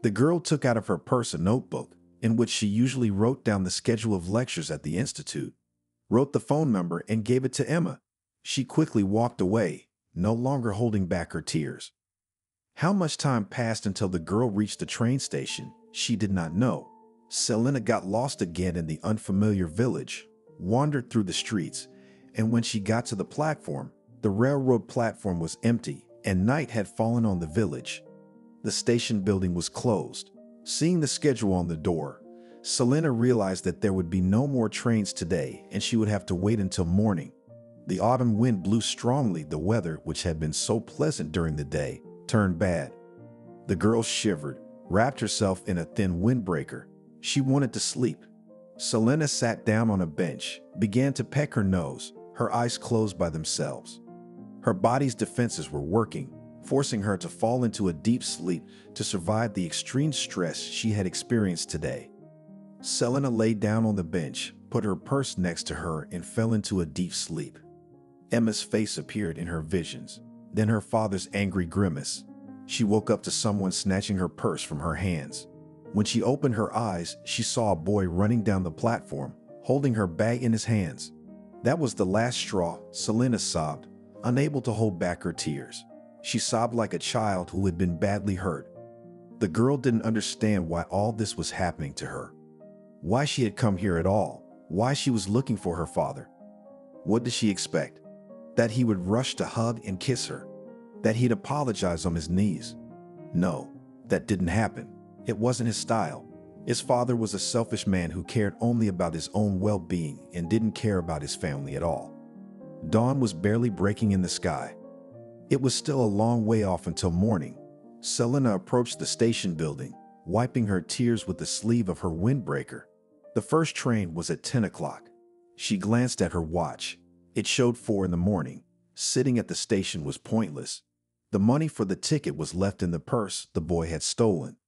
The girl took out of her purse a notebook in which she usually wrote down the schedule of lectures at the institute, wrote the phone number and gave it to Emma. She quickly walked away, no longer holding back her tears. How much time passed until the girl reached the train station, she did not know. Selena got lost again in the unfamiliar village, wandered through the streets, and when she got to the platform, the railroad platform was empty and night had fallen on the village. The station building was closed. Seeing the schedule on the door, Selena realized that there would be no more trains today and she would have to wait until morning. The autumn wind blew strongly. The weather, which had been so pleasant during the day, turned bad. The girl shivered, wrapped herself in a thin windbreaker. She wanted to sleep. Selena sat down on a bench, began to peck her nose, her eyes closed by themselves. Her body's defenses were working, forcing her to fall into a deep sleep to survive the extreme stress she had experienced today. Selena lay down on the bench, put her purse next to her, and fell into a deep sleep. Emma's face appeared in her visions, then her father's angry grimace. She woke up to someone snatching her purse from her hands. When she opened her eyes, she saw a boy running down the platform, holding her bag in his hands. That was the last straw, Selena sobbed, unable to hold back her tears. She sobbed like a child who had been badly hurt. The girl didn't understand why all this was happening to her, why she had come here at all, why she was looking for her father. What did she expect? That he would rush to hug and kiss her? That he'd apologize on his knees? No, that didn't happen. It wasn't his style. His father was a selfish man who cared only about his own well-being and didn't care about his family at all. Dawn was barely breaking in the sky. It was still a long way off until morning. Selena approached the station building, wiping her tears with the sleeve of her windbreaker. The first train was at 10 o'clock. She glanced at her watch. It showed 4 in the morning. Sitting at the station was pointless. The money for the ticket was left in the purse the boy had stolen.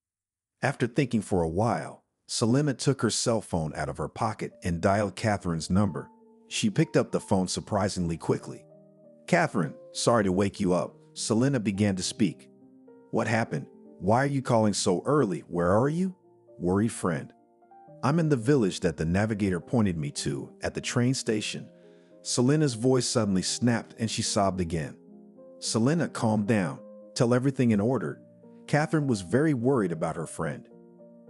After thinking for a while, Selena took her cell phone out of her pocket and dialed Catherine's number. She picked up the phone surprisingly quickly. Catherine, sorry to wake you up. Selena began to speak. What happened? Why are you calling so early? Where are you? Worried friend. I'm in the village that the navigator pointed me to at the train station. Selena's voice suddenly snapped and she sobbed again. Selena, calmed down. Tell everything in order. Catherine was very worried about her friend.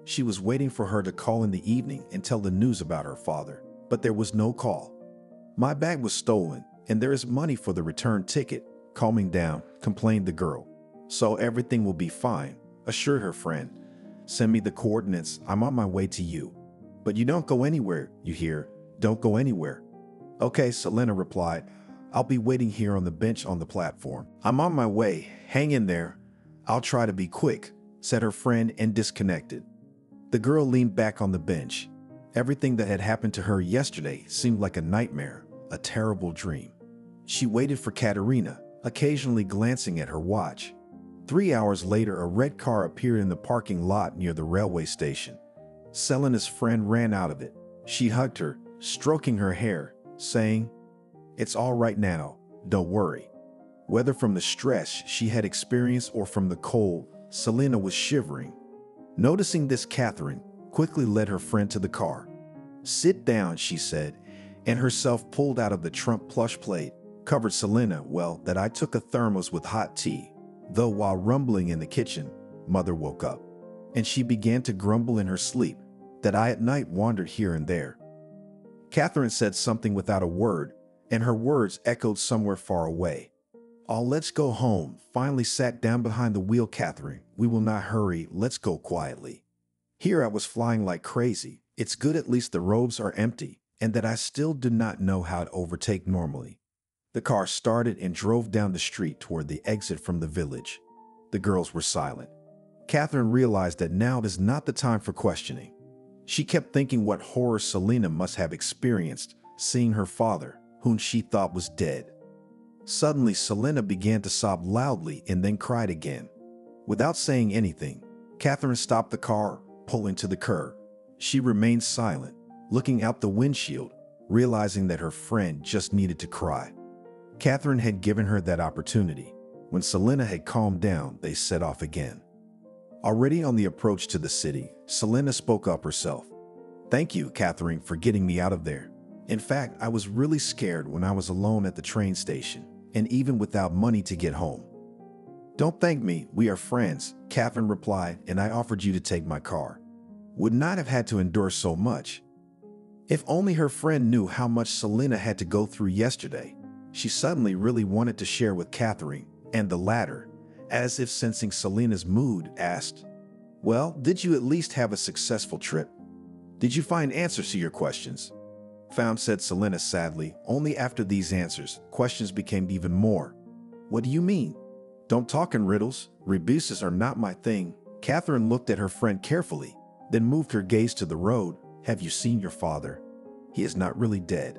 She was waiting for her to call in the evening and tell the news about her father, but there was no call. My bag was stolen, and there is money for the return ticket. Calming down, complained the girl. So everything will be fine, assured her friend. Send me the coordinates. I'm on my way to you. But you don't go anywhere, you hear? Don't go anywhere. Okay, Selena replied. I'll be waiting here on the bench on the platform. I'm on my way. Hang in there. I'll try to be quick, said her friend and disconnected. The girl leaned back on the bench. Everything that had happened to her yesterday seemed like a nightmare, a terrible dream. She waited for Katerina, occasionally glancing at her watch. 3 hours later, a red car appeared in the parking lot near the railway station. Selena's friend ran out of it. She hugged her, stroking her hair, saying, "It's all right now, don't worry." Whether from the stress she had experienced or from the cold, Selena was shivering. Noticing this, Catherine quickly led her friend to the car. "Sit down," she said, and herself pulled out of the Trump plush plate, covered Selena well that I took a thermos with hot tea. Though while rumbling in the kitchen, Mother woke up, and she began to grumble in her sleep that I at night wandered here and there. Catherine said something without a word, and her words echoed somewhere far away. "Oh, let's go home." Finally sat down behind the wheel, Catherine. "We will not hurry, let's go quietly." Here I was flying like crazy. It's good at least the roads are empty, and that I still do not know how to overtake normally. The car started and drove down the street toward the exit from the village. The girls were silent. Catherine realized that now is not the time for questioning. She kept thinking what horror Selena must have experienced, seeing her father, whom she thought was dead. Suddenly, Selena began to sob loudly and then cried again. Without saying anything, Catherine stopped the car, pulling to the curb. She remained silent, looking out the windshield, realizing that her friend just needed to cry. Catherine had given her that opportunity. When Selena had calmed down, they set off again. Already on the approach to the city, Selena spoke up herself. "Thank you, Catherine, for getting me out of there. In fact, I was really scared when I was alone at the train station, and even without money to get home." "Don't thank me, we are friends," Catherine replied, "and I offered you to take my car. Would not have had to endure so much." If only her friend knew how much Selena had to go through yesterday. She suddenly really wanted to share with Catherine, and the latter, as if sensing Selena's mood, asked, "Well, did you at least have a successful trip? Did you find answers to your questions?" "Found," said Selena sadly. "Only after these answers, questions became even more." "What do you mean?" "Don't talk in riddles. Rebuses are not my thing." Catherine looked at her friend carefully, then moved her gaze to the road. "Have you seen your father? He is not really dead.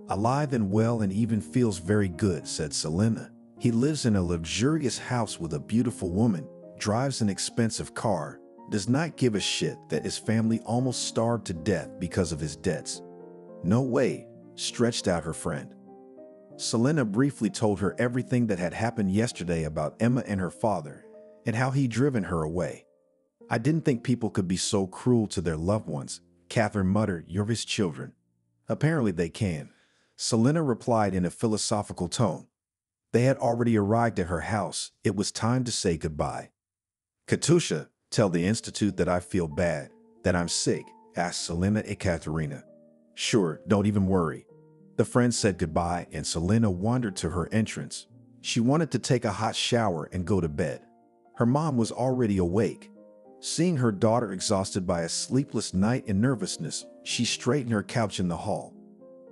Alive and well and even feels very good," said Selena. "He lives in a luxurious house with a beautiful woman, drives an expensive car, does not give a shit that his family almost starved to death because of his debts." "No way," stretched out her friend. Selena briefly told her everything that had happened yesterday about Emma and her father, and how he'd driven her away. "I didn't think people could be so cruel to their loved ones," Catherine muttered. "You're his children." "Apparently they can," Selena replied in a philosophical tone. They had already arrived at her house. It was time to say goodbye. "Katusha, tell the Institute that I feel bad, that I'm sick," asked Selena Ekaterina. "Sure, don't even worry." The friends said goodbye, and Selena wandered to her entrance. She wanted to take a hot shower and go to bed. Her mom was already awake. Seeing her daughter exhausted by a sleepless night and nervousness, she straightened her couch in the hall.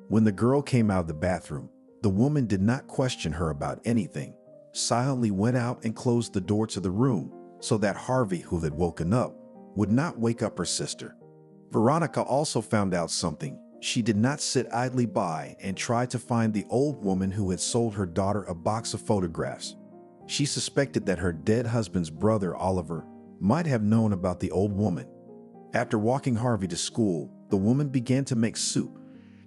When the girl came out of the bathroom, the woman did not question her about anything, silently went out and closed the door to the room so that Harvey, who had woken up, would not wake up her sister. Veronica also found out something. She did not sit idly by and try to find the old woman who had sold her daughter a box of photographs. She suspected that her dead husband's brother, Oliver, might have known about the old woman. After walking Harvey to school, the woman began to make soup,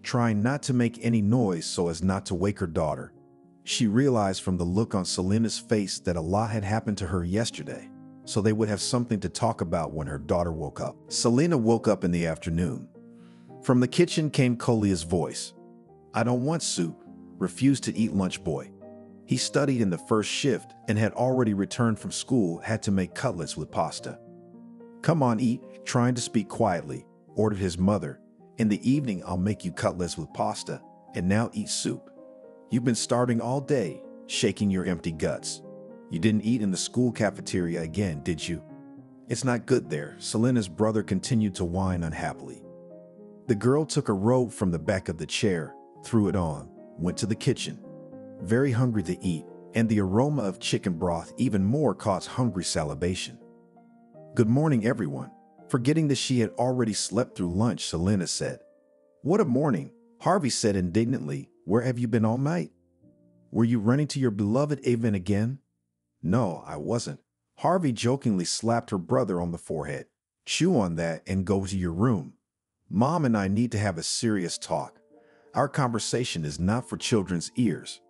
trying not to make any noise so as not to wake her daughter. She realized from the look on Selena's face that a lot had happened to her yesterday, so they would have something to talk about when her daughter woke up. Selena woke up in the afternoon. From the kitchen came Kolia's voice. "I don't want soup," refused to eat lunch boy. He studied in the first shift and had already returned from school, had to make cutlets with pasta. "Come on, eat," trying to speak quietly, ordered his mother. "In the evening, I'll make you cutlets with pasta, and now eat soup. You've been starving all day," shaking your empty guts. "You didn't eat in the school cafeteria again, did you?" "It's not good there," Selena's brother continued to whine unhappily. The girl took a robe from the back of the chair, threw it on, went to the kitchen. Very hungry to eat, and the aroma of chicken broth even more caused hungry salivation. "Good morning, everyone." Forgetting that she had already slept through lunch, Selena said. "What a morning," Harvey said indignantly. "Where have you been all night?" Were you running to your beloved Avon again? No, I wasn't. Harvey jokingly slapped her brother on the forehead. Chew on that and go to your room. Mom and I need to have a serious talk. Our conversation is not for children's ears.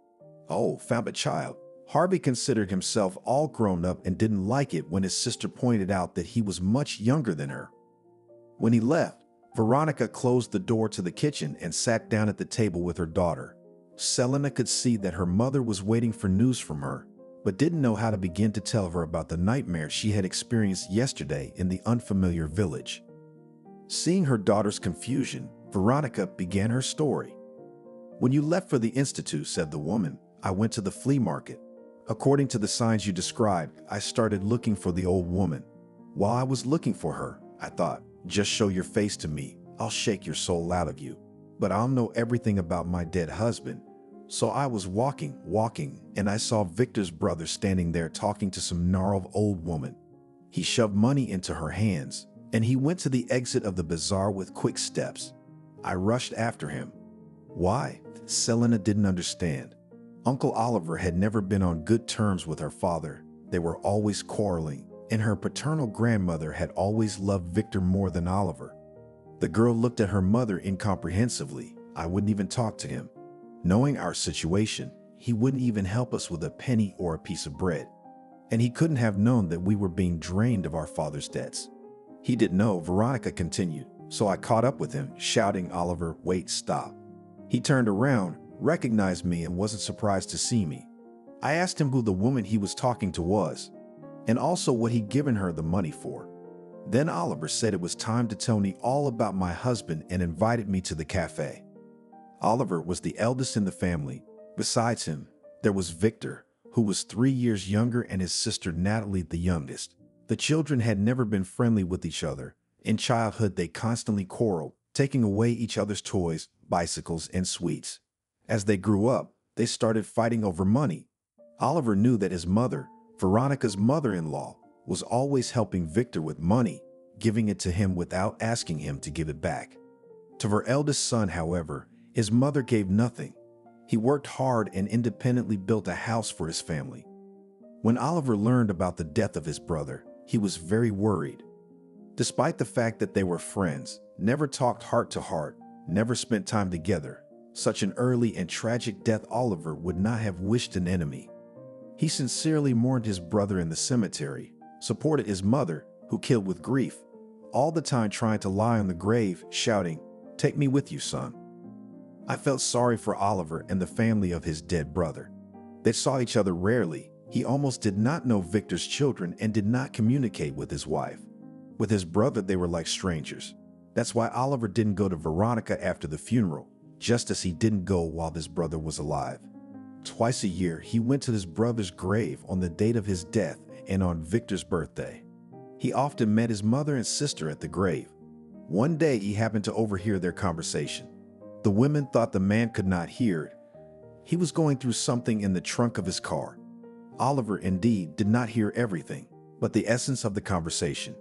Oh, found a child. Harvey considered himself all grown up and didn't like it when his sister pointed out that he was much younger than her. When he left, Veronica closed the door to the kitchen and sat down at the table with her daughter. Selena could see that her mother was waiting for news from her, but didn't know how to begin to tell her about the nightmare she had experienced yesterday in the unfamiliar village. Seeing her daughter's confusion, Veronica began her story. When you left for the institute, said the woman, I went to the flea market. According to the signs you described, I started looking for the old woman. While I was looking for her, I thought, just show your face to me, I'll shake your soul out of you. But I'll know everything about my dead husband. So I was walking, and I saw Victor's brother standing there talking to some gnarled old woman. He shoved money into her hands, and he went to the exit of the bazaar with quick steps. I rushed after him. Why? Selena didn't understand. Uncle Oliver had never been on good terms with her father. They were always quarreling, and her paternal grandmother had always loved Victor more than Oliver. The girl looked at her mother incomprehensively. I wouldn't even talk to him. Knowing our situation, he wouldn't even help us with a penny or a piece of bread. And he couldn't have known that we were being drained of our father's debts. He didn't know, Veronica continued, so I caught up with him, shouting, Oliver, wait, stop. He turned around, recognized me, and wasn't surprised to see me. I asked him who the woman he was talking to was, and also what he'd given her the money for. Then Oliver said it was time to tell me all about my husband and invited me to the cafe. Oliver was the eldest in the family. Besides him, there was Victor, who was 3 years younger, and his sister Natalie, the youngest. The children had never been friendly with each other. In childhood, they constantly quarreled, taking away each other's toys, bicycles, and sweets. As they grew up, they started fighting over money. Oliver knew that his mother, Veronica's mother-in-law, was always helping Victor with money, giving it to him without asking him to give it back. To her eldest son, however, his mother gave nothing. He worked hard and independently built a house for his family. When Oliver learned about the death of his brother, he was very worried. Despite the fact that they were friends, never talked heart to heart, never spent time together, such an early and tragic death Oliver would not have wished an enemy. He sincerely mourned his brother in the cemetery, supported his mother, who killed with grief, all the time trying to lie on the grave, shouting, "Take me with you, son." I felt sorry for Oliver and the family of his dead brother. They saw each other rarely. He almost did not know Victor's children and did not communicate with his wife. With his brother, they were like strangers. That's why Oliver didn't go to Veronica after the funeral, just as he didn't go while his brother was alive. Twice a year, he went to his brother's grave on the date of his death and on Victor's birthday. He often met his mother and sister at the grave. One day, he happened to overhear their conversation. The women thought the man could not hear. He was going through something in the trunk of his car. Oliver, indeed, did not hear everything, but the essence of the conversation.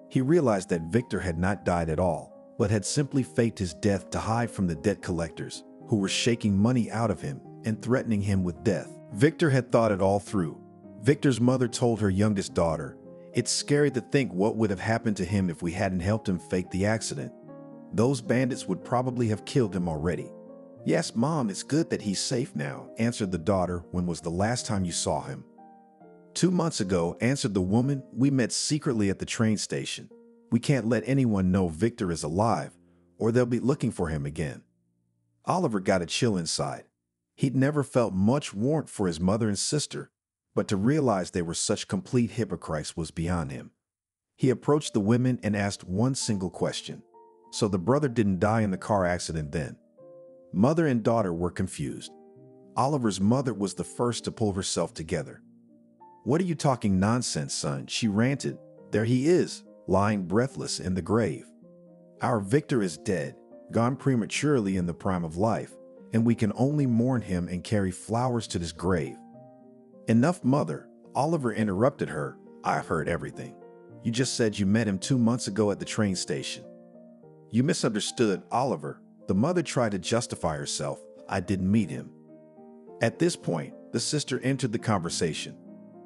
He realized that Victor had not died at all, but had simply faked his death to hide from the debt collectors, who were shaking money out of him and threatening him with death. Victor had thought it all through. Victor's mother told her youngest daughter, "It's scary to think what would have happened to him if we hadn't helped him fake the accident. Those bandits would probably have killed him already." "Yes, Mom, it's good that he's safe now," answered the daughter. "When was the last time you saw him?" 2 months ago, answered the woman. "We met secretly at the train station. We can't let anyone know Victor is alive, or they'll be looking for him again." Oliver got a chill inside. He'd never felt much warmth for his mother and sister, but to realize they were such complete hypocrites was beyond him. He approached the women and asked one single question. "So the brother didn't die in the car accident then?" Mother and daughter were confused. Oliver's mother was the first to pull herself together. "What are you talking nonsense, son?" she ranted. "There he is, lying breathless in the grave. Our Victor is dead, gone prematurely in the prime of life, and we can only mourn him and carry flowers to his grave." "Enough, Mother," Oliver interrupted her. "I've heard everything. You just said you met him 2 months ago at the train station." "You misunderstood, Oliver." The mother tried to justify herself. "I didn't meet him." At this point, the sister entered the conversation.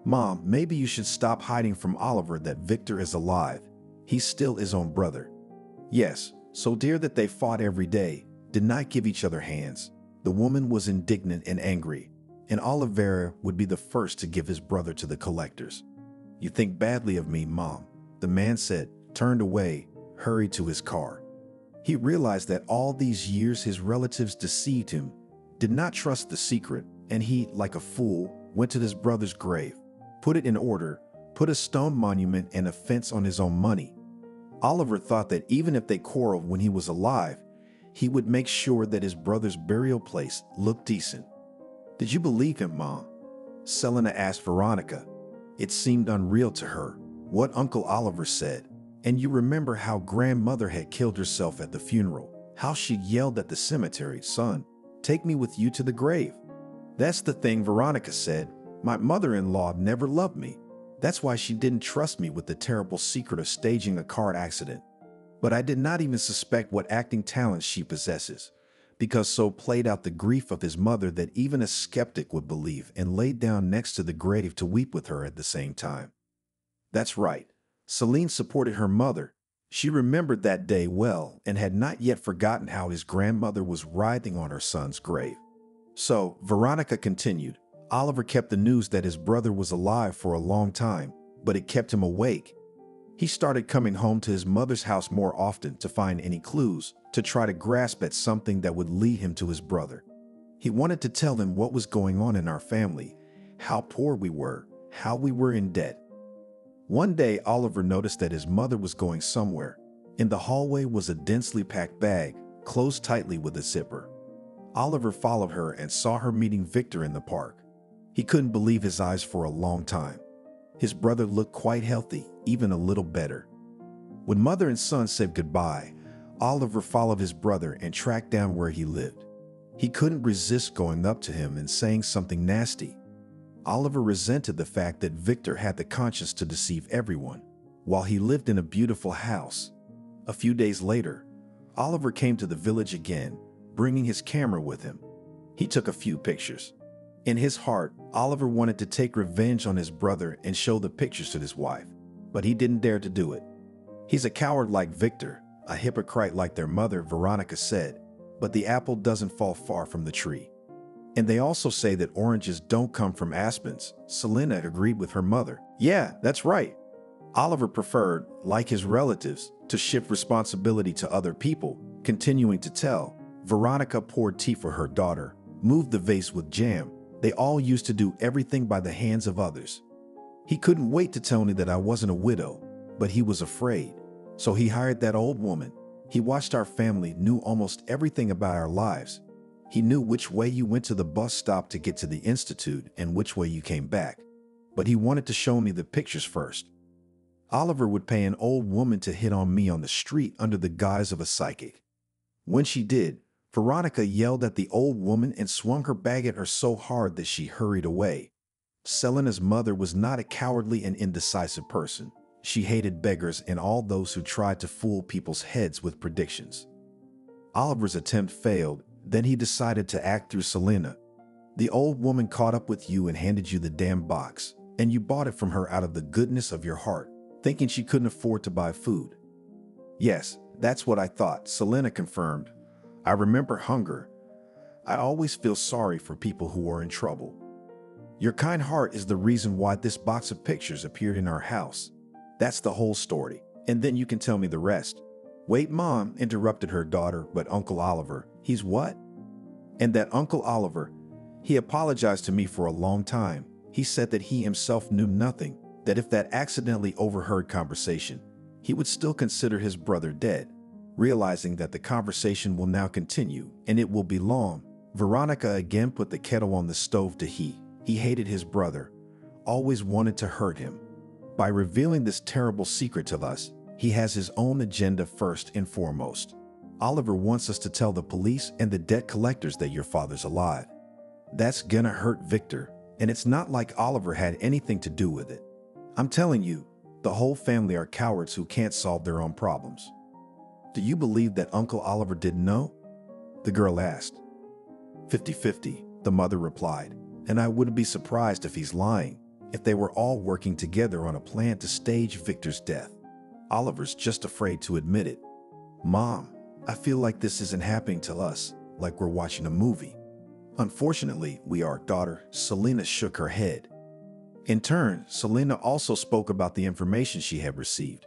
Mom, maybe you should stop hiding from Oliver that Victor is alive. He's still his own brother. Yes, so dear that they fought every day, did not give each other hands. The woman was indignant and angry, and Oliver would be the first to give his brother to the collectors. You think badly of me, Mom, the man said, turned away, hurried to his car. He realized that all these years his relatives deceived him, did not trust the secret, and he, like a fool, went to his brother's grave, put it in order, put a stone monument and a fence on his own money. Oliver thought that even if they quarreled when he was alive, he would make sure that his brother's burial place looked decent. Did you believe him, Mom? Selena asked Veronica. It seemed unreal to her, what Uncle Oliver said. And you remember how grandmother had killed herself at the funeral, how she yelled at the cemetery, son, take me with you to the grave. That's the thing, Veronica said. My mother-in-law never loved me. That's why she didn't trust me with the terrible secret of staging a car accident. But I did not even suspect what acting talent she possesses, because so played out the grief of his mother that even a skeptic would believe and laid down next to the grave to weep with her at the same time. That's right. Celine supported her mother. She remembered that day well and had not yet forgotten how his grandmother was writhing on her son's grave. So, Veronica continued, Oliver kept the news that his brother was alive for a long time, but it kept him awake. He started coming home to his mother's house more often to find any clues, to try to grasp at something that would lead him to his brother. He wanted to tell him what was going on in our family, how poor we were, how we were in debt. One day, Oliver noticed that his mother was going somewhere. In the hallway was a densely packed bag, closed tightly with a zipper. Oliver followed her and saw her meeting Victor in the park. He couldn't believe his eyes for a long time. His brother looked quite healthy, even a little better. When mother and son said goodbye, Oliver followed his brother and tracked down where he lived. He couldn't resist going up to him and saying something nasty. Oliver resented the fact that Victor had the conscience to deceive everyone, while he lived in a beautiful house. A few days later, Oliver came to the village again, bringing his camera with him. He took a few pictures. In his heart, Oliver wanted to take revenge on his brother and show the pictures to his wife, but he didn't dare to do it. He's a coward like Victor, a hypocrite like their mother, Veronica said, but the apple doesn't fall far from the tree. And they also say that oranges don't come from aspens. Selena agreed with her mother. Yeah, that's right. Oliver preferred, like his relatives, to shift responsibility to other people, continuing to tell. Veronica poured tea for her daughter, moved the vase with jam. They all used to do everything by the hands of others. He couldn't wait to tell me that I wasn't a widow, but he was afraid. So he hired that old woman. He watched our family, knew almost everything about our lives. He knew which way you went to the bus stop to get to the institute and which way you came back. But he wanted to show me the pictures first. Oliver would pay an old woman to hit on me on the street under the guise of a psychic. When she did, Veronica yelled at the old woman and swung her bag at her so hard that she hurried away. Selena's mother was not a cowardly and indecisive person. She hated beggars and all those who tried to fool people's heads with predictions. Oliver's attempt failed, then he decided to act through Selena. The old woman caught up with you and handed you the damn box, and you bought it from her out of the goodness of your heart, thinking she couldn't afford to buy food. Yes, that's what I thought, Selena confirmed. I remember hunger. I always feel sorry for people who are in trouble. Your kind heart is the reason why this box of pictures appeared in our house. That's the whole story, and then you can tell me the rest. Wait, Mom, interrupted her daughter, but Uncle Oliver, he's what? And that Uncle Oliver, he apologized to me for a long time. He said that he himself knew nothing, that if that accidentally overheard conversation, he would still consider his brother dead. Realizing that the conversation will now continue, and it will be long, Veronica again put the kettle on the stove to heat. He hated his brother, always wanted to hurt him. By revealing this terrible secret to us, he has his own agenda first and foremost. Oliver wants us to tell the police and the debt collectors that your father's alive. That's gonna hurt Victor, and it's not like Oliver had anything to do with it. I'm telling you, the whole family are cowards who can't solve their own problems. Do you believe that Uncle Oliver didn't know? The girl asked. 50-50. the mother replied, and I wouldn't be surprised if he's lying, if they were all working together on a plan to stage Victor's death. Oliver's just afraid to admit it. Mom, I feel like this isn't happening to us, like we're watching a movie. Unfortunately, we are, daughter. Selena shook her head. In turn, Selena also spoke about the information she had received.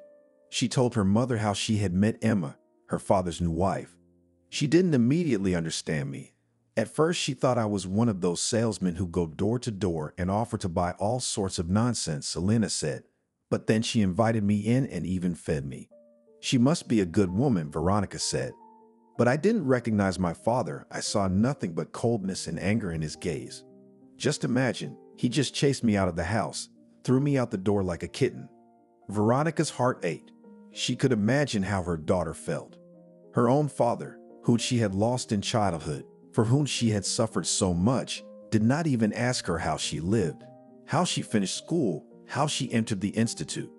She told her mother how she had met Emma, her father's new wife. She didn't immediately understand me. At first, she thought I was one of those salesmen who go door to door and offer to buy all sorts of nonsense, Selena said. But then she invited me in and even fed me. She must be a good woman, Veronica said. But I didn't recognize my father. I saw nothing but coldness and anger in his gaze. Just imagine, he just chased me out of the house, threw me out the door like a kitten. Veronica's heart ached. She could imagine how her daughter felt. Her own father, whom she had lost in childhood, for whom she had suffered so much, did not even ask her how she lived, how she finished school, how she entered the institute.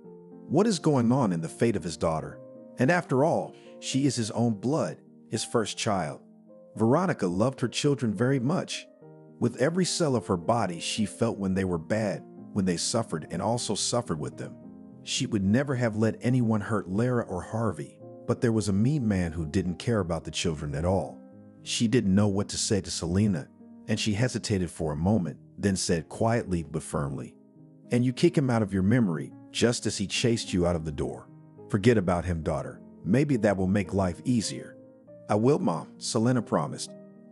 What is going on in the fate of his daughter? And after all, she is his own blood, his first child. Veronica loved her children very much. With every cell of her body, she felt when they were bad, when they suffered, and also suffered with them. She would never have let anyone hurt Lara or Harvey, but there was a mean man who didn't care about the children at all. She didn't know what to say to Selena, and she hesitated for a moment, then said quietly but firmly, "And you kick him out of your memory, just as he chased you out of the door. Forget about him, daughter. Maybe that will make life easier." "I will, Mom," Selena promised.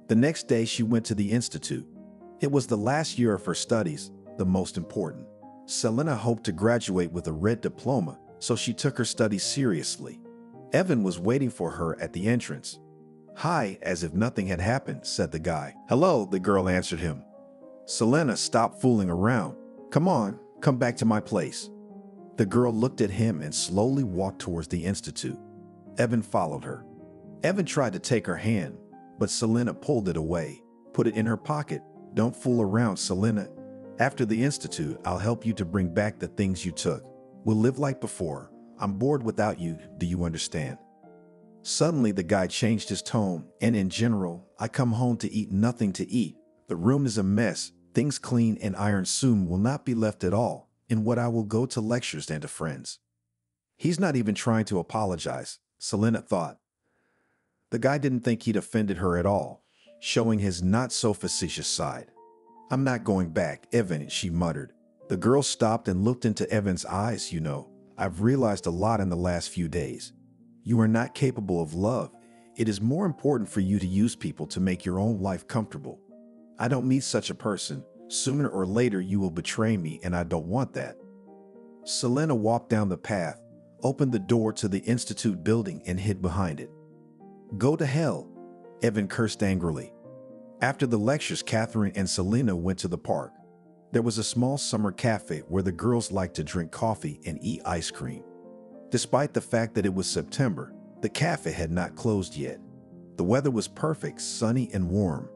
The next day, she went to the institute. It was the last year of her studies, the most important. Selena hoped to graduate with a red diploma, so she took her studies seriously. Evan was waiting for her at the entrance. "Hi," as if nothing had happened, said the guy. "Hello," the girl answered him. Selena stopped fooling around. "Come on, come back to my place." The girl looked at him and slowly walked towards the institute. Evan followed her. Evan tried to take her hand, but Selena pulled it away. "Put it in her pocket. Don't fool around, Selena. After the institute, I'll help you to bring back the things you took. We'll live like before. I'm bored without you, do you understand?" Suddenly, the guy changed his tone, "And in general, I come home to eat nothing to eat. The room is a mess. Things clean and ironed soon will not be left at all. In what I will go to lectures and to friends." He's not even trying to apologize, Selena thought. The guy didn't think he'd offended her at all, showing his not-so-facetious side. "I'm not going back, Evan," she muttered. The girl stopped and looked into Evan's eyes. "You know, I've realized a lot in the last few days. You are not capable of love. It is more important for you to use people to make your own life comfortable. I don't meet such a person. Sooner or later you will betray me, and I don't want that." Selena walked down the path, opened the door to the institute building, and hid behind it. "Go to hell," Evan cursed angrily. After the lectures, Catherine and Selena went to the park. There was a small summer cafe where the girls liked to drink coffee and eat ice cream. Despite the fact that it was September, the cafe had not closed yet. The weather was perfect, sunny and warm.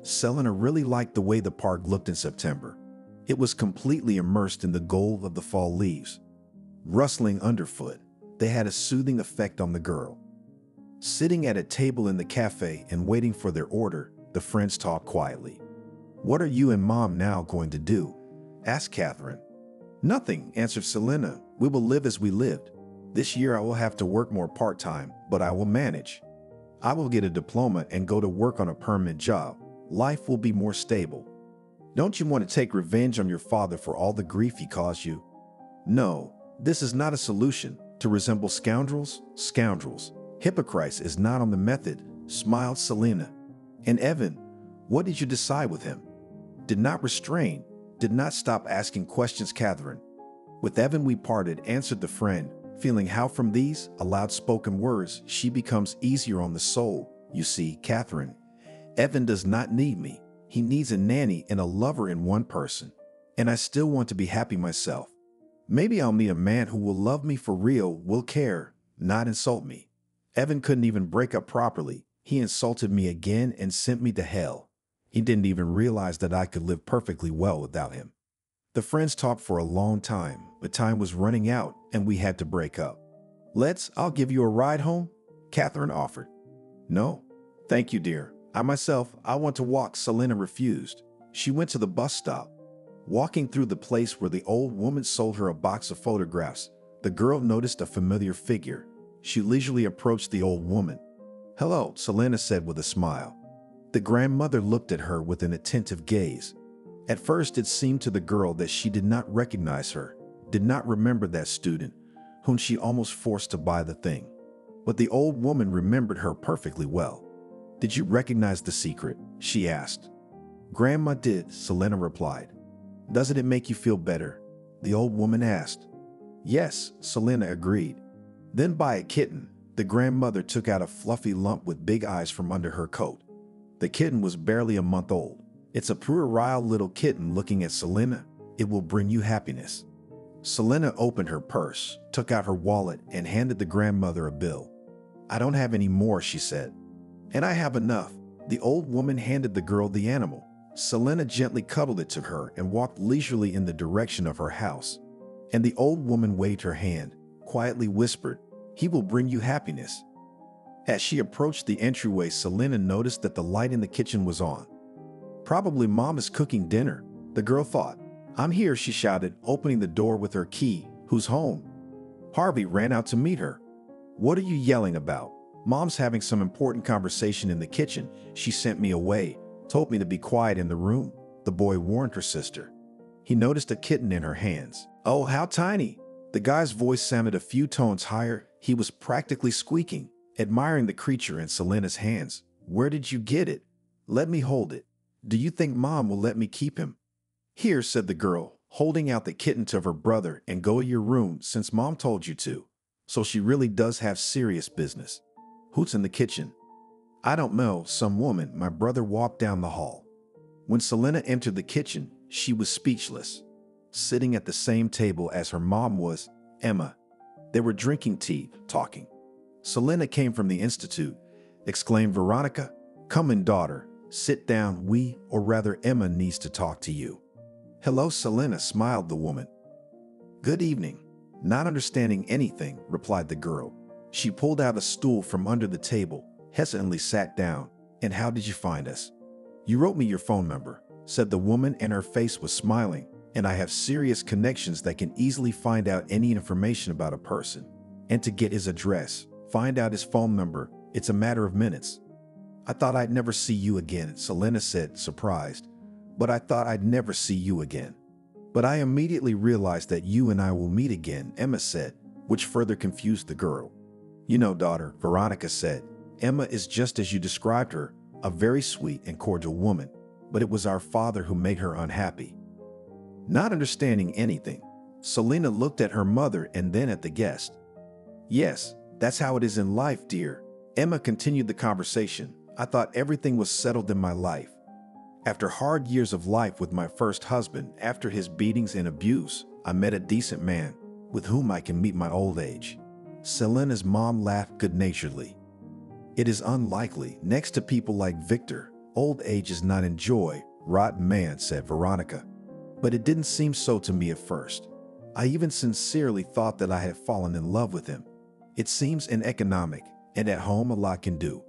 Selena really liked the way the park looked in September. It was completely immersed in the gold of the fall leaves. Rustling underfoot, they had a soothing effect on the girl. Sitting at a table in the cafe and waiting for their order, the friends talked quietly. "What are you and Mom now going to do?" asked Catherine. "Nothing," answered Selena. "We will live as we lived. This year I will have to work more part-time, but I will manage. I will get a diploma and go to work on a permanent job. Life will be more stable." "Don't you want to take revenge on your father for all the grief he caused you?" "No, this is not a solution. To resemble scoundrels, scoundrels. Hypocrites is not on the method," smiled Selena. "And Evan, what did you decide with him?" "Did not restrain, did not stop asking questions, Catherine." "With Evan we parted," answered the friend, feeling how from these aloud-spoken words she becomes easier on the soul. "You see, Catherine, Evan does not need me. He needs a nanny and a lover in one person. And I still want to be happy myself. Maybe I'll meet a man who will love me for real, will care, not insult me. Evan couldn't even break up properly. He insulted me again and sent me to hell. He didn't even realize that I could live perfectly well without him." The friends talked for a long time, but time was running out and we had to break up. "I'll give you a ride home," Catherine offered. "No, thank you, dear. I want to walk, Selena refused. She went to the bus stop. Walking through the place where the old woman sold her a box of photographs, the girl noticed a familiar figure. She leisurely approached the old woman. "Hello," Selena said with a smile. The grandmother looked at her with an attentive gaze. At first, it seemed to the girl that she did not recognize her, did not remember that student, whom she almost forced to buy the thing. But the old woman remembered her perfectly well. "Did you recognize the secret?" she asked. "Grandma did," Selena replied. "Doesn't it make you feel better?" the old woman asked. "Yes," Selena agreed. "Then buy a kitten." The grandmother took out a fluffy lump with big eyes from under her coat. The kitten was barely a month old. "It's a puerile little kitten," looking at Selena. "It will bring you happiness." Selena opened her purse, took out her wallet, and handed the grandmother a bill. "I don't have any more," she said. "And I have enough." The old woman handed the girl the animal. Selena gently cuddled it to her and walked leisurely in the direction of her house. And the old woman waved her hand, quietly whispered, "He will bring you happiness." As she approached the entryway, Selena noticed that the light in the kitchen was on. "Probably Mom is cooking dinner," the girl thought. "I'm here," she shouted, opening the door with her key. "Who's home?" Harvey ran out to meet her. "What are you yelling about?" "Mom's having some important conversation in the kitchen. She sent me away, told me to be quiet in the room," the boy warned her sister. He noticed a kitten in her hands. "Oh, how tiny!" The guy's voice sounded a few tones higher. He was practically squeaking, admiring the creature in Selena's hands. "Where did you get it?" "Let me hold it." "Do you think Mom will let me keep him?" "Here," said the girl, holding out the kitten to her brother, "and go to your room since Mom told you to." So she really does have serious business. "Who's in the kitchen?" "I don't know, some woman." My brother walked down the hall. When Selena entered the kitchen, she was speechless. Sitting at the same table as her mom was Emma. They were drinking tea, talking. "Selena came from the institute," exclaimed Veronica. "Come in, daughter. Sit down. Or rather Emma needs to talk to you." "Hello, Selena," smiled the woman. "Good evening." Not understanding anything, replied the girl. She pulled out a stool from under the table, hesitantly sat down. "And how did you find us?" "You wrote me your phone number," said the woman, and her face was smiling. "And I have serious connections that can easily find out any information about a person. And to get his address, find out his phone number, it's a matter of minutes." "I thought I'd never see you again," Selena said, surprised. "But I thought I'd never see you again." "But I immediately realized that you and I will meet again," Emma said, which further confused the girl. "You know, daughter," Veronica said, "Emma is just as you described her, a very sweet and cordial woman. But it was our father who made her unhappy." Not understanding anything, Selena looked at her mother and then at the guest. "Yes, that's how it is in life, dear." Emma continued the conversation. "I thought everything was settled in my life. After hard years of life with my first husband, after his beatings and abuse, I met a decent man with whom I can meet my old age." Selena's mom laughed good-naturedly. "It is unlikely. Next to people like Victor, old age is not enjoy." "Rotten man," said Veronica. "But it didn't seem so to me at first. I even sincerely thought that I had fallen in love with him. It seems uneconomic, and at home a lot can do.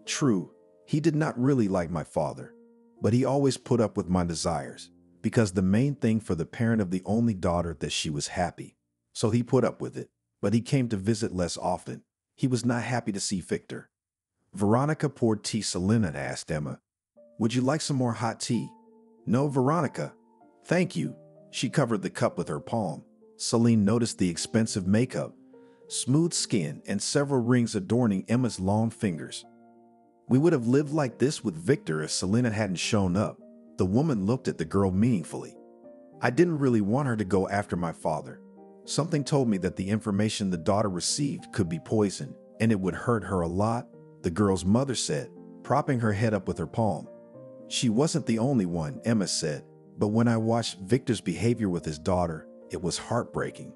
True, he did not really like my father, but he always put up with my desires, because the main thing for the parent of the only daughter that she was happy. So he put up with it, but he came to visit less often. He was not happy to see Victor." Veronica poured tea. Selena asked Emma, "Would you like some more hot tea?" "No, Veronica. Thank you." She covered the cup with her palm. Celine noticed the expensive makeup, smooth skin, and several rings adorning Emma's long fingers. "We would have lived like this with Victor if Selena hadn't shown up." The woman looked at the girl meaningfully. "I didn't really want her to go after my father. Something told me that the information the daughter received could be poison, and it would hurt her a lot," the girl's mother said, propping her head up with her palm. "She wasn't the only one," Emma said, "but when I watched Victor's behavior with his daughter, it was heartbreaking.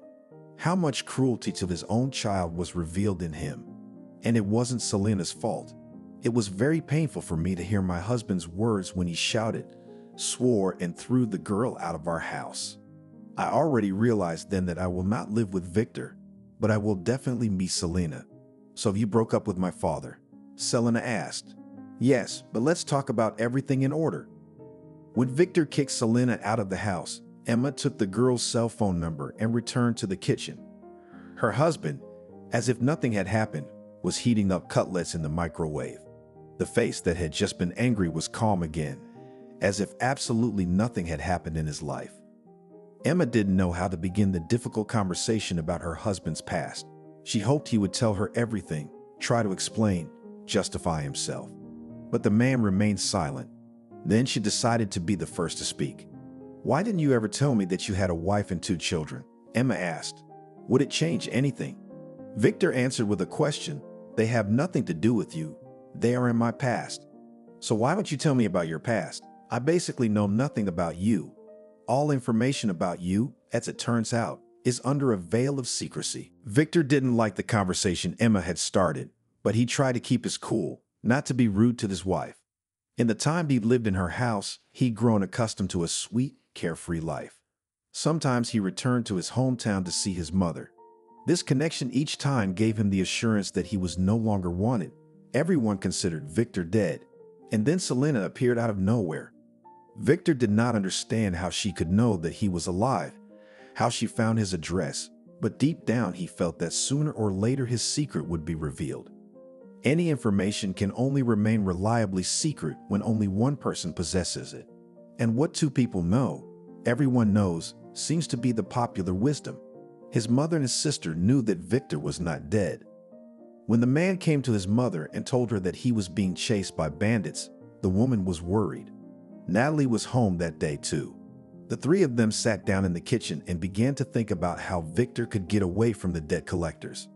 How much cruelty to his own child was revealed in him. And it wasn't Selena's fault. It was very painful for me to hear my husband's words when he shouted, swore, and threw the girl out of our house. I already realized then that I will not live with Victor, but I will definitely meet Selena." "So you broke up with my father?" Selena asked. Yes, but let's talk about everything in order. When Victor kicked Selena out of the house, Emma took the girl's cell phone number and returned to the kitchen. Her husband, as if nothing had happened, was heating up cutlets in the microwave. The face that had just been angry was calm again, as if absolutely nothing had happened in his life. Emma didn't know how to begin the difficult conversation about her husband's past. She hoped he would tell her everything, try to explain, justify himself. But the man remained silent. Then she decided to be the first to speak. "Why didn't you ever tell me that you had a wife and 2 children?" Emma asked. "Would it change anything?" Victor answered with a question. "They have nothing to do with you. They are in my past. So why don't you tell me about your past? I basically know nothing about you. All information about you, as it turns out, is under a veil of secrecy." Victor didn't like the conversation Emma had started, but he tried to keep his cool, not to be rude to his wife. In the time he'd lived in her house, he'd grown accustomed to a sweet, carefree life. Sometimes he returned to his hometown to see his mother. This connection each time gave him the assurance that he was no longer wanted. Everyone considered Victor dead. And then Selena appeared out of nowhere. Victor did not understand how she could know that he was alive, how she found his address, but deep down he felt that sooner or later his secret would be revealed. Any information can only remain reliably secret when only one person possesses it. And what 2 people know, everyone knows, seems to be the popular wisdom. His mother and his sister knew that Victor was not dead. When the man came to his mother and told her that he was being chased by bandits, the woman was worried. Natalie was home that day too. The 3 of them sat down in the kitchen and began to think about how Victor could get away from the debt collectors.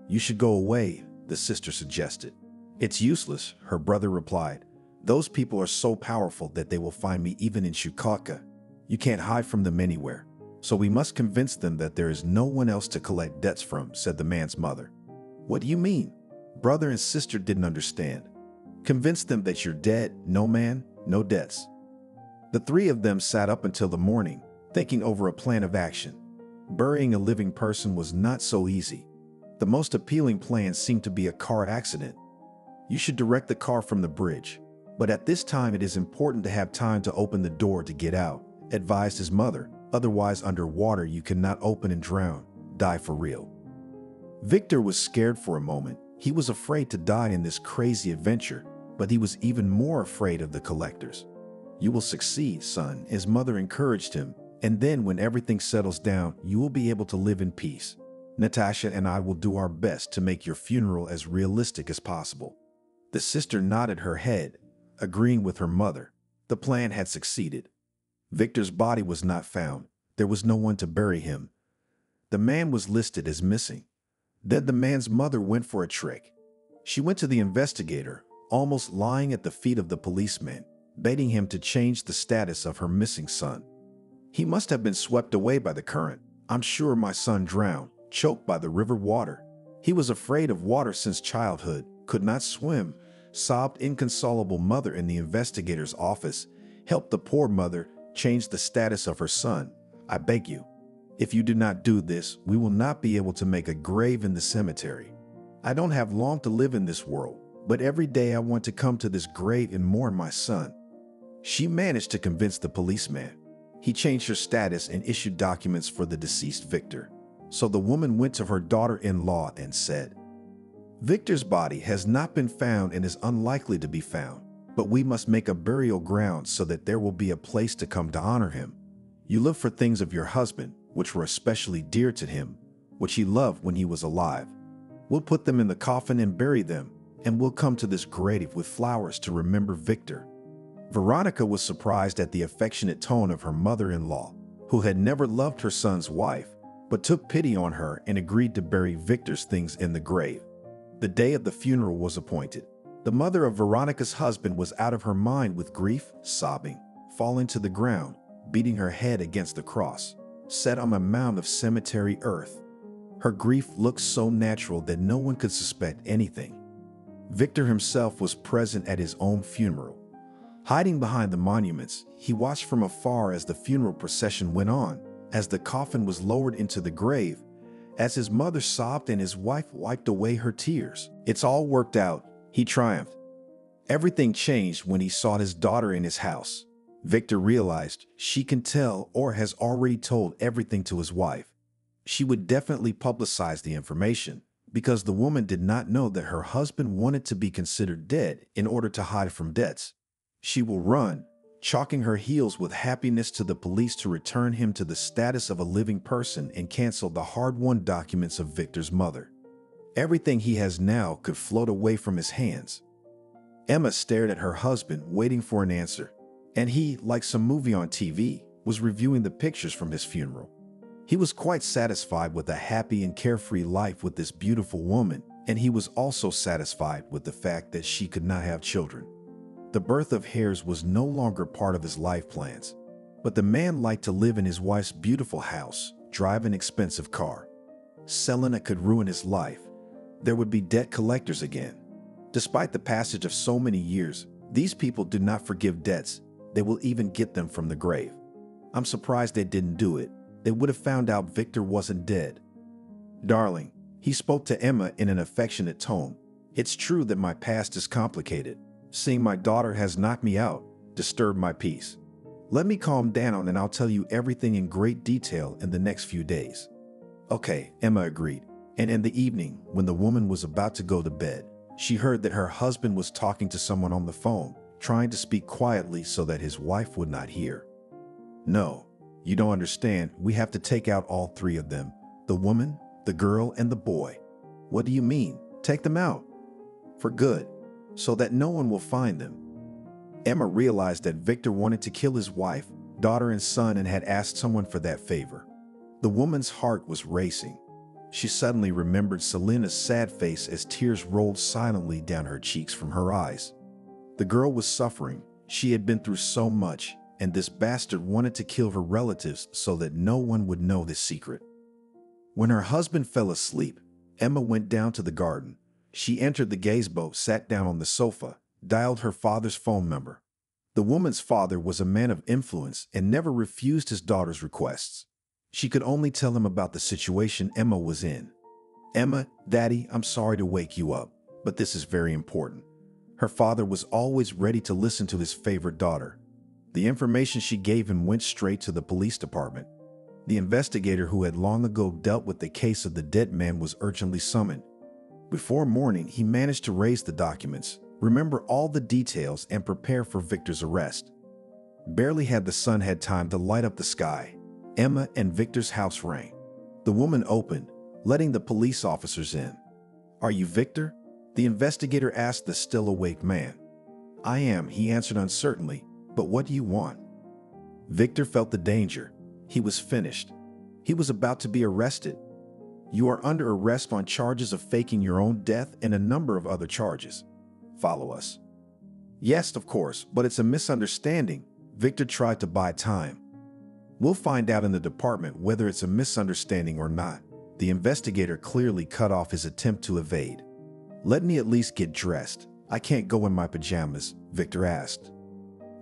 "You should go away," the sister suggested. "It's useless," her brother replied. "Those people are so powerful that they will find me even in Chicago. You can't hide from them anywhere. So we must convince them that there is no one else to collect debts from," said the man's mother. "What do you mean?" Brother and sister didn't understand. "Convince them that you're dead, no man, no debts." The 3 of them sat up until the morning, thinking over a plan of action. Burying a living person was not so easy. The most appealing plan seemed to be a car accident. "You should direct the car from the bridge. But at this time it is important to have time to open the door to get out," advised his mother. "Otherwise, underwater you cannot open and drown, die for real." Victor was scared for a moment. He was afraid to die in this crazy adventure, but he was even more afraid of the collectors. "You will succeed, son," his mother encouraged him. "And then when everything settles down, you will be able to live in peace. Natasha and I will do our best to make your funeral as realistic as possible." The sister nodded her head, agreeing with her mother. The plan had succeeded. Victor's body was not found. There was no one to bury him. The man was listed as missing. Then the man's mother went for a trick. She went to the investigator, almost lying at the feet of the policeman, begging him to change the status of her missing son. "He must have been swept away by the current. I'm sure my son drowned, choked by the river water. He was afraid of water since childhood, could not swim," sobbed inconsolable mother in the investigator's office. "Help the poor mother change the status of her son. I beg you. If you do not do this, we will not be able to make a grave in the cemetery. I don't have long to live in this world, but every day I want to come to this grave and mourn my son." She managed to convince the policeman. He changed her status and issued documents for the deceased Victor. So the woman went to her daughter-in-law and said, "Victor's body has not been found and is unlikely to be found, but we must make a burial ground so that there will be a place to come to honor him. You look for things of your husband, which were especially dear to him, which he loved when he was alive. We'll put them in the coffin and bury them, and we'll come to this grave with flowers to remember Victor." Veronica was surprised at the affectionate tone of her mother-in-law, who had never loved her son's wife, but took pity on her and agreed to bury Victor's things in the grave. The day of the funeral was appointed. The mother of Veronica's husband was out of her mind with grief, sobbing, falling to the ground, beating her head against the cross, set on a mound of cemetery earth. Her grief looked so natural that no one could suspect anything. Victor himself was present at his own funeral. Hiding behind the monuments, he watched from afar as the funeral procession went on, as the coffin was lowered into the grave, as his mother sobbed and his wife wiped away her tears. "It's all worked out," he triumphed. Everything changed when he saw his daughter in his house. Victor realized she can tell or has already told everything to his wife. She would definitely publicize the information because the woman did not know that her husband wanted to be considered dead in order to hide from debts. She will run, chalking her heels with happiness to the police to return him to the status of a living person and cancel the hard-won documents of Victor's mother. Everything he has now could float away from his hands. Emma stared at her husband, waiting for an answer, and he, like some movie on TV, was reviewing the pictures from his funeral. He was quite satisfied with a happy and carefree life with this beautiful woman, and he was also satisfied with the fact that she could not have children. The birth of heirs was no longer part of his life plans, but the man liked to live in his wife's beautiful house, drive an expensive car. Selena could ruin his life. There would be debt collectors again. Despite the passage of so many years, these people do not forgive debts. They will even get them from the grave. I'm surprised they didn't do it. They would have found out Victor wasn't dead. Darling, he spoke to Emma in an affectionate tone. It's true that my past is complicated. Seeing my daughter has knocked me out, disturbed my peace. Let me calm down and I'll tell you everything in great detail in the next few days. Okay, Emma agreed. And in the evening, when the woman was about to go to bed, she heard that her husband was talking to someone on the phone, trying to speak quietly so that his wife would not hear. No, you don't understand. We have to take out all three of them. The woman, the girl, and the boy. What do you mean? Take them out. For good, so that no one will find them. Emma realized that Victor wanted to kill his wife, daughter, and son and had asked someone for that favor. The woman's heart was racing. She suddenly remembered Selena's sad face as tears rolled silently down her cheeks from her eyes. The girl was suffering. She had been through so much, and this bastard wanted to kill her relatives so that no one would know this secret. When her husband fell asleep, Emma went down to the garden. She entered the gazebo, sat down on the sofa, dialed her father's phone number. The woman's father was a man of influence and never refused his daughter's requests. She could only tell him about the situation Emma was in. Emma, Daddy, I'm sorry to wake you up, but this is very important. Her father was always ready to listen to his favorite daughter. The information she gave him went straight to the police department. The investigator who had long ago dealt with the case of the dead man was urgently summoned. Before morning, he managed to raise the documents, remember all the details, and prepare for Victor's arrest. Barely had the sun had time to light up the sky, Emma and Victor's house rang. The woman opened, letting the police officers in. Are you Victor? The investigator asked the still awake man. I am, he answered uncertainly, but what do you want? Victor felt the danger. He was finished. He was about to be arrested. You are under arrest on charges of faking your own death and a number of other charges. Follow us. Yes, of course, but it's a misunderstanding. Victor tried to buy time. We'll find out in the department whether it's a misunderstanding or not. The investigator clearly cut off his attempt to evade. Let me at least get dressed. I can't go in my pajamas, Victor asked.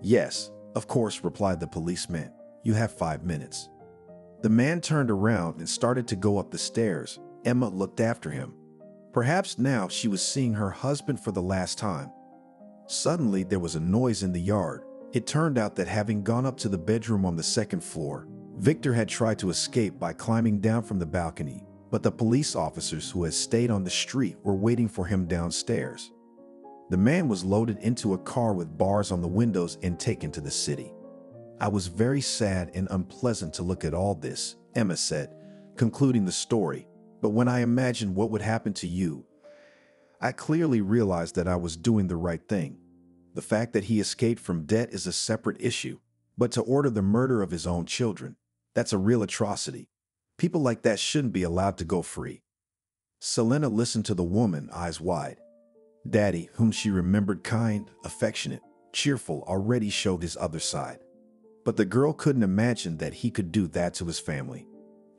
Yes, of course, replied the policeman. You have 5 minutes. The man turned around and started to go up the stairs. Emma looked after him. Perhaps now she was seeing her husband for the last time. Suddenly there was a noise in the yard. It turned out that having gone up to the bedroom on the second floor, Victor had tried to escape by climbing down from the balcony, but the police officers who had stayed on the street were waiting for him downstairs. The man was loaded into a car with bars on the windows and taken to the city. I was very sad and unpleasant to look at all this, Emma said, concluding the story, but when I imagined what would happen to you, I clearly realized that I was doing the right thing. The fact that he escaped from debt is a separate issue, but to order the murder of his own children, that's a real atrocity. People like that shouldn't be allowed to go free. Selena listened to the woman, eyes wide. Daddy, whom she remembered kind, affectionate, cheerful, already showed his other side. But the girl couldn't imagine that he could do that to his family.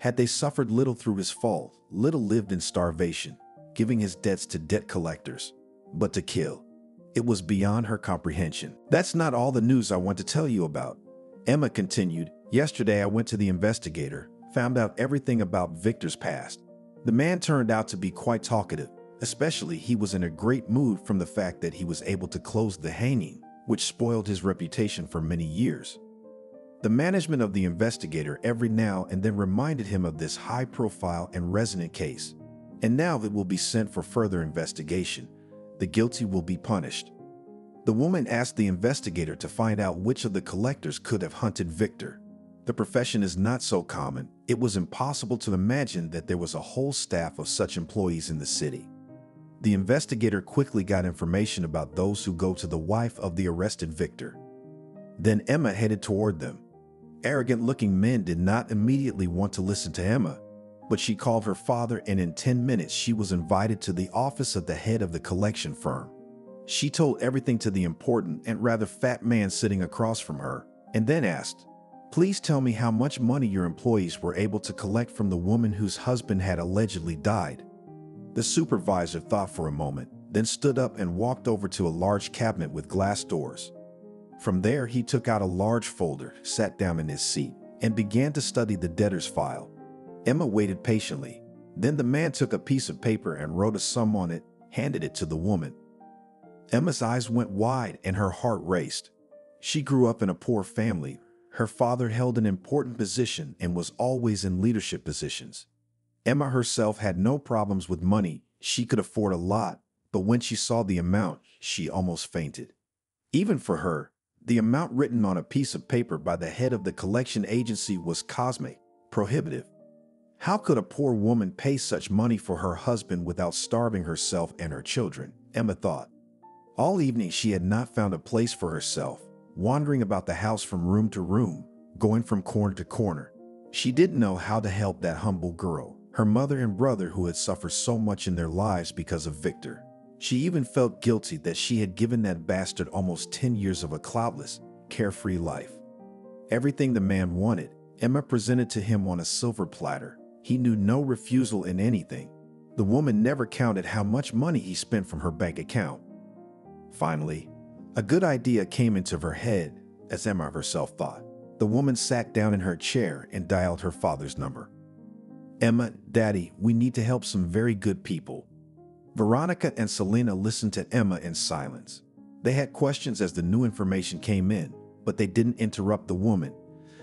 Had they suffered little through his fall, little lived in starvation, giving his debts to debt collectors. But to kill, it was beyond her comprehension. That's not all the news I want to tell you about. Emma continued, yesterday I went to the investigator, found out everything about Victor's past. The man turned out to be quite talkative, Especially, he was in a great mood from the fact that he was able to close the hanging, which spoiled his reputation for many years. The management of the investigator every now and then reminded him of this high-profile and resonant case. And now it will be sent for further investigation. The guilty will be punished. The woman asked the investigator to find out which of the collectors could have hunted Victor. The profession is not so common. It was impossible to imagine that there was a whole staff of such employees in the city. The investigator quickly got information about those who go to the wife of the arrested Victor. Then Emma headed toward them. Arrogant-looking men did not immediately want to listen to Emma, but she called her father, and in 10 minutes she was invited to the office of the head of the collection firm. She told everything to the important and rather fat man sitting across from her, and then asked, "Please tell me how much money your employees were able to collect from the woman whose husband had allegedly died." The supervisor thought for a moment, then stood up and walked over to a large cabinet with glass doors. From there, he took out a large folder, sat down in his seat, and began to study the debtor's file. Emma waited patiently. Then the man took a piece of paper and wrote a sum on it, handed it to the woman. Emma's eyes went wide and her heart raced. She grew up in a poor family. Her father held an important position and was always in leadership positions. Emma herself had no problems with money. She could afford a lot, but when she saw the amount, she almost fainted. Even for her, the amount written on a piece of paper by the head of the collection agency was cosmic, prohibitive. How could a poor woman pay such money for her husband without starving herself and her children? Emma thought. All evening she had not found a place for herself, wandering about the house from room to room, going from corner to corner. She didn't know how to help that humble girl, her mother and brother who had suffered so much in their lives because of Victor. She even felt guilty that she had given that bastard almost 10 years of a cloudless, carefree life. Everything the man wanted, Emma presented to him on a silver platter. He knew no refusal in anything. The woman never counted how much money he spent from her bank account. Finally, a good idea came into her head, as Emma herself thought. The woman sat down in her chair and dialed her father's number. "Emma, Daddy, we need to help some very good people." Veronica and Selena listened to Emma in silence. They had questions as the new information came in, but they didn't interrupt the woman,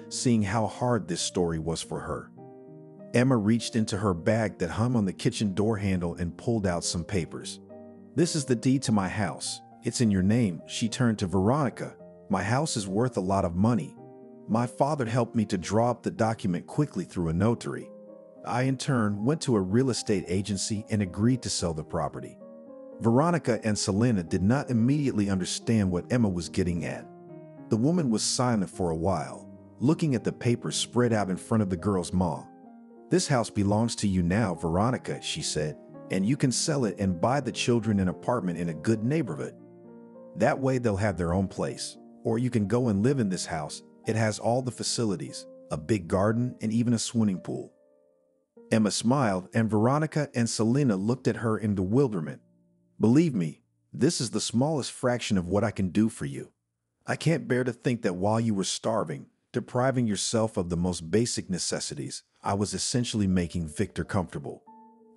seeing how hard this story was for her. Emma reached into her bag that hung on the kitchen door handle and pulled out some papers. "This is the deed to my house. It's in your name." She turned to Veronica. "My house is worth a lot of money. My father helped me to draw up the document quickly through a notary. I, in turn, went to a real estate agency and agreed to sell the property." Veronica and Selena did not immediately understand what Emma was getting at. The woman was silent for a while, looking at the papers spread out in front of the girl's maw. "This house belongs to you now, Veronica," she said, "and you can sell it and buy the children an apartment in a good neighborhood. That way they'll have their own place. Or you can go and live in this house. It has all the facilities, a big garden, and even a swimming pool." Emma smiled, and Veronica and Selena looked at her in bewilderment. "Believe me, this is the smallest fraction of what I can do for you. I can't bear to think that while you were starving, depriving yourself of the most basic necessities, I was essentially making Victor comfortable.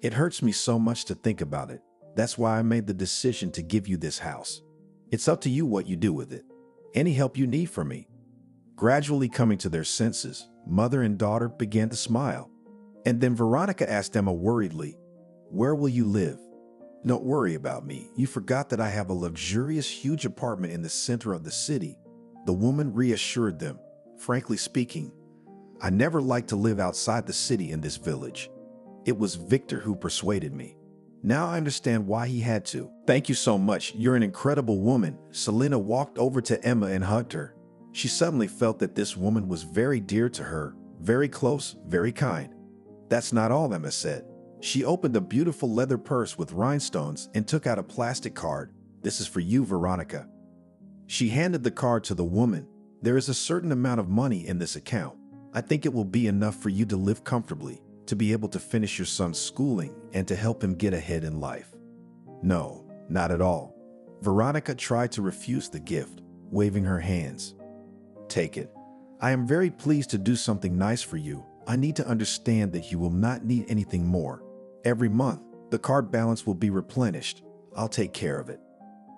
It hurts me so much to think about it. That's why I made the decision to give you this house. It's up to you what you do with it. Any help you need from me." Gradually coming to their senses, mother and daughter began to smile. And then Veronica asked Emma worriedly, "Where will you live?" "Don't worry about me. You forgot that I have a luxurious, huge apartment in the center of the city." The woman reassured them. "Frankly speaking, I never liked to live outside the city in this village. It was Victor who persuaded me. Now I understand why he had to." "Thank you so much. You're an incredible woman." Selena walked over to Emma and hugged her. She suddenly felt that this woman was very dear to her, very close, very kind. "That's not all," Emma said. She opened a beautiful leather purse with rhinestones and took out a plastic card. "This is for you, Veronica." She handed the card to the woman. "There is a certain amount of money in this account. I think it will be enough for you to live comfortably, to be able to finish your son's schooling, and to help him get ahead in life." "No, not at all." Veronica tried to refuse the gift, waving her hands. "Take it. I am very pleased to do something nice for you. I need to understand that you will not need anything more. Every month, The card balance will be replenished. I'll take care of it."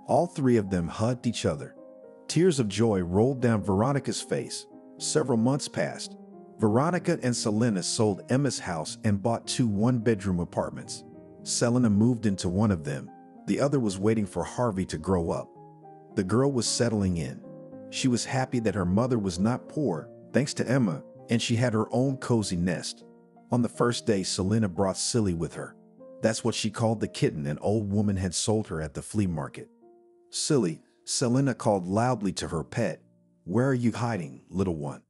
All three of them hugged each other. Tears of joy rolled down Veronica's face. Several months passed. Veronica and Selena sold Emma's house and bought 2 one-bedroom apartments. Selena moved into one of them. The other was waiting for Harvey to grow up. The girl was settling in. She was happy that her mother was not poor, thanks to Emma, and she had her own cozy nest. On the first day, Selena brought Silly with her. That's what she called the kitten an old woman had sold her at the flea market. "Silly," Selena called loudly to her pet. "Where are you hiding, little one?"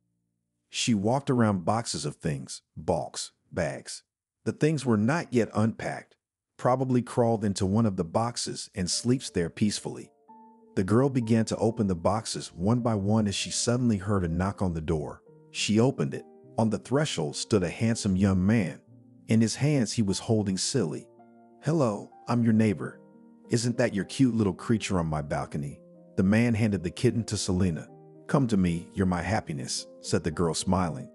She walked around boxes of things, bulks, bags. The things were not yet unpacked, probably crawled into one of the boxes and sleeps there peacefully. The girl began to open the boxes one by one as she suddenly heard a knock on the door. She opened it. On the threshold stood a handsome young man. In his hands he was holding Silly. "Hello, I'm your neighbor. Isn't that your cute little creature on my balcony?" The man handed the kitten to Selena. "Come to me, you're my happiness," said the girl, smiling.